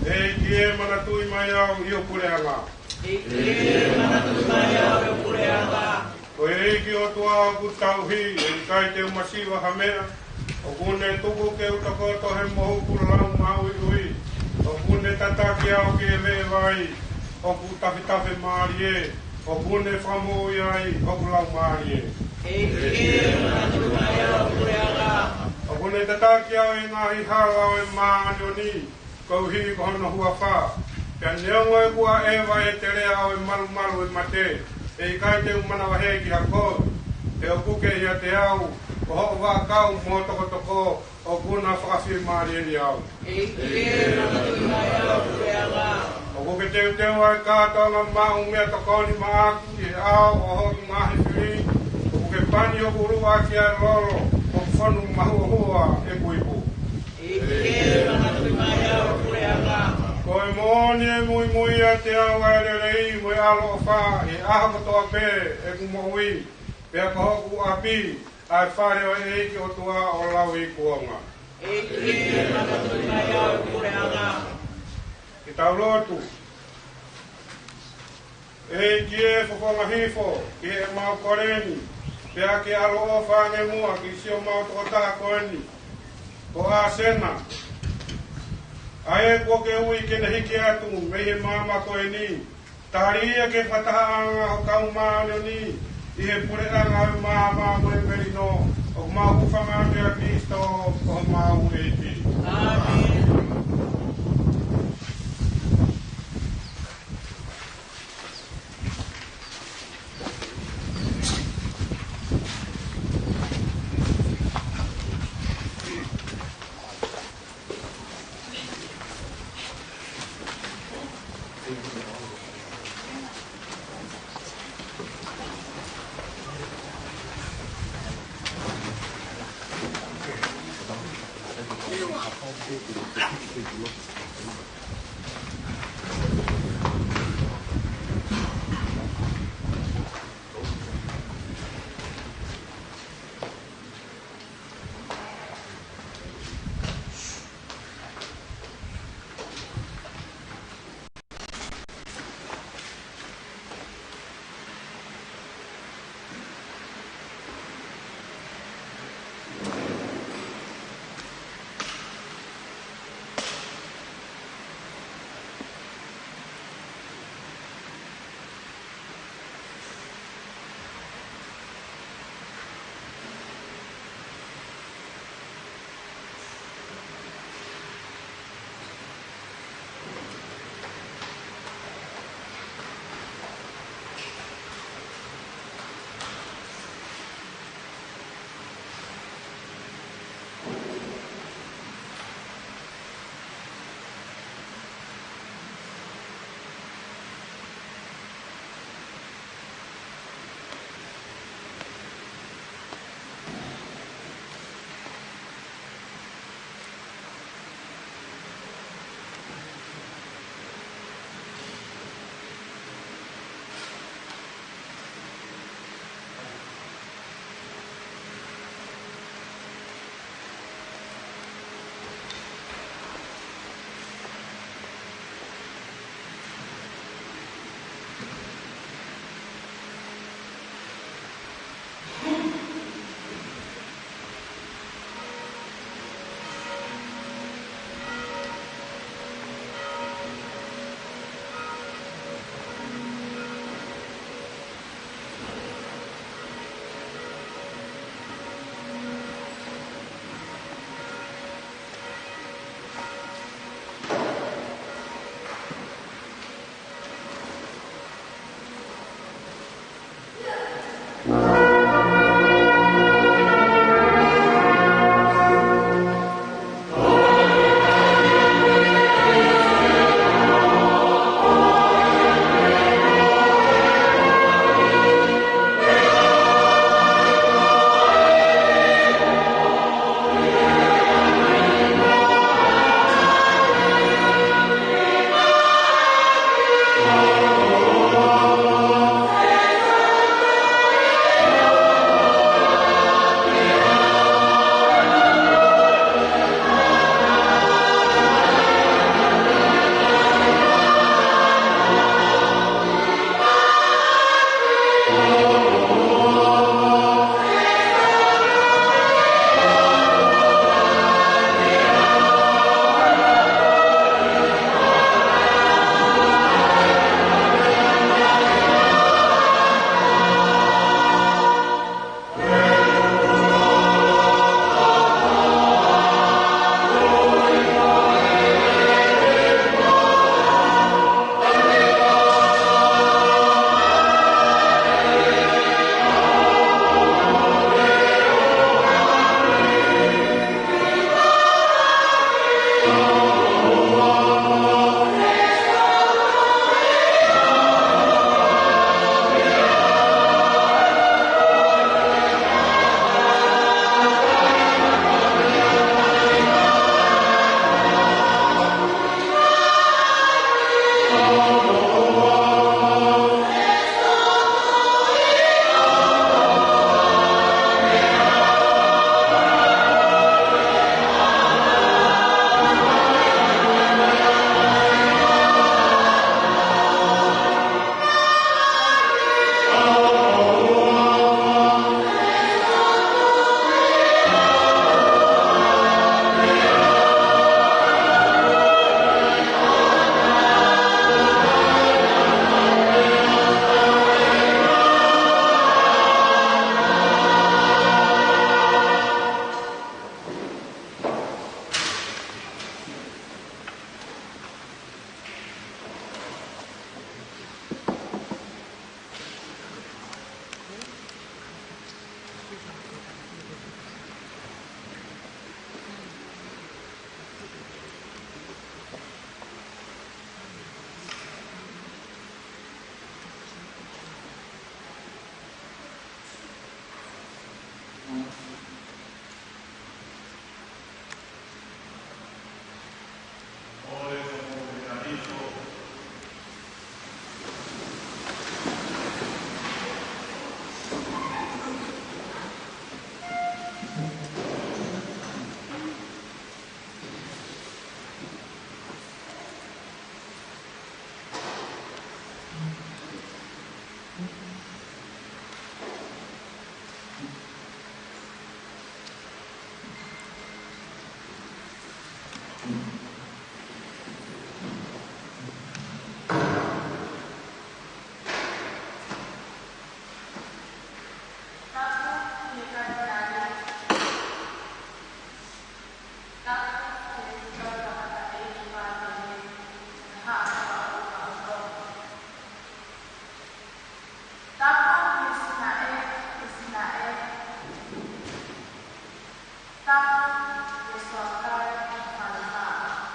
e kie manatui mai au i o pureanga. E kie manatui mai au i o pureanga. O e ki o tua ku tauhi, e kai te umasiwa hamea, o kune tuku ke utakoto he mohu kulau mau i ui, o kune tataki au ki e me vai, o ku tawhitawe maari e, o kune whamu i ai, o kulau maari e. E kie manatui mai au i o pureanga. O kone tataki au e ngahi hara o e maani o ni, kou hi ko hono hua wha. Pia neongo e kua ewa e te rea au e maru maru e mate, e i kai te umanawa hei ki hako, e o kuke ia te au, o ho wā kau mō toko toko, o kuna whakawhi maari e ni au. E kie manatui mai au kureanga. O kuke te uteu ai kātonga mau mea tokoni maaku i au o hoki ngahi whiri, o kuke pani o urua ki ai roro, o whanu mahua e kuipu. E kie manatui mai au kureanga. Ko e mōni e mui mui a te au e rei mo e alo o wha, e aha kotoa pē e kumohui, pēa ko hoku api, ai whare o e eiki o tua o lau i kuonga. E kie manatui mai au kureanga. Ki tau lotu. E kie whakonga hifo, ki e mau koreni, pea ke alo o whange mua ki sio mau toko taha koeni. Ko a sena. Ae ko ke ui ke na hiki atu, me he mama koeni. Taria ke whataha anga o kau maano ni. I he pure anga o mama moe merino. O mau whanga mea Kristo o mau eiti. Amen. Tahu Yesus akan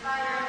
Thank you.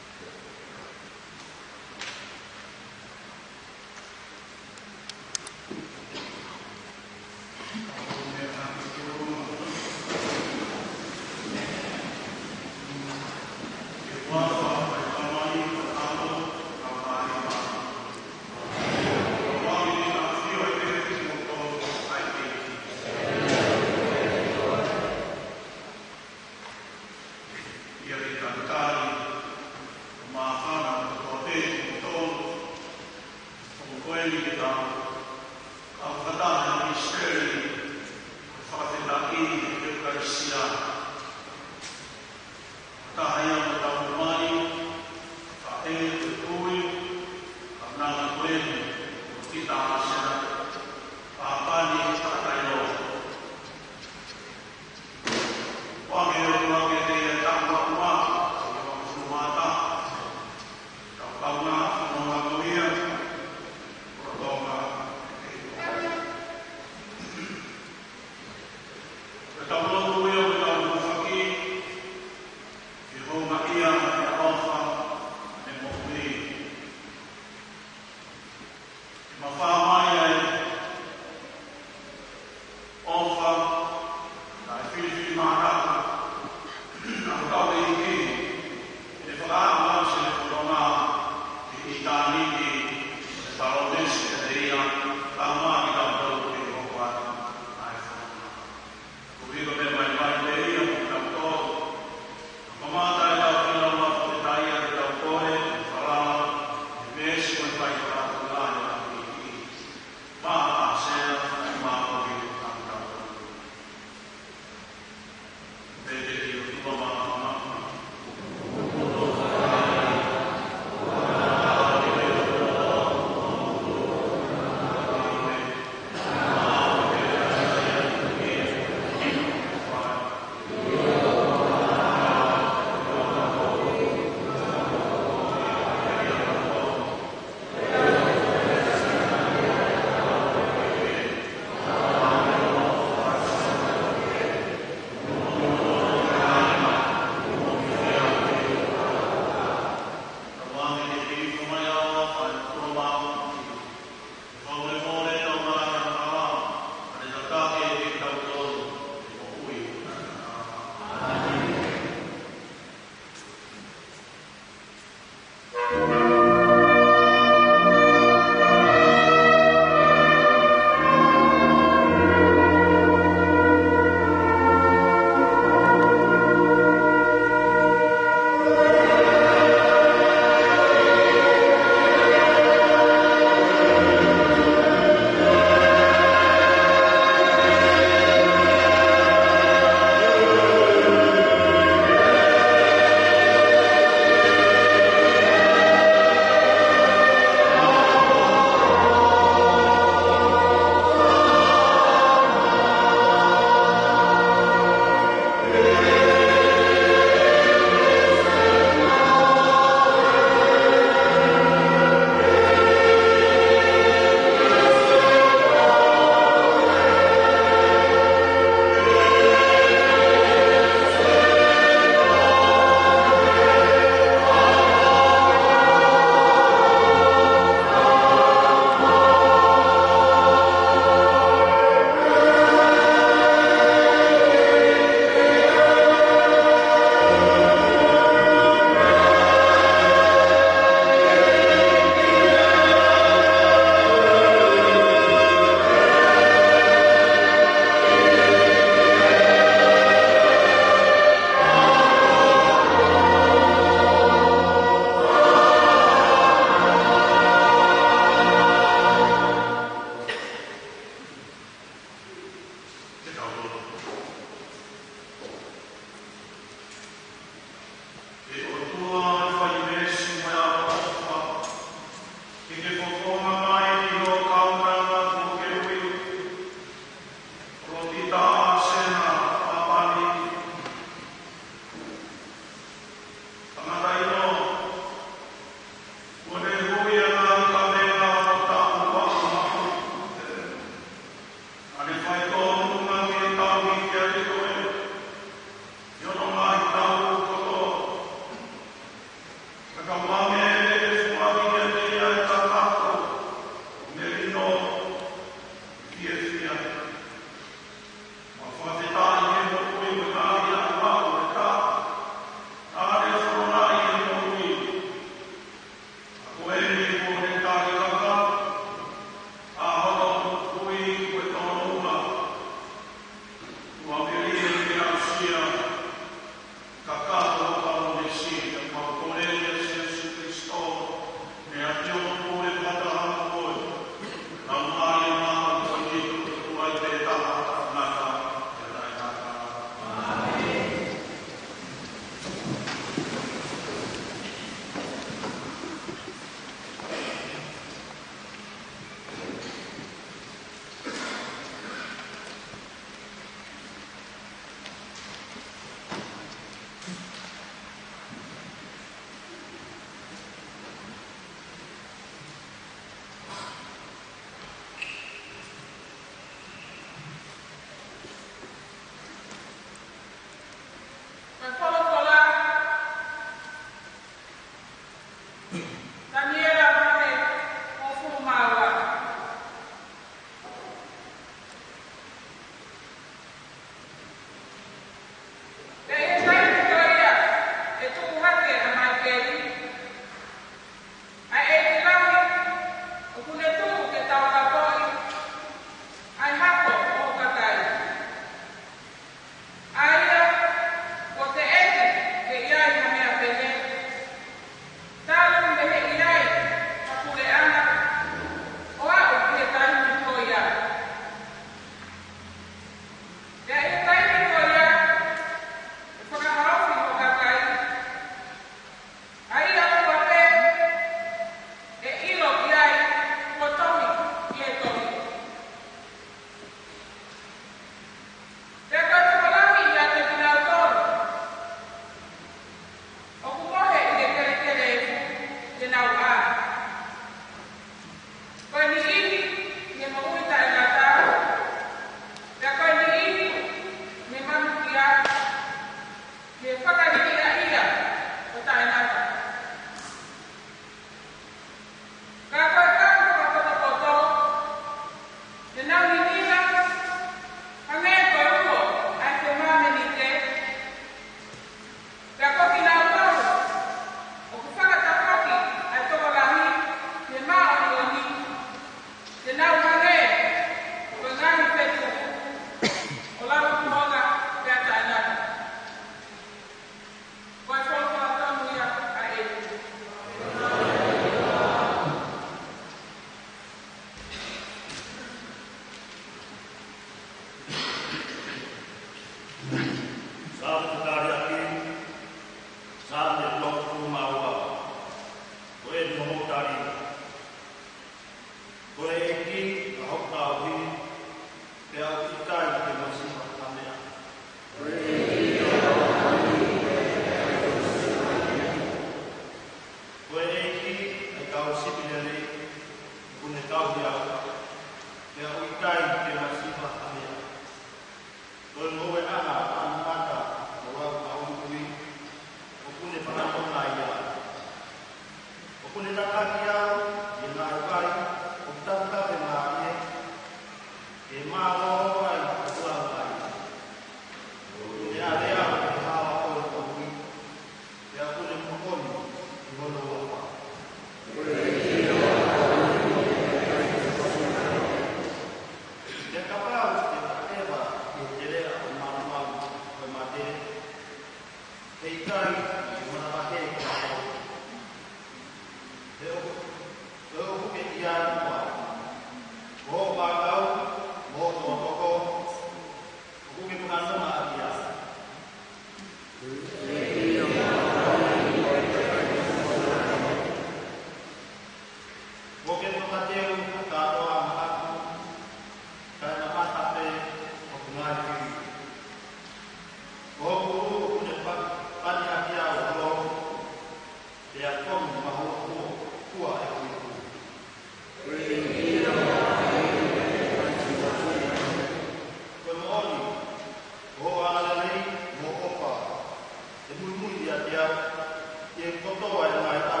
Dia kotoa yang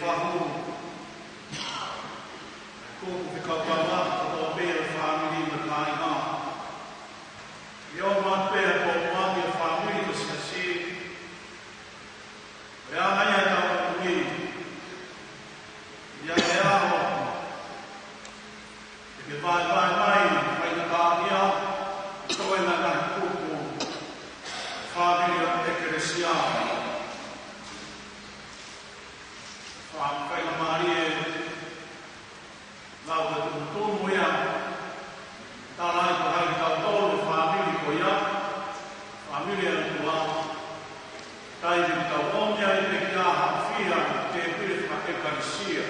whahu. Kōku whikaupama, o pēra whamiri ma kai ngā. Io man pēra ko mami o whamiri o sikasi. Rea mai a tau kui. Ia e aho. E ke vai mai, mai na kānia. Toi na kai kūku. Whamiri o ekresia. Whamiri o Marie. Lau ka tumutumu ia, tārai ka hai tau tolu whamiri ko ia, whamiri ana tua, tai ni tau omia i te kia hawhia te pire wha ekarisia.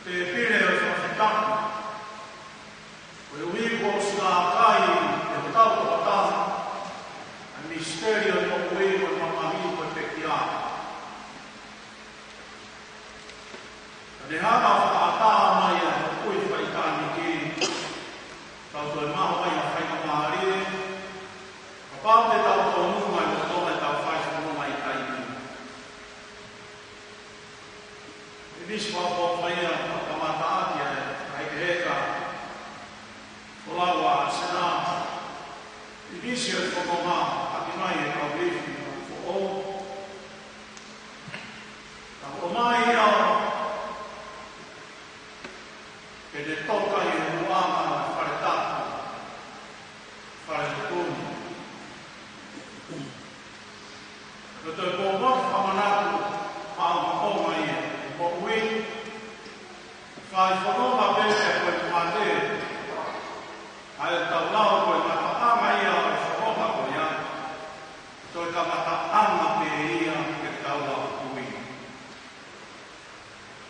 Te pire o whawhitaku, koe uiko o sila kai te tau tata, a misterio o uiko i mamahi ko te kia. Ne hama whaata mai a kui whaitani ki tau toi maho mai a whaita maare a pāu te tau tau nungai mo tōne tau whaita nungai kaini. E nisi whapō mai a whakamata ati a kai te heka o lawa a sena. E nisi a whakoma ati mai e kau rifu o tau o mai a e te toka i ruama na whare tatu, whare tukuni. Ko te kōmot whamanatu pāu kōma i e, ko ui, whai whanoma pēte koe te mate, ai tau lau koe na whaama ia o whanoma koe ia, toi ka mata ana pē ia ke tau lau kui.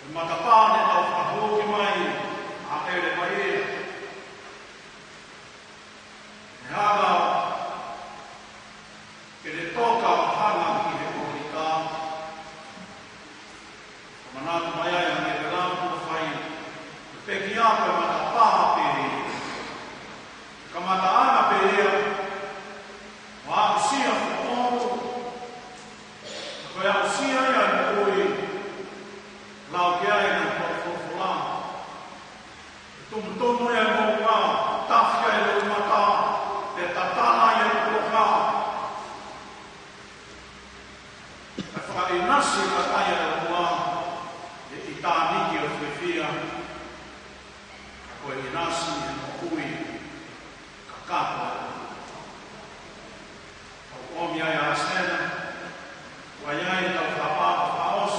E mata pāne tau whahoki mai, a ere mai e. E haga, ke re toka hanga ki he korika. Manatu mai ai me te lampu whai, te peki apa mata paha pere. Ka mata ana pere, wa aku sia whakongo. Koe aku sia ia ni koi, lau ke ai na whakofolama. Tumutomo e mo ngā, tawhia e lo mata, te tatana e lo koha. E whakari nasi ka tai e lo mua, e i tāniki o whiwhia. Ka koe i nasi e mo kui, ka kāpua. Ka omia e asena, wai ai tau whapapa whaos,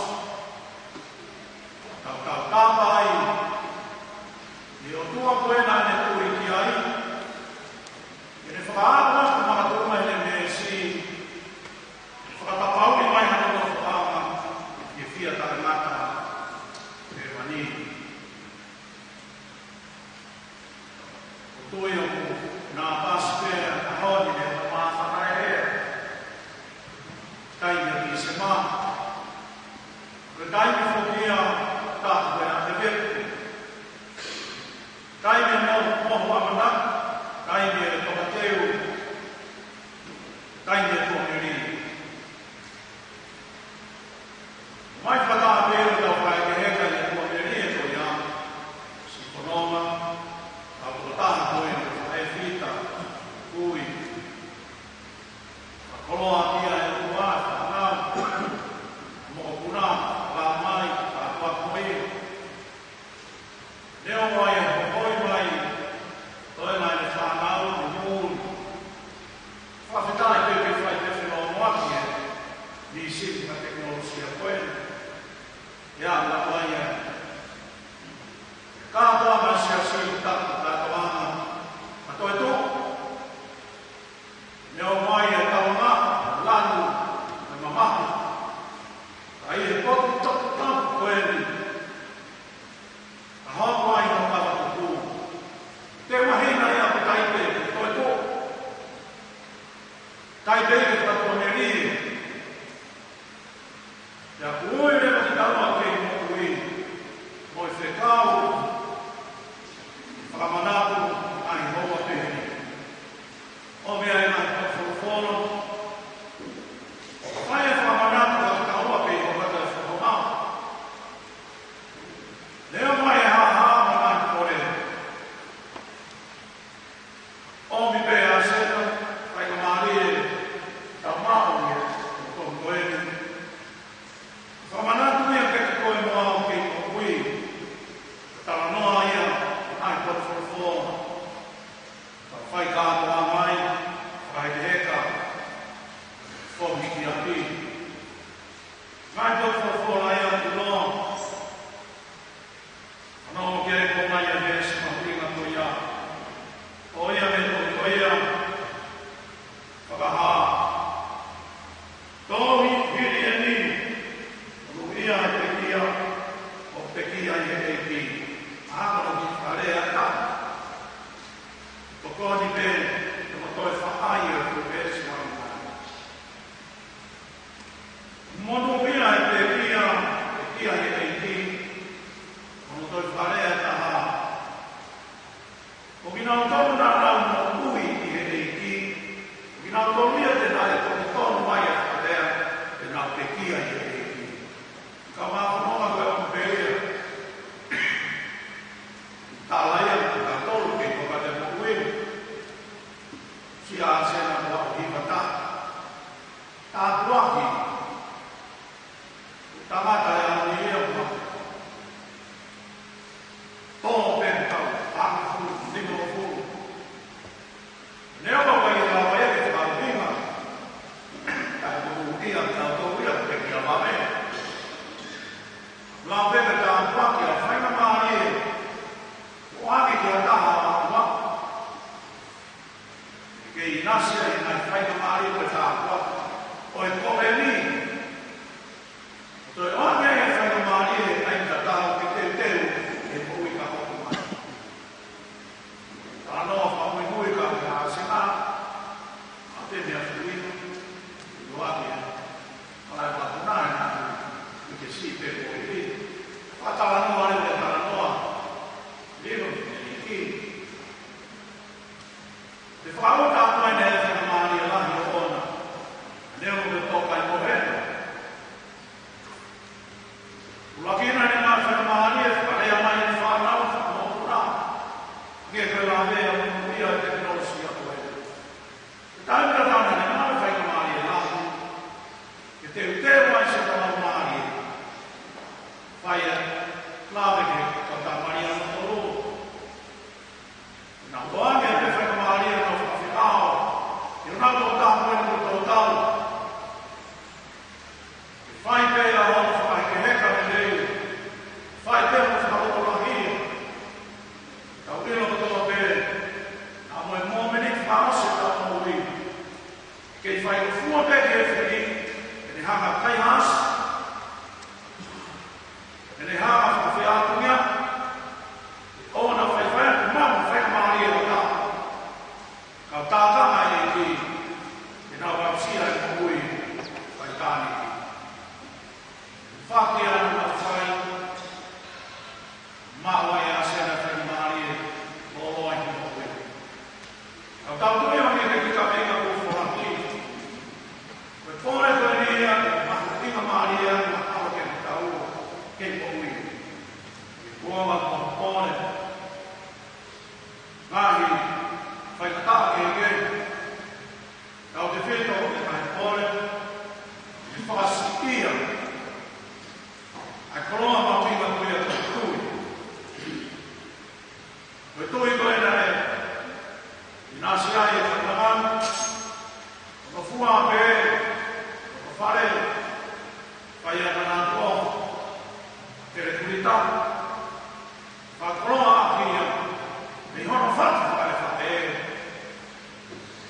tau kāpa ai, e o tua koe nā ne tui ki ai. E ne whakaata ku mana tuma he me si. Whakatapau i mai hana no whakaama. E whia tare mata. E wani. O tui o ku nā pasi pēra. A honi ne whakaata e. Taimi a ki se mā. Re taimi whokia tātu koe nā te veku. Taimi e moho amana, taimi e toka teu, taimi e toka ri. Mai whataa pēru tau whae ke heka i toka ri e toi a, si whanoma, a kota koe e whae whita, kui. A koloa tia e tua, whanau, mo kuna, la mai, a tua koe. Neo mai e hoi mai, toi mai ne whanau, ni mūru. Whawhetai pēpe whai te whenua moaki e, ni siri ka teknolosia koe. Ia, la mai e. Kātoa mai sia sui tatu tātou ana, a toi tō. Neo mai e tau ngā, lanu, e mamaha. Ai e potu toku tāpu koe ni. A hoko ai no kawa tuku. Te wahina ia pe taipe, toi tō. Taipe e tato ne ri. Ia kuoi rewa ki taloa kei moku i. Moi whekau. Whakamanaku ai hoa pehe. O mea e mai whakawhoro. Whai e whakamanaku ka kaua pehe. nā tōmia te nā e tōni tōnu mai a whakarea e nā pekia i e ki. Ka mā whanonga koe o mperia. Tā laia ka tōru ki ko ka te mokuini. Si a sena mo au hiwa tā. Tā tuaki. Tamata e au ni eo ma. Tōno pēn tau, āka furu, nimo o furu. Neo ma wai e lau e te mau hinga. Kai kuku ia tau tō ia te kia mame. Lau pēne tā tuaki a whaina maari e. O ake kia taha a tua. Ke i nasia i nai whaina maari o e tā tuaki. O e koe ni. Toi ake e whaina maari e ai ta taha ke te teu. E pui ka hoku mai. Anoa whamui hui ka te hāsina. A te mea whiui. I wāke. Alai wātuna e nā. I ke si te pui i. Whatawa noa ne te tara noa. Lino te ni ki. Te whaota mai ne e whana maari e lahi o ona. Neo me tokai mohena. Ulakina ne nā whana maari e whakarea mai e whanau whakamokura. Ke koe la mea o ia e teknolosia koe. Te taimira tāna ne nā whaika maari e lahi. Ke te uteo mai se tāna maari e. Whai e lawe ke kata maria no toro. Nā toange te whaika maari e no whawhiao. I rau tō tāpoi no tō tau. Ke whai pēra hono whai ke heka me leu. Whai tēmo whakaroto lahia. Tau ilo kotoa pēre. Nā moe mōmeni whaose tā mōri. Kei whai ko fua pēke e whiri. E ne hanga kai hās. E ne hanga whawhiatungia. O na whai whai ku mamu whai maari e o tā. Kau tātanga e ki. E nā wapsia e mōui. Whai tāni ki. Whaki anu a whai. Maua e asena whai maari e. Lolo ai ki mōui. Kau tātui o ni ki ka menga ku whoraki. Koe kore koe ni ea ke mahu tinga maari e anu a kawa ke te tau. Ke mōui. Kuama ko kore. Ngahi. Whai kataa ke ke. Kau te whito o te kai kore. Te whakasikia. Ai koroa mawinga koe a te tui. Koe tui koe na e. I nasi ai e whakaman. O fua pē. O whare. Whai a nana koa. Tere kurita. Whakoroa a kia. Me hono whatu whare whae.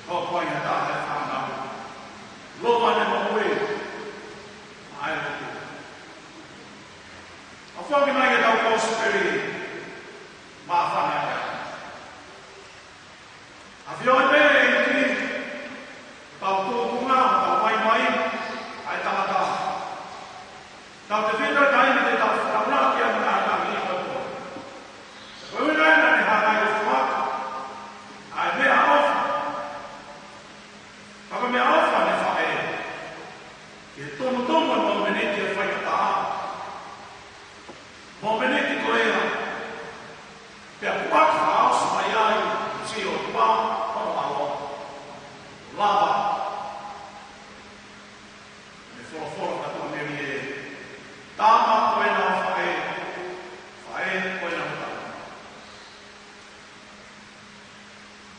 Ho koe a taha e whanau. Loma ne mawui. Ai e kia. A whaki mai e tau kōsperi, mā whana e. A whioi pēre i ki, tau tōkunga, tau mai, ai tātā. Tau te whita taimi te tau whakamaki a mga hanga i koto. Koe wina ena ne hanga i whaka, ai mea ofa. Kaka mea ofa ne whae. Ke tono no meneti e whaikata a. Mō meneti koea, pia kuaka haos mai ai, si o tua, hono aho, lava. Me whoroforo katua meri e, tāma koe nā whae, whae koe nā whae.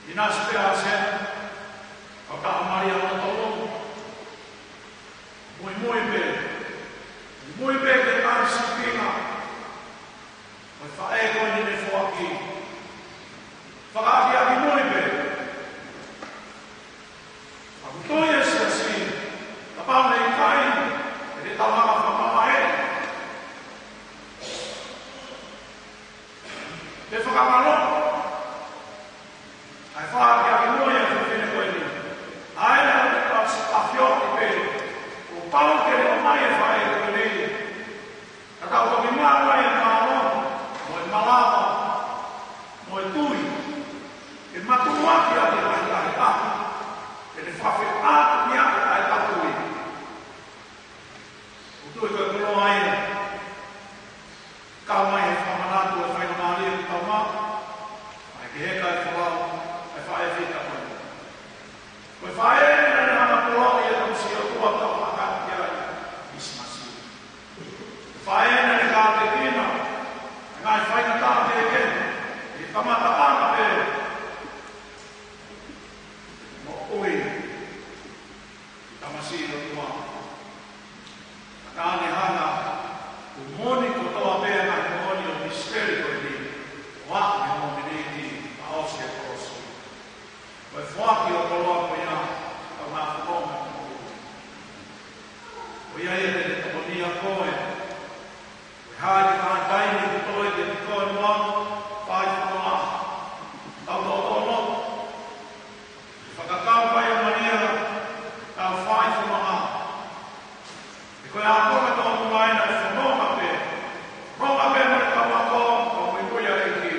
I nā spea se, au ka amari a tolo, mui pe te kāsi pinga, Oi whae koe ni me whoaki. Whakaaki aki mui pe. Aku toi e si asi. Ka pau nei kai. E te tau hanga whamama e. Te whakamaro. Ai whaaki aki mui e whawhine koe ni. Ai na te kasi a whioti pe. O pau ke o mai e whae koe ni. Ka tau toki maa mai e maa malava, mo e tui, e matuaki a te mai ai a, e le whawhi ātu ni ake ai tapui. Utui koe kuno aina. Kau mai he whamanatu e whaina maari e tau mā. Ai ke heka e whawau e whae whita koe. Koe whae nere hana polo i e tausi o tua tau hakati ai Ismasi. Whae nere kā te tina. E ngai whaina tā te e kene. E kamata ana pe. Mo ui. Tamasi o tua. Tāne hana. Umoni ko toa pēr na umoni o misteri koe ni. Wā me mo meneti a osi e korosi. Koe whaki o koloa koe ia. Kau nā whakoma. Koe ia e te tamonia koe. Koe haere kāi taini ki toe te koe moano. Whai whakoma. Tau tō tōno. Whakakau pai o maniera. Tau whai whakoma. Koe a koe tō muaina e whanonga pe. Ronga pe mare ka wako, ka mui kuia e ki.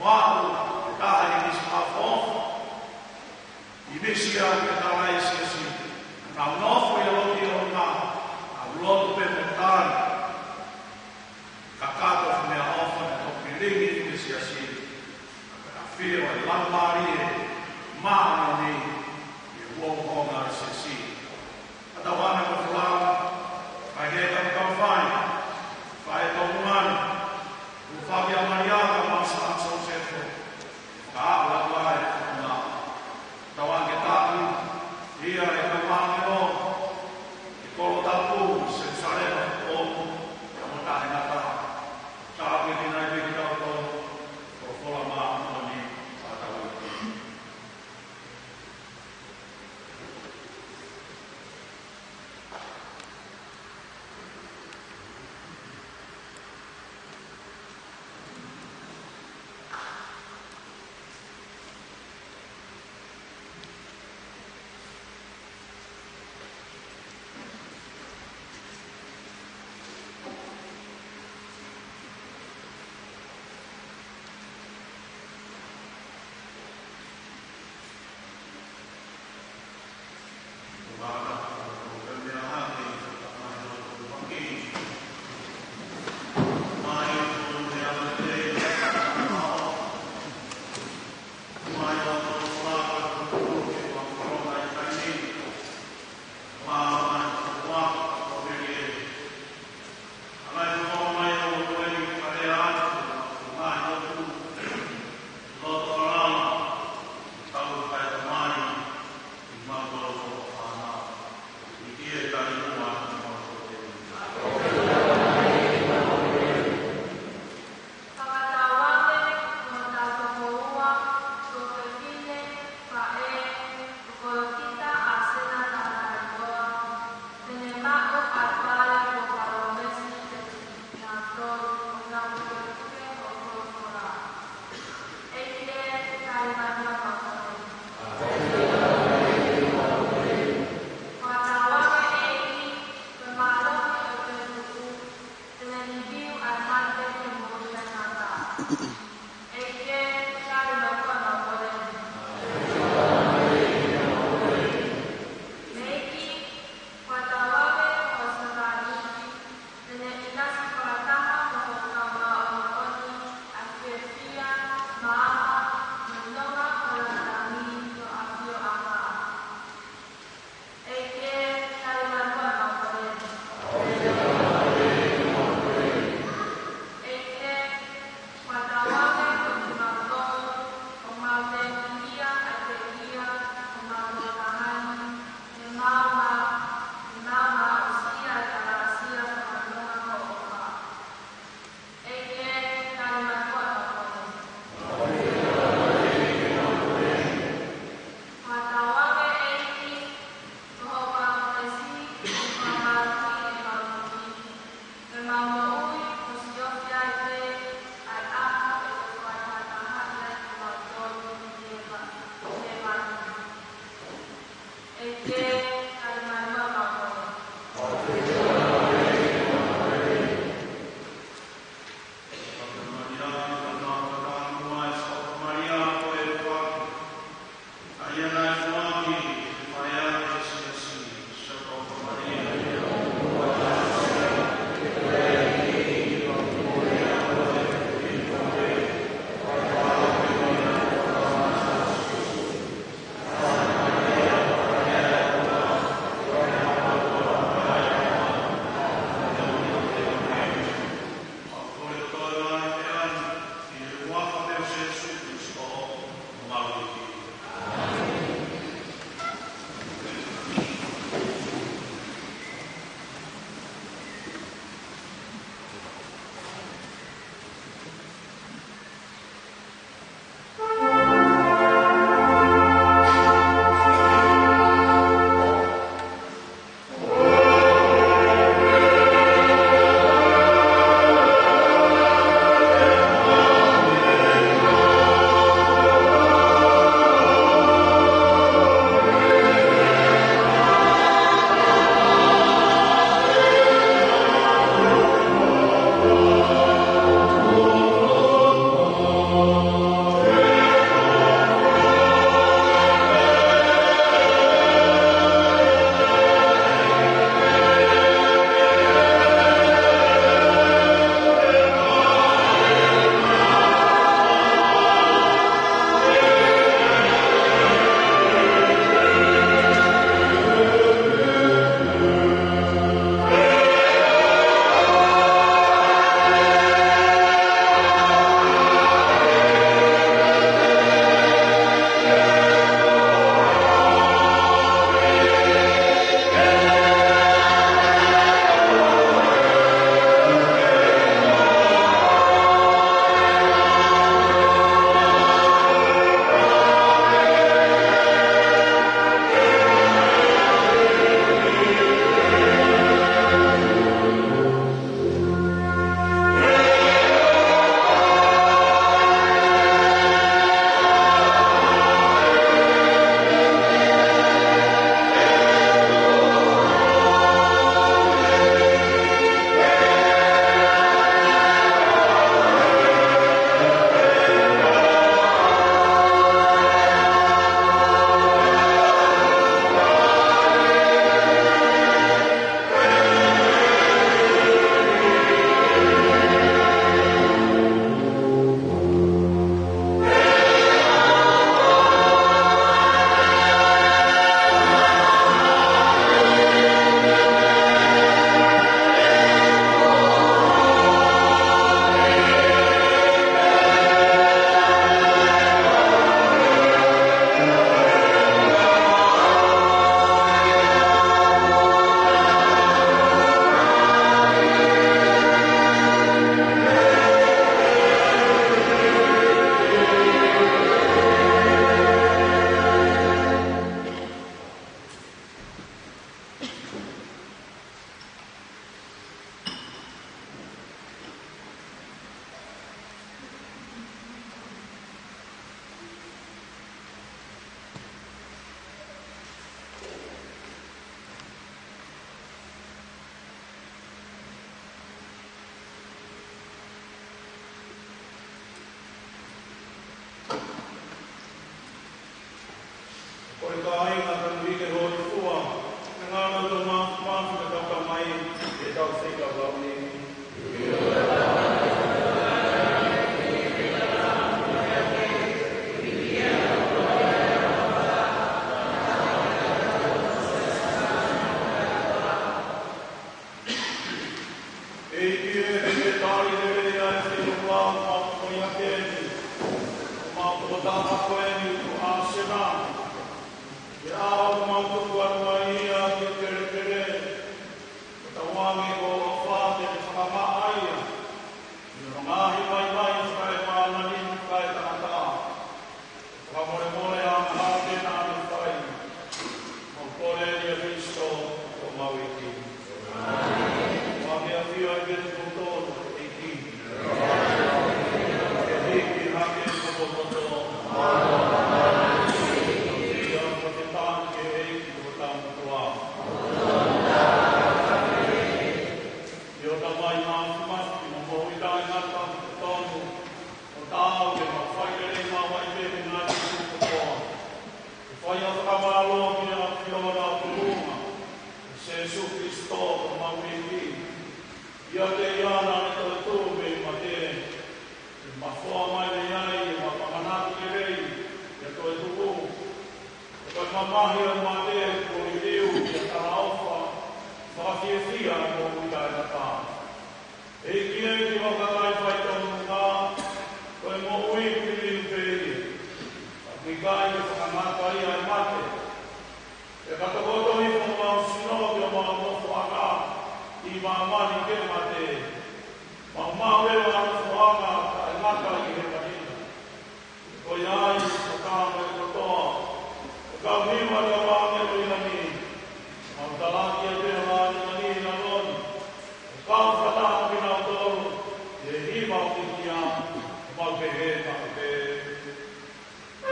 Wāku, te taha i nisi mā whonga. I nisi au ke tawa e si. Ka unofo i aloki o ngā. Ka ulotu pe me tāri. Ka kato whanea ofa e toki ringi i nisi asi. Ka whio e lamari e maana ni. I uokonga e si. Atawana ko whalau. Pai hei tau kau whai, whai tau mungani, u whabi a mariaka masa anso sefo, ka awa tuai whakuna. Tau anke tāku, ia e kau whange no, i kolo tapu, se sarema tōku, ka mo tahe ngata. Tāku i tina i piki tau tō, ko whola maa moni, a tau i.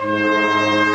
Thank you.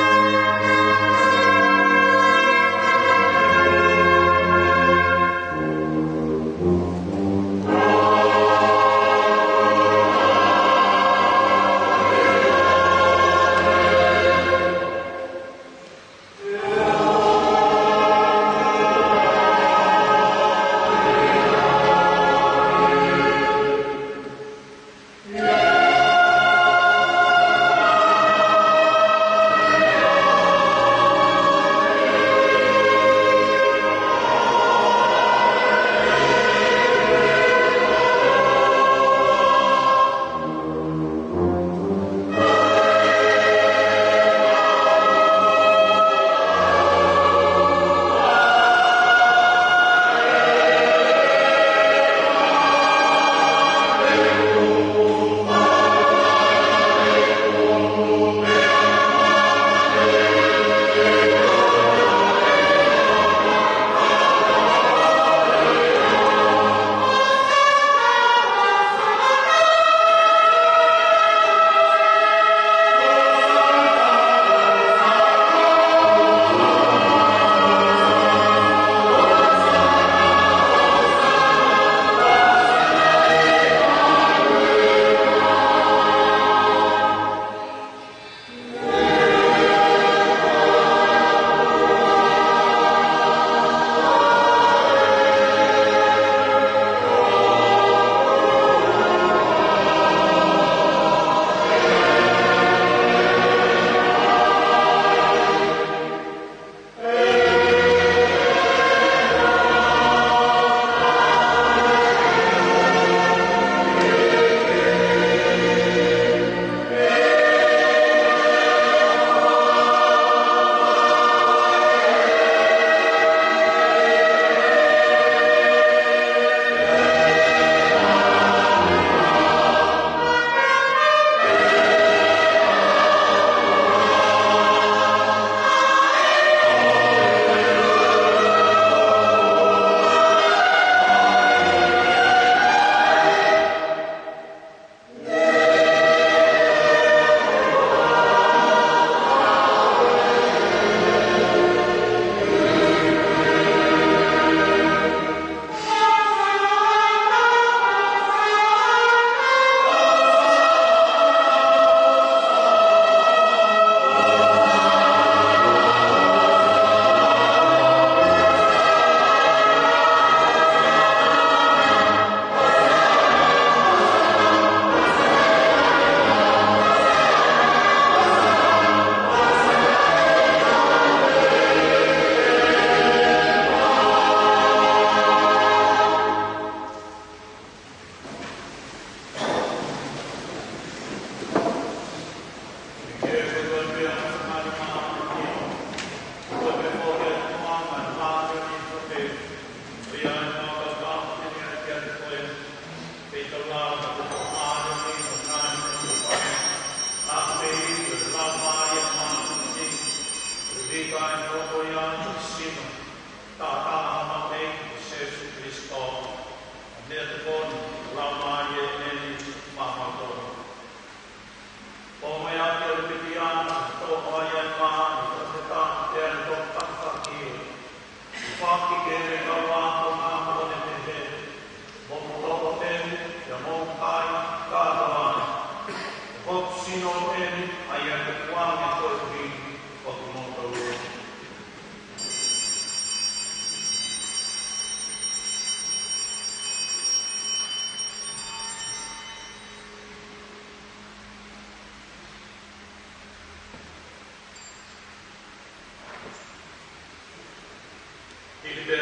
Hey,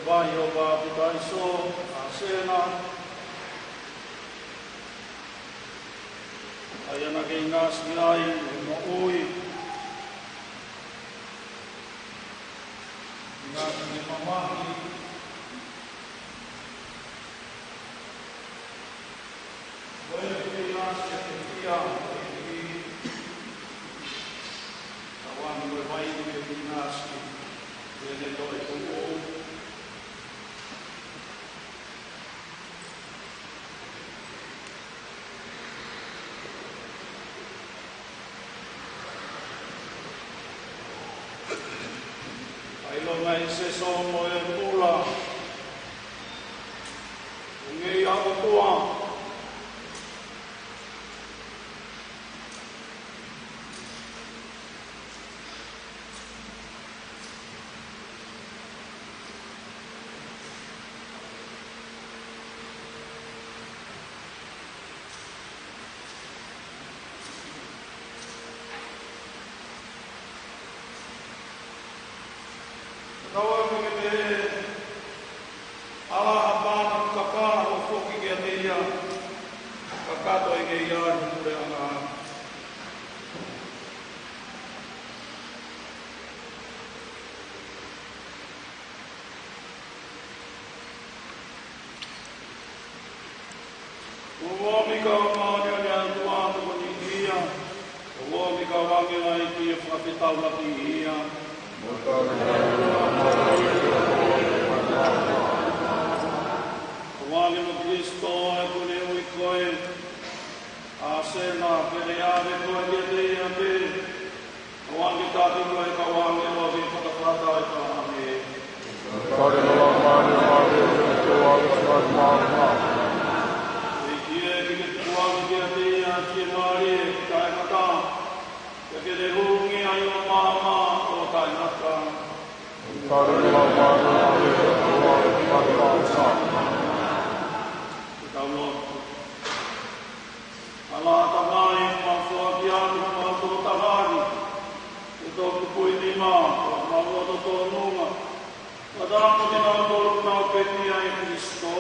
vai o va putai so asena ayana ke ngas ngai mo ui ngas ni mama boleh ke ngas ke dia awan bermain ke ngas dia to itu mai se sono e pula ngai a tua Tawa kami ala abana kakana o foki ke dia kakato e ia ni pure ana o mi ka ma ni ni tua ko ni dia o mi ka wa me ai ki fa pitau la ia Wale no Cristo e kune ui koe a sena pere ave koe ke te ia pe wangi tati koe ka wangi o vi whakatata e ka ame Kare no la mani mani e te wangi smak mama E kie ki ke tuangi ke te ia ki mari e kai kata ke te hungi ai o mama o kai naka Kare no la mani mani e te wangi smak mama Taulo. Ala tamai mafua kiani mafua tamani. Uto kupui lima, mafua toto nunga. Wadang mo tinatulog na upeti ay Kristo.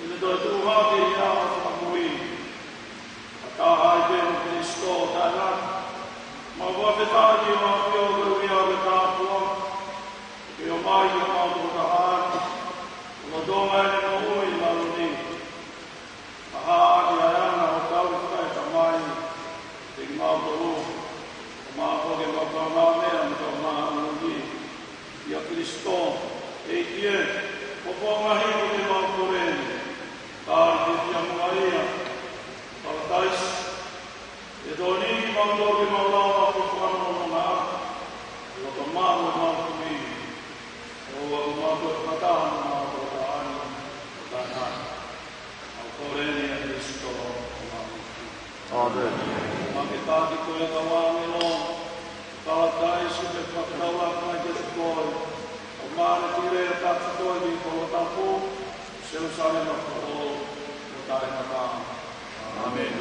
Inidotuha kaya ang pagmui. Atahay din Kristo tanak. Mafua petani mafua garuya betapua. Kaya may yung mafutahan. Umadoma ay namuhi maluni. Aha, dia yang tahu kita tamai, tinggal dulu, maafkan kita kami, kita maafkan dia Kristo, dia, pokoknya hidup di maafkan, kalau dia Maria, kalau tais, itu ni maafkan di maafkan, pokoknya maafkan, kalau maafkan, kalau maafkan kata, maafkan, kata. Orene a Cristo. Amen. Makitati ko e kawangi no. Talatai si te pagkawa ka ke koy. O mane tire ta koy di ko tapu. Se usale no ko. Utai mata. Amen.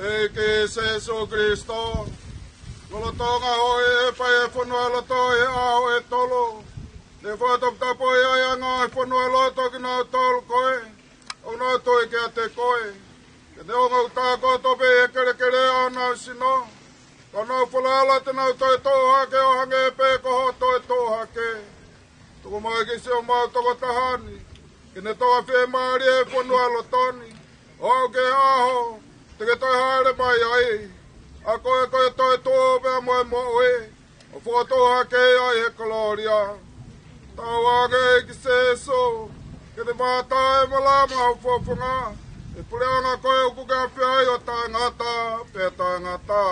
Eke Jesu Kristo, ngolotonga hoi e pai e whanua loto e ao e tolo, ne whatop tapo e ai anga e whanua loto ki nā tolu koe, o nā toi ki a te koe, ke te onga utako tope e kere kere au nā sino, ka nā whalaala te nau toi tōhake o hange e pē koho toi tōhake, tuku mai ki se o mau toko tahani, ki ne toa whi maari e whanua lotoni, O ke aho, te ke toi haere mai ai. A koe toi tō pēr moe moe. O whakatoa kei ai he kaloria. Tau ake ki seso. Ke te mātai malama o whawhunga. E pureanga koe o kuka whiai o tangata, pē tangata.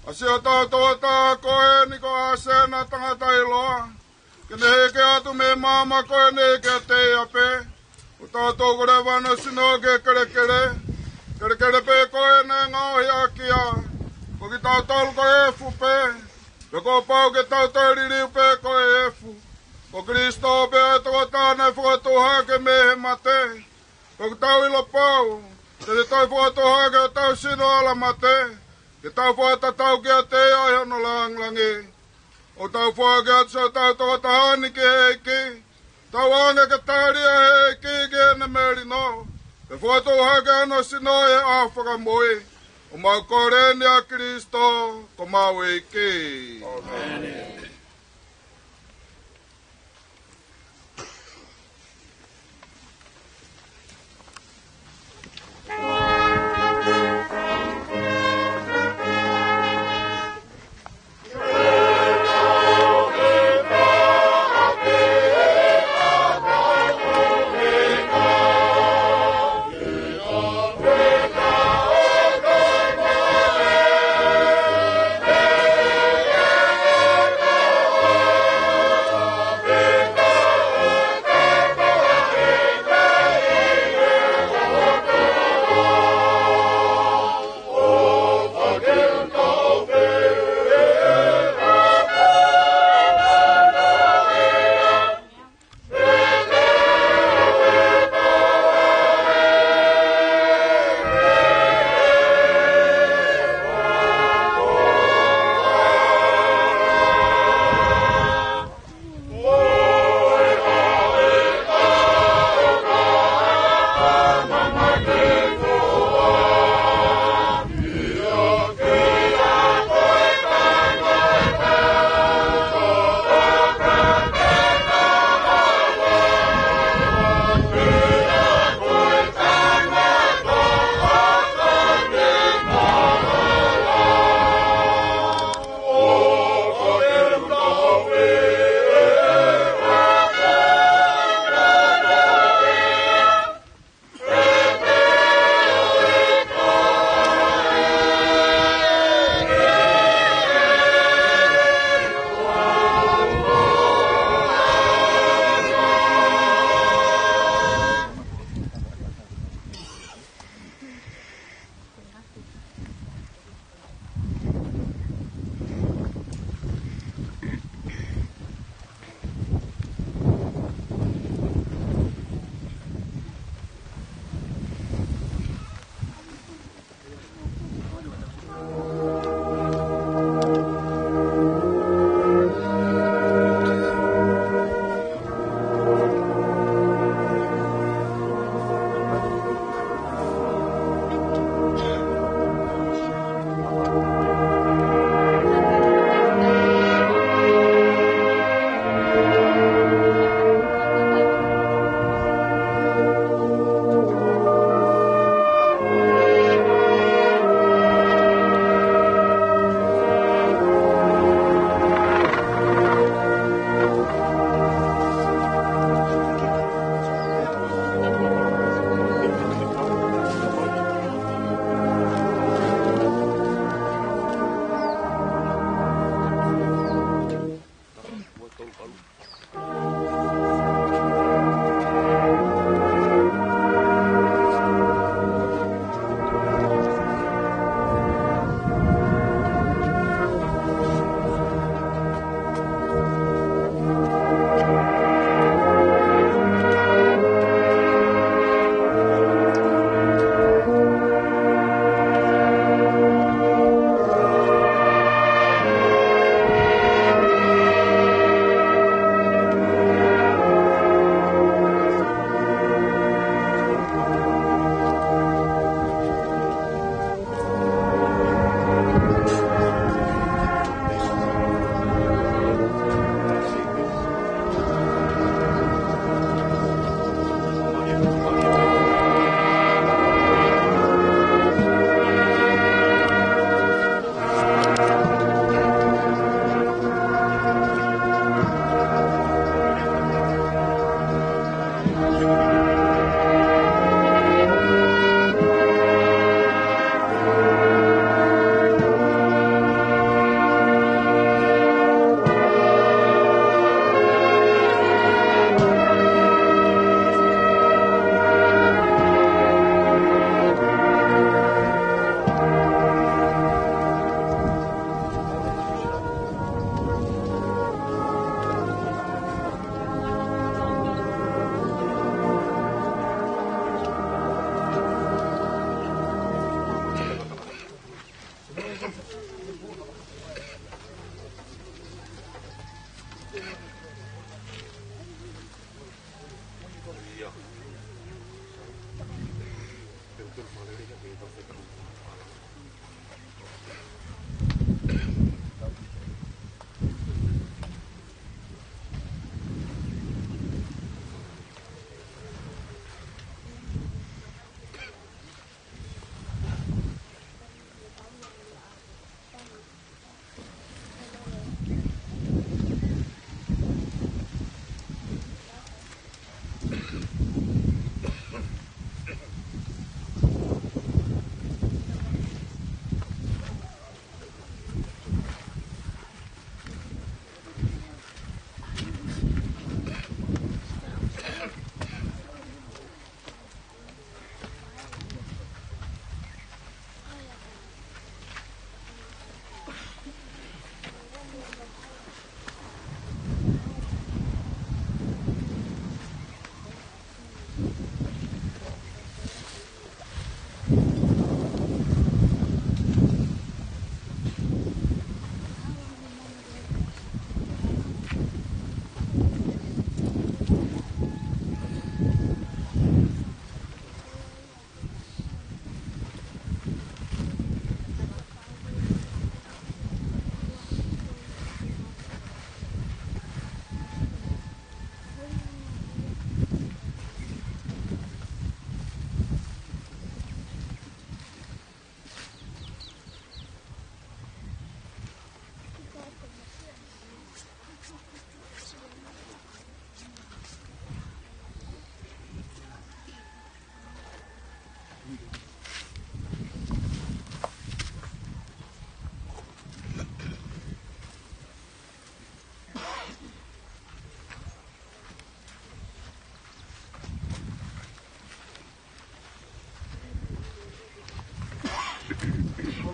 Asio tau koe ni ko asena tangata iloa. Kene heke atu me mama koe ne ke te ape. Utau tau kore wano sino ke kere kere. Kere kere pe koe ne ngau hi akia. Koki tau tau koe efu pe. Peko pau ke tau tau riri pe koe efu. Ko Kristo pe toko tāne whakatoha ke mehe mate. Koki tau ilo pau. Te tau whakatoha ke tau sino ala mate. Ke tau whata tau kia te ai hono langlangi. O tau whaka so tau toko tahani ki heiki. Tau anga ke tāria heiki ki ene meri no. Ke whatu hake ano sino e a whakamoi. O mau koreni a Kristo ko mau eiki. Amen. Amen.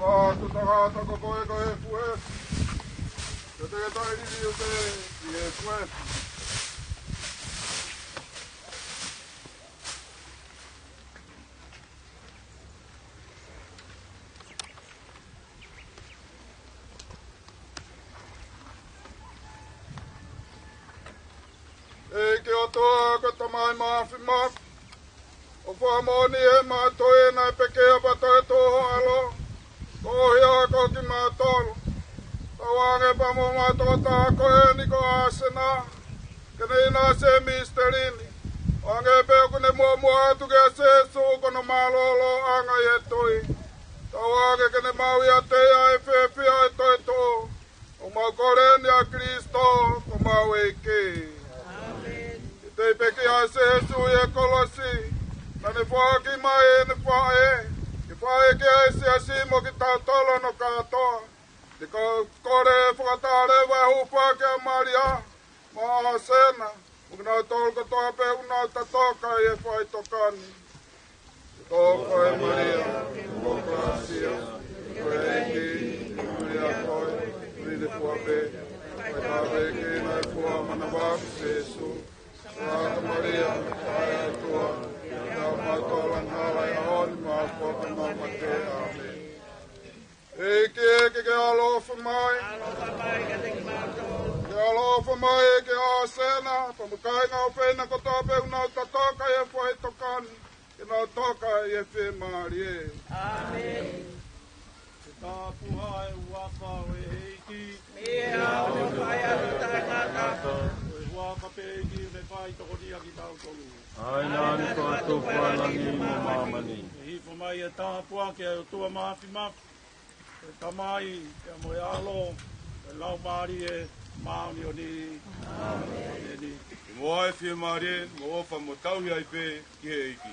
Olá, tu tá com boi com ele, foi. Eu tenho que estar ali, eu tenho, e é foi. Ei, que eu tô com tomar mafi. O famoni e matoe na pekea patoe toho alo. Kohia ko ki matolo. Tawange pa mo matota ko e ni ko asena. Kene ina se misterini. Wange pe ko ne mo atu ke se so ko no malolo anga ye toi. Tawange kene mawi ate a fefe a toi to. O ma koreni a Kristo ko mawe ke. Amen. Te peke a se su e kolosi. Nane fua ki mai ne fua e. Ki fua e ki a si a si mo ki tautolo no katoa. Di ko kore whakatare wai hupa ki a Maria. Maha sena. Ukina tolko toa pe una tatoka e fua i tokani. Di toko e Maria. Mo gracia. Koe eki. Maria koe. Ride fua pe. Whaitare ki na e fua mana waku sesu. Saka Maria. Kaya tua. Eke ke alofa mai. Ke alofa mai ke asena. Pamukai ngau pena ko tope unau tatoka e fwai tokani. Ke nau toka e whi marie. Amen. Te tāpuha e uapa o e heiki. Mea o te whai atu tāngata. O e uapa pe heiki me whai toko nia ki tau tolu. Ai nani ko atu whanangi mo mamani. E hifo mai e tāpua ke o tua mafi. E tamai, ke moe alo, e lau maari e Maoni o ni. Moa e fie maare, moa wha mo tau hi ai pe ki he iki.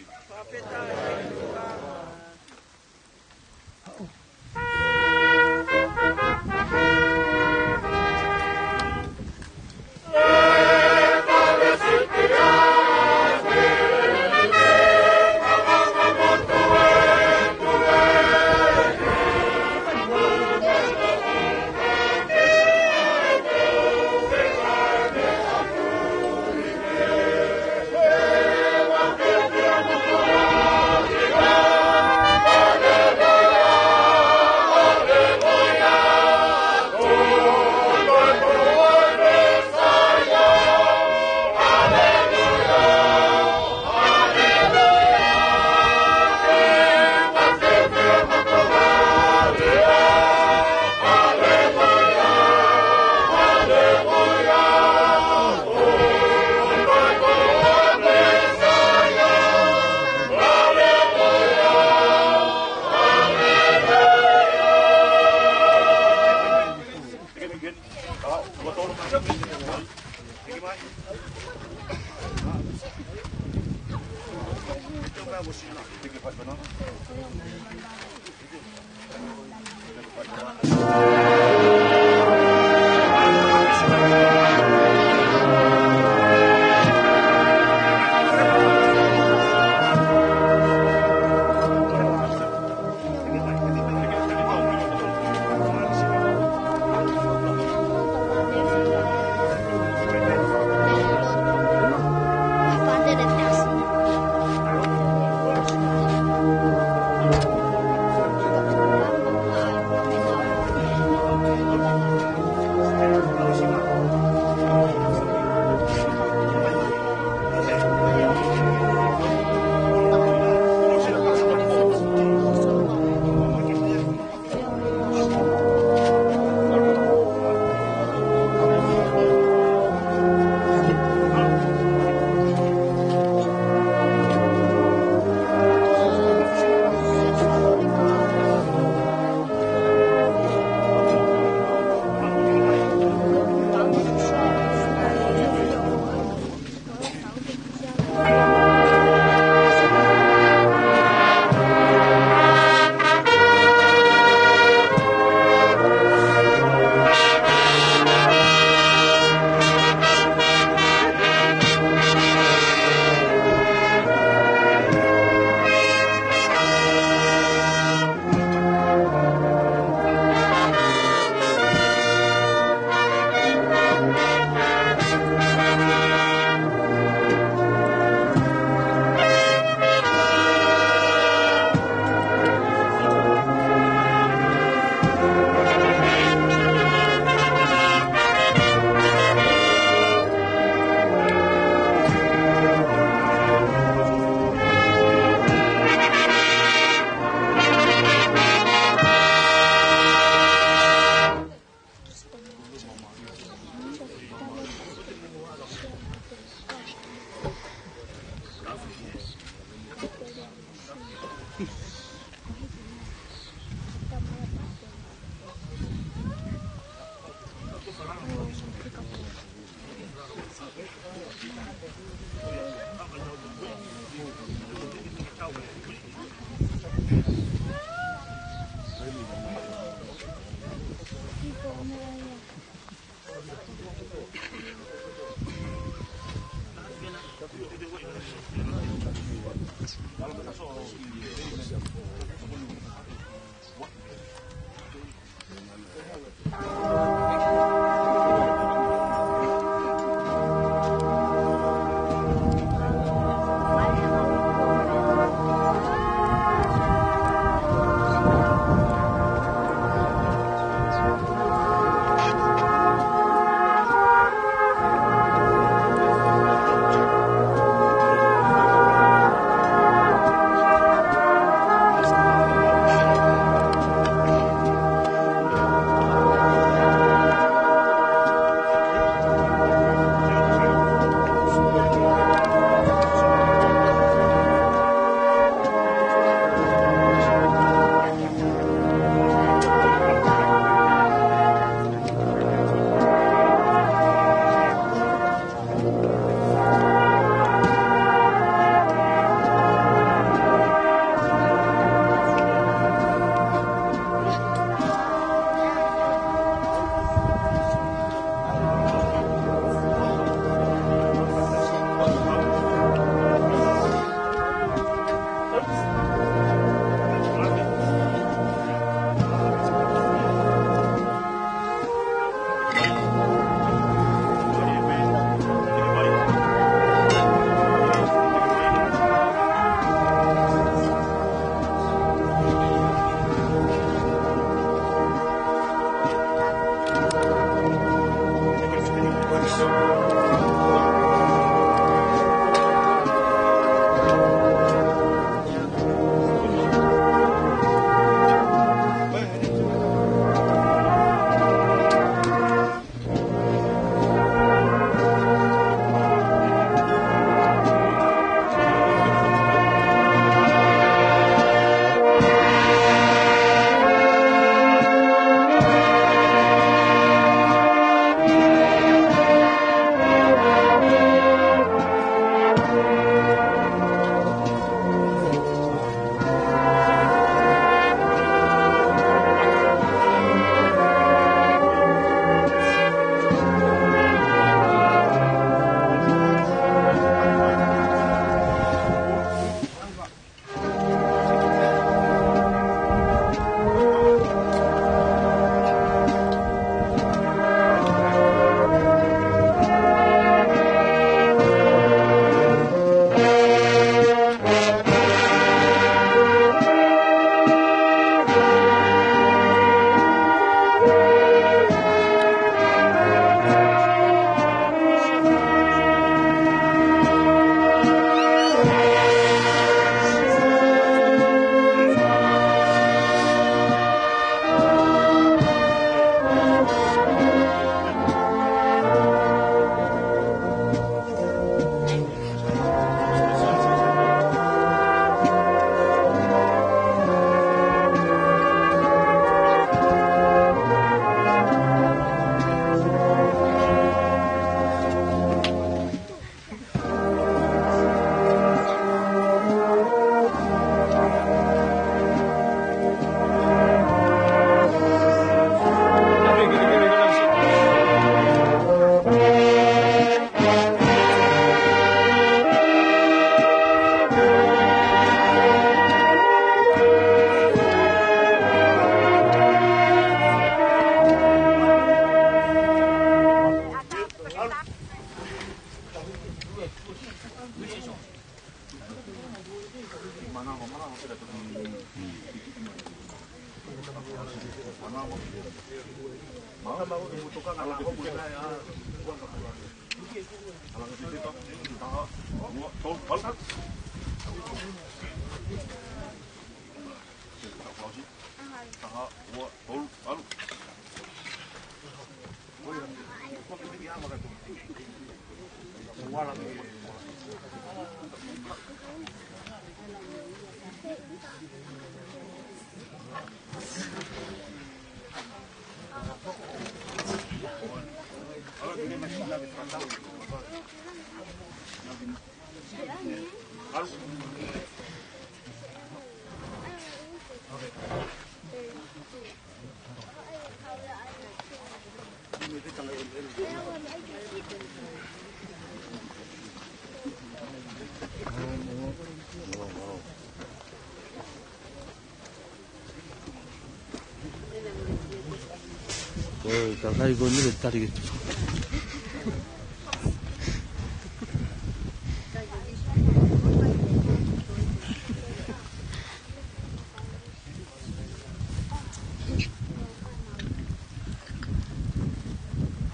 Kakak ikut ni tadi.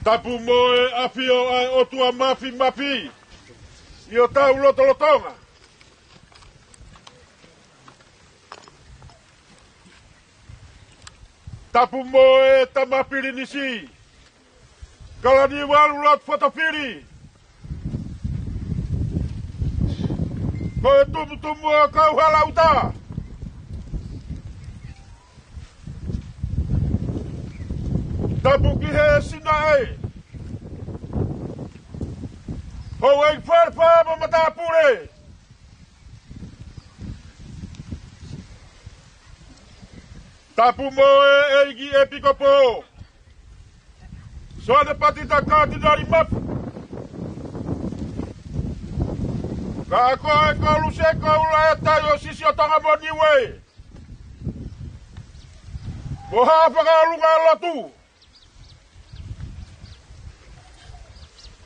Tapu moe afio ai o tua mafi mafi. Io tau lotolotonga. Tapu moe tamapiri nisi. Kalani walu lot fotopiri. Koe tumu kau halauta. Tapu kihe sinae. Hoi farfa mamatapure. Tapu moe eigi epikopo. Soane pati takati dari map. Ka koe kolu seko ulaeta yo sisi otonga moniwe. Moha whakalunga lotu.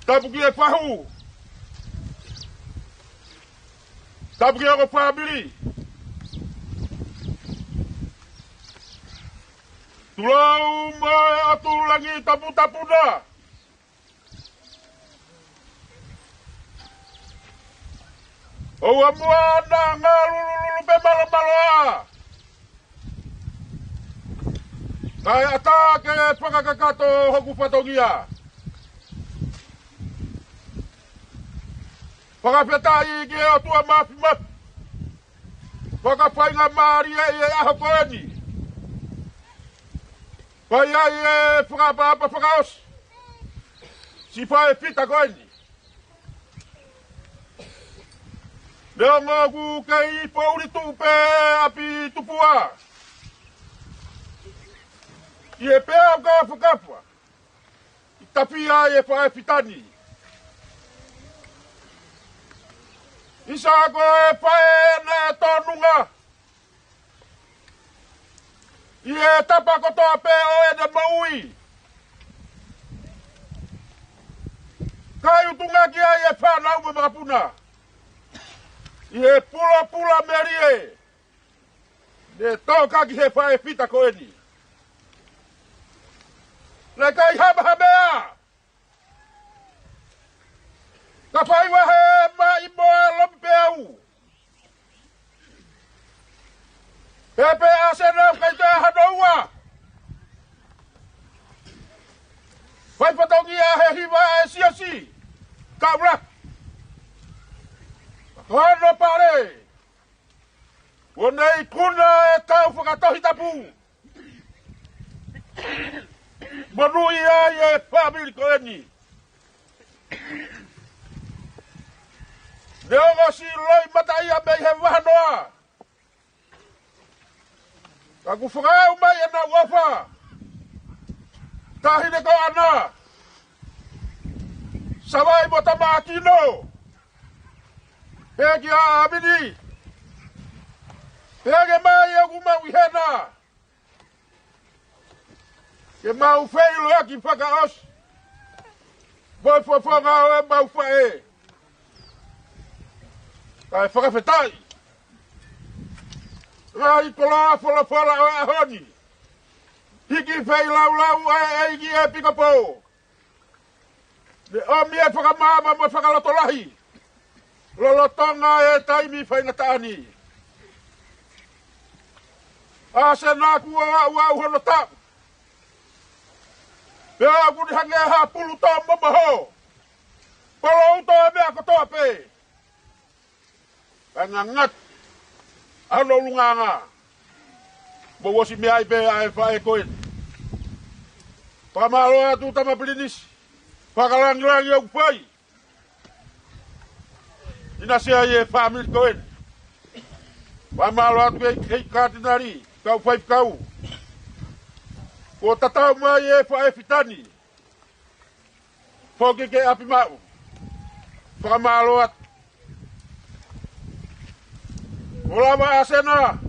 Tapu kie pahu. Tapu kie ako pabili. Tulau mai atu lagi tapu-tapu dah. Owa muana ngalulu pe malo-maloa. Kai atake pakakakato hoku patongia. Pakapetai ke otua mafi-mafi. Pakapainga maria e ahokoeni. Pai ai whakapapa whakaos. Si whae pita koeni. Leo ngōku kei pauri tupe api tupua. I e pēo ka whakapua. I tapia e whae pitani. Isa ko e whae na tonunga. I e tapa kotoa pe o e na maui. Kai utunga ki ai e whanau me makapuna. I e pula merie. Ne toka ki he whae pita koeni. Le kai hama. Ka whai wahe ma i moe lompe au. Pepe asena kai te hanoua. Whai patongi a he hiwa e siasi. Ka ura. Hono pare. O nei kuna e tau whakatohi tapu. Manui ai e whamiri koeni. Neongo si loi matai a mei he wahanoa. Aku whakau mai e na wafa. Tahine ko ana. Sawai mo tamakino. Pegi a amini. Pegi mai e kuma wihena. Ke mau feilo aki whakaos. Boi fwanga o e mau whae. Ai whakawhetai. Rai kola whala o e honi. Hiki whai lau e iki e pika pō. Le o mea whakamama mo whakaloto lahi. Lolotonga e taimi whaina taani. A se nā kua au hono tau. Pea kuni hange ha pulu tō mamaho. Polo uto e mea kotoa pē. Anga ngat. Ano lunganga. Mo wosi mea i pē a e whae koen. Pamalo atu tama plinis. Whakalangilangi au pai. Ina sea i e whamil koen. Pamalo atu hei kātinari. Kau whai kau. Ko tatau mai e whae fitani. Whoke ke api mau. Whakamalo atu. Olama asena.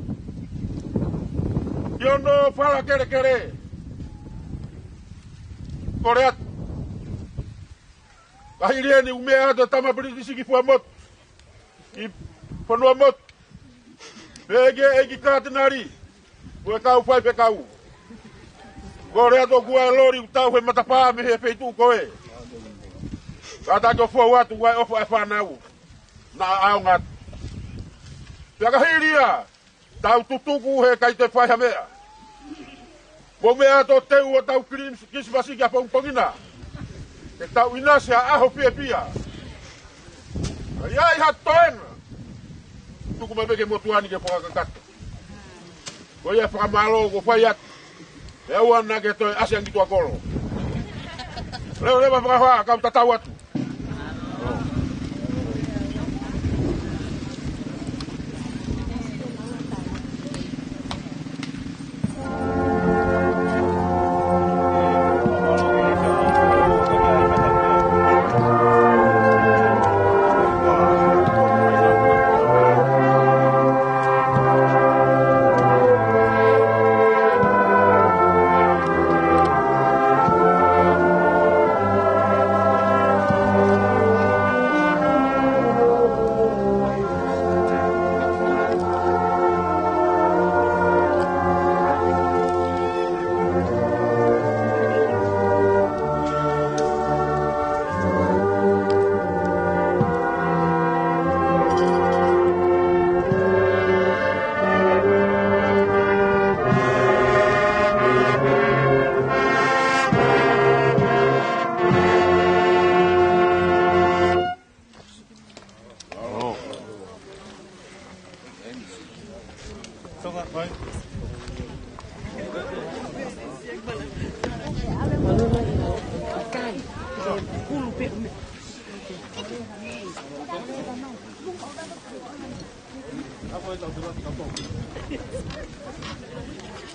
Yono whala kere kere. Kore atu. Kahirieni umea atu tama britisi ki fua mot. I whanua mot. Pege eki kātinari. Kue kau whai pe kau. Kore atu kua e lori utau he matapā me he feitu koe. Kata ko fua watu wai ofo e whanau. Na au ngat. Pia kahiria. Tau tutuku he kai te whai hamea. Mo mea to teu o tau kisimasi kia pongpongina. Te tau inasi a aho pia pia. Iai ha toenga. Tuku me meke motuani ke whakakakata. Ko ia whakamalo ko whai atu. E ua nage toi asiang ki tua kolo. Leo lewa whakawha kau tatau atu.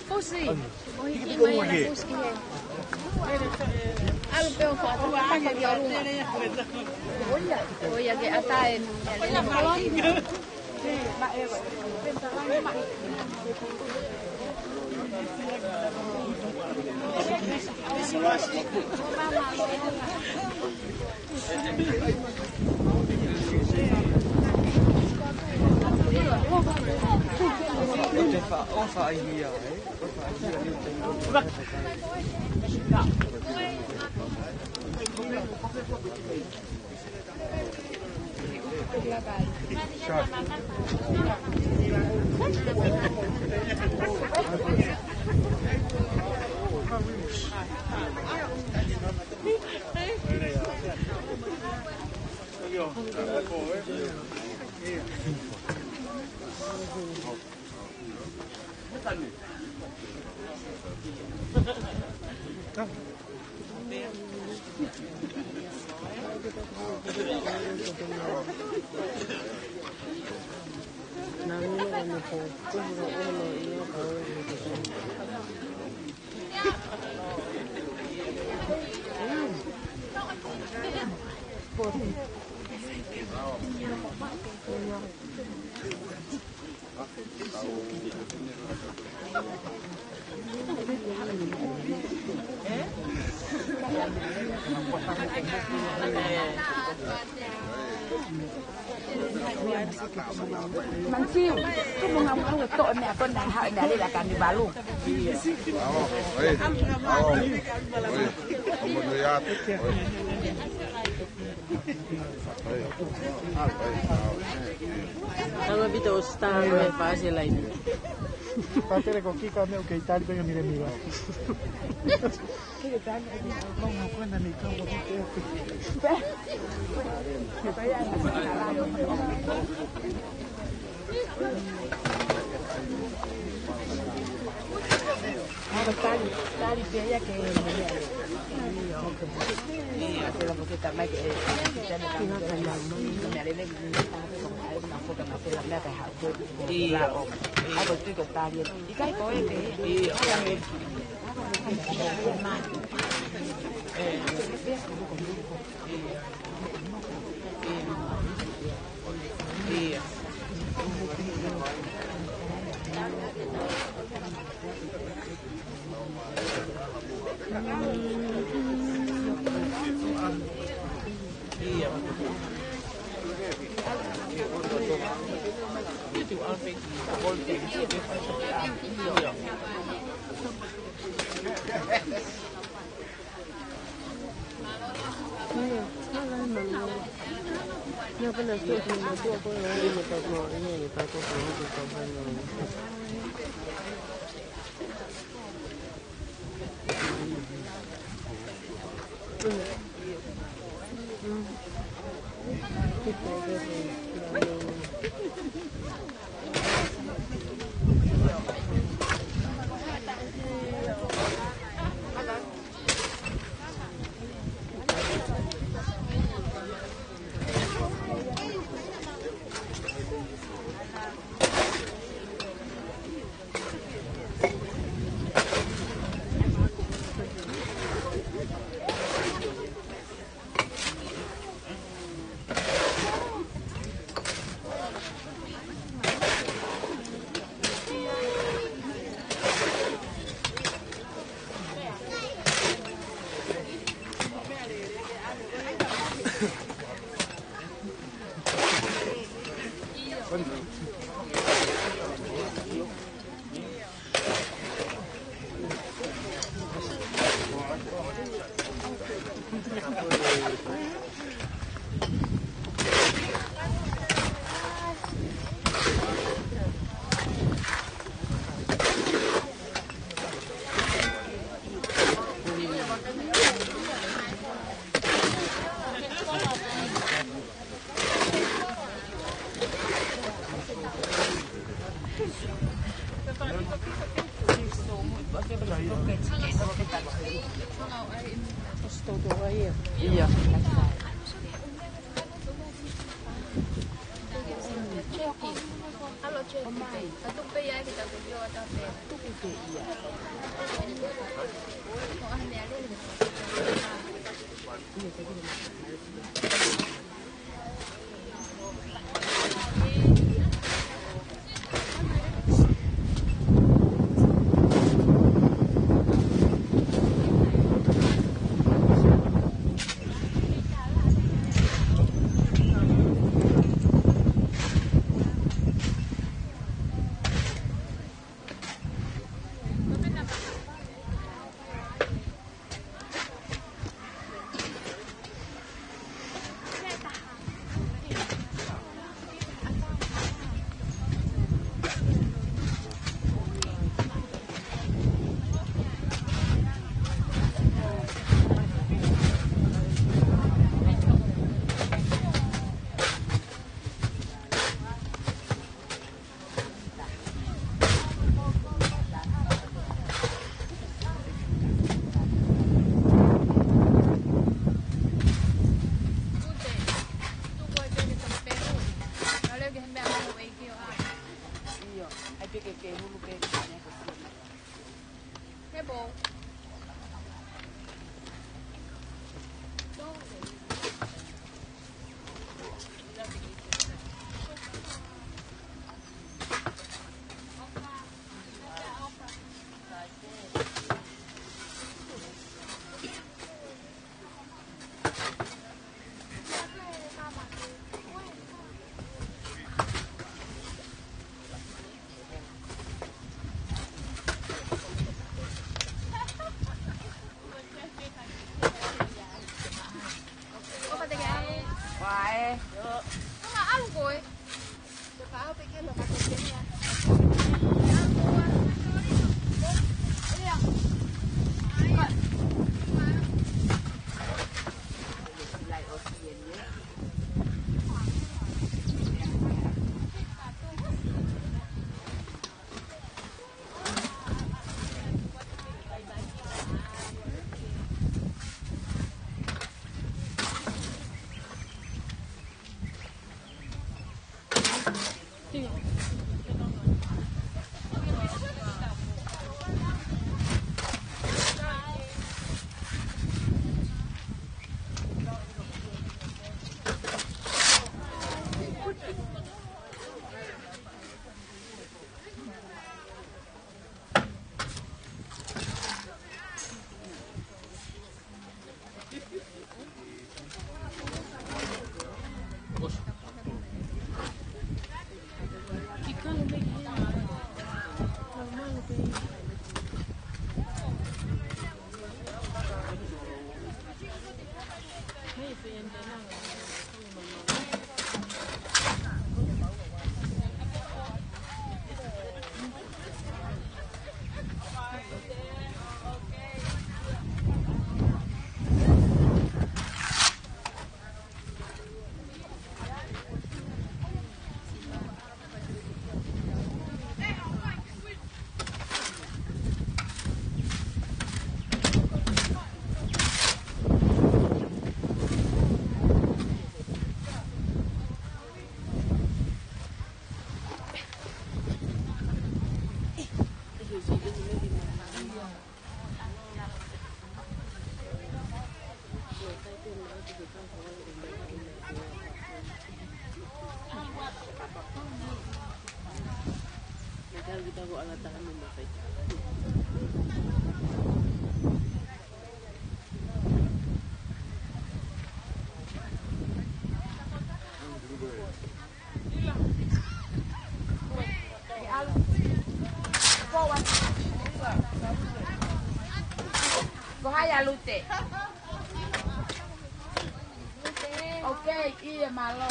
Pusi. Oh, ini mainan pusi. Alu peo fatu apa dia rumah. Oh ya ke atain. Ya malon. Mang siêu, cứ mau ngắm không được tội mẹ con này hại mẹ đây là cả người bà luôn. Ang bitaw star may fase line. Patele con chi come ok tali per mi mira. Che tali con una quando mi trovo di te. Che vai a tali piega che hace la poquita más que no me haré de una foto más de la plata y algo estoy con tali y cae por y Yo apenas estoy haciendo todo por lo que me pasó, me pasó por lo que pasó. Iya. Halo cek, satu pe ya kita video atau pe? Satu pe iya. Oh aneh ada. kita kok ala tahan memakai. Bahaya lute. Oke, iya malo.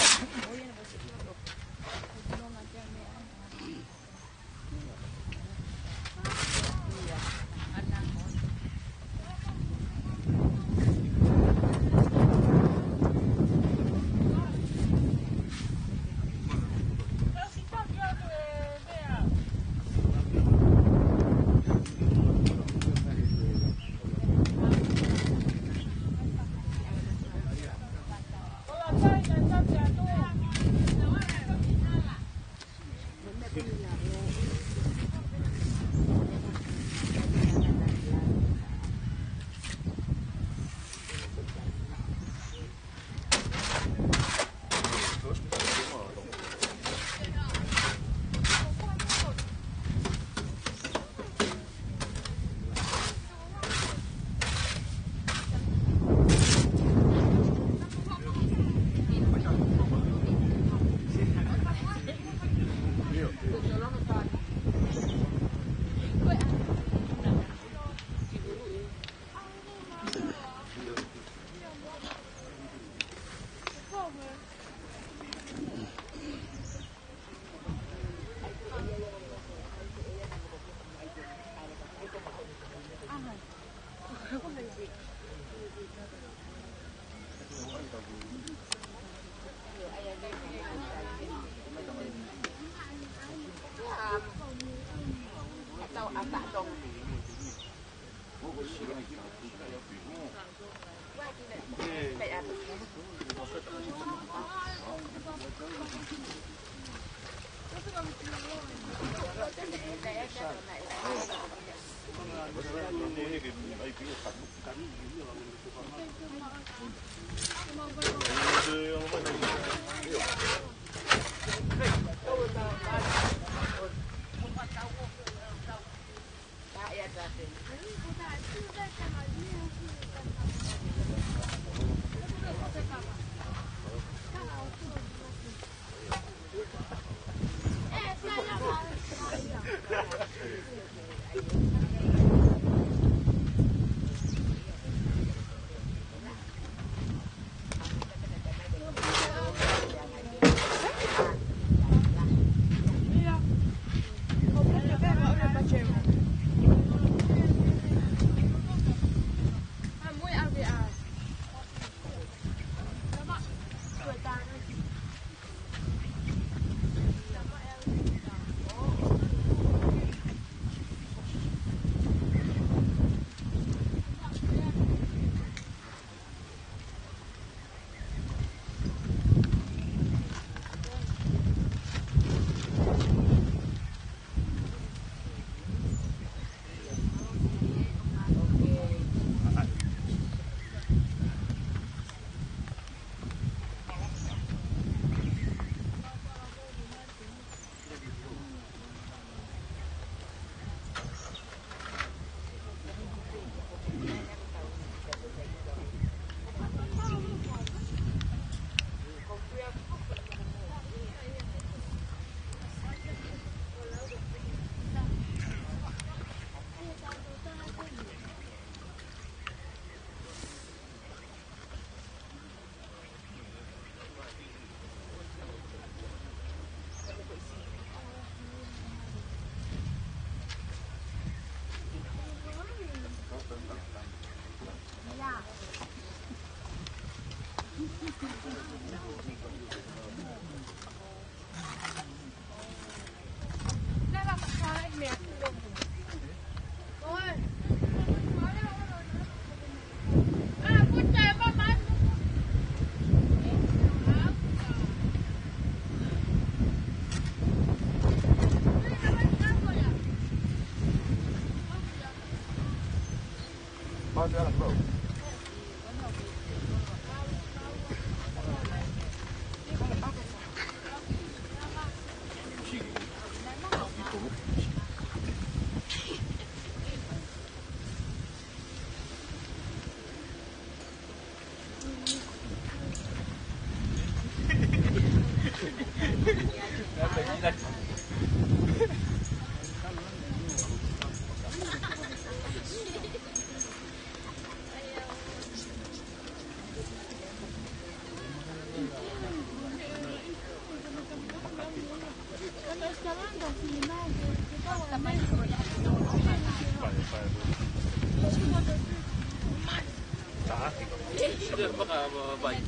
Sudah baka baik.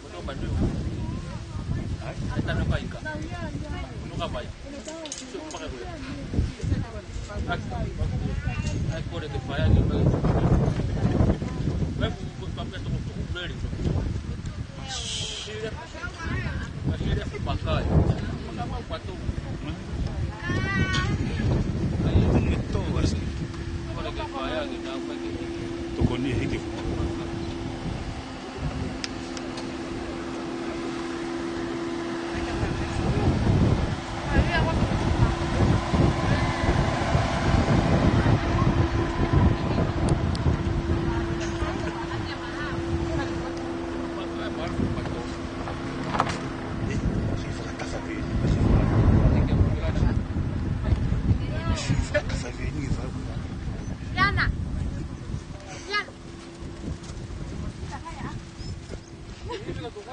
Ano ba nyo? Ay, tanong kayo ka. Ano ka baik? Sup pa kayo. Ay, ko rin kaya.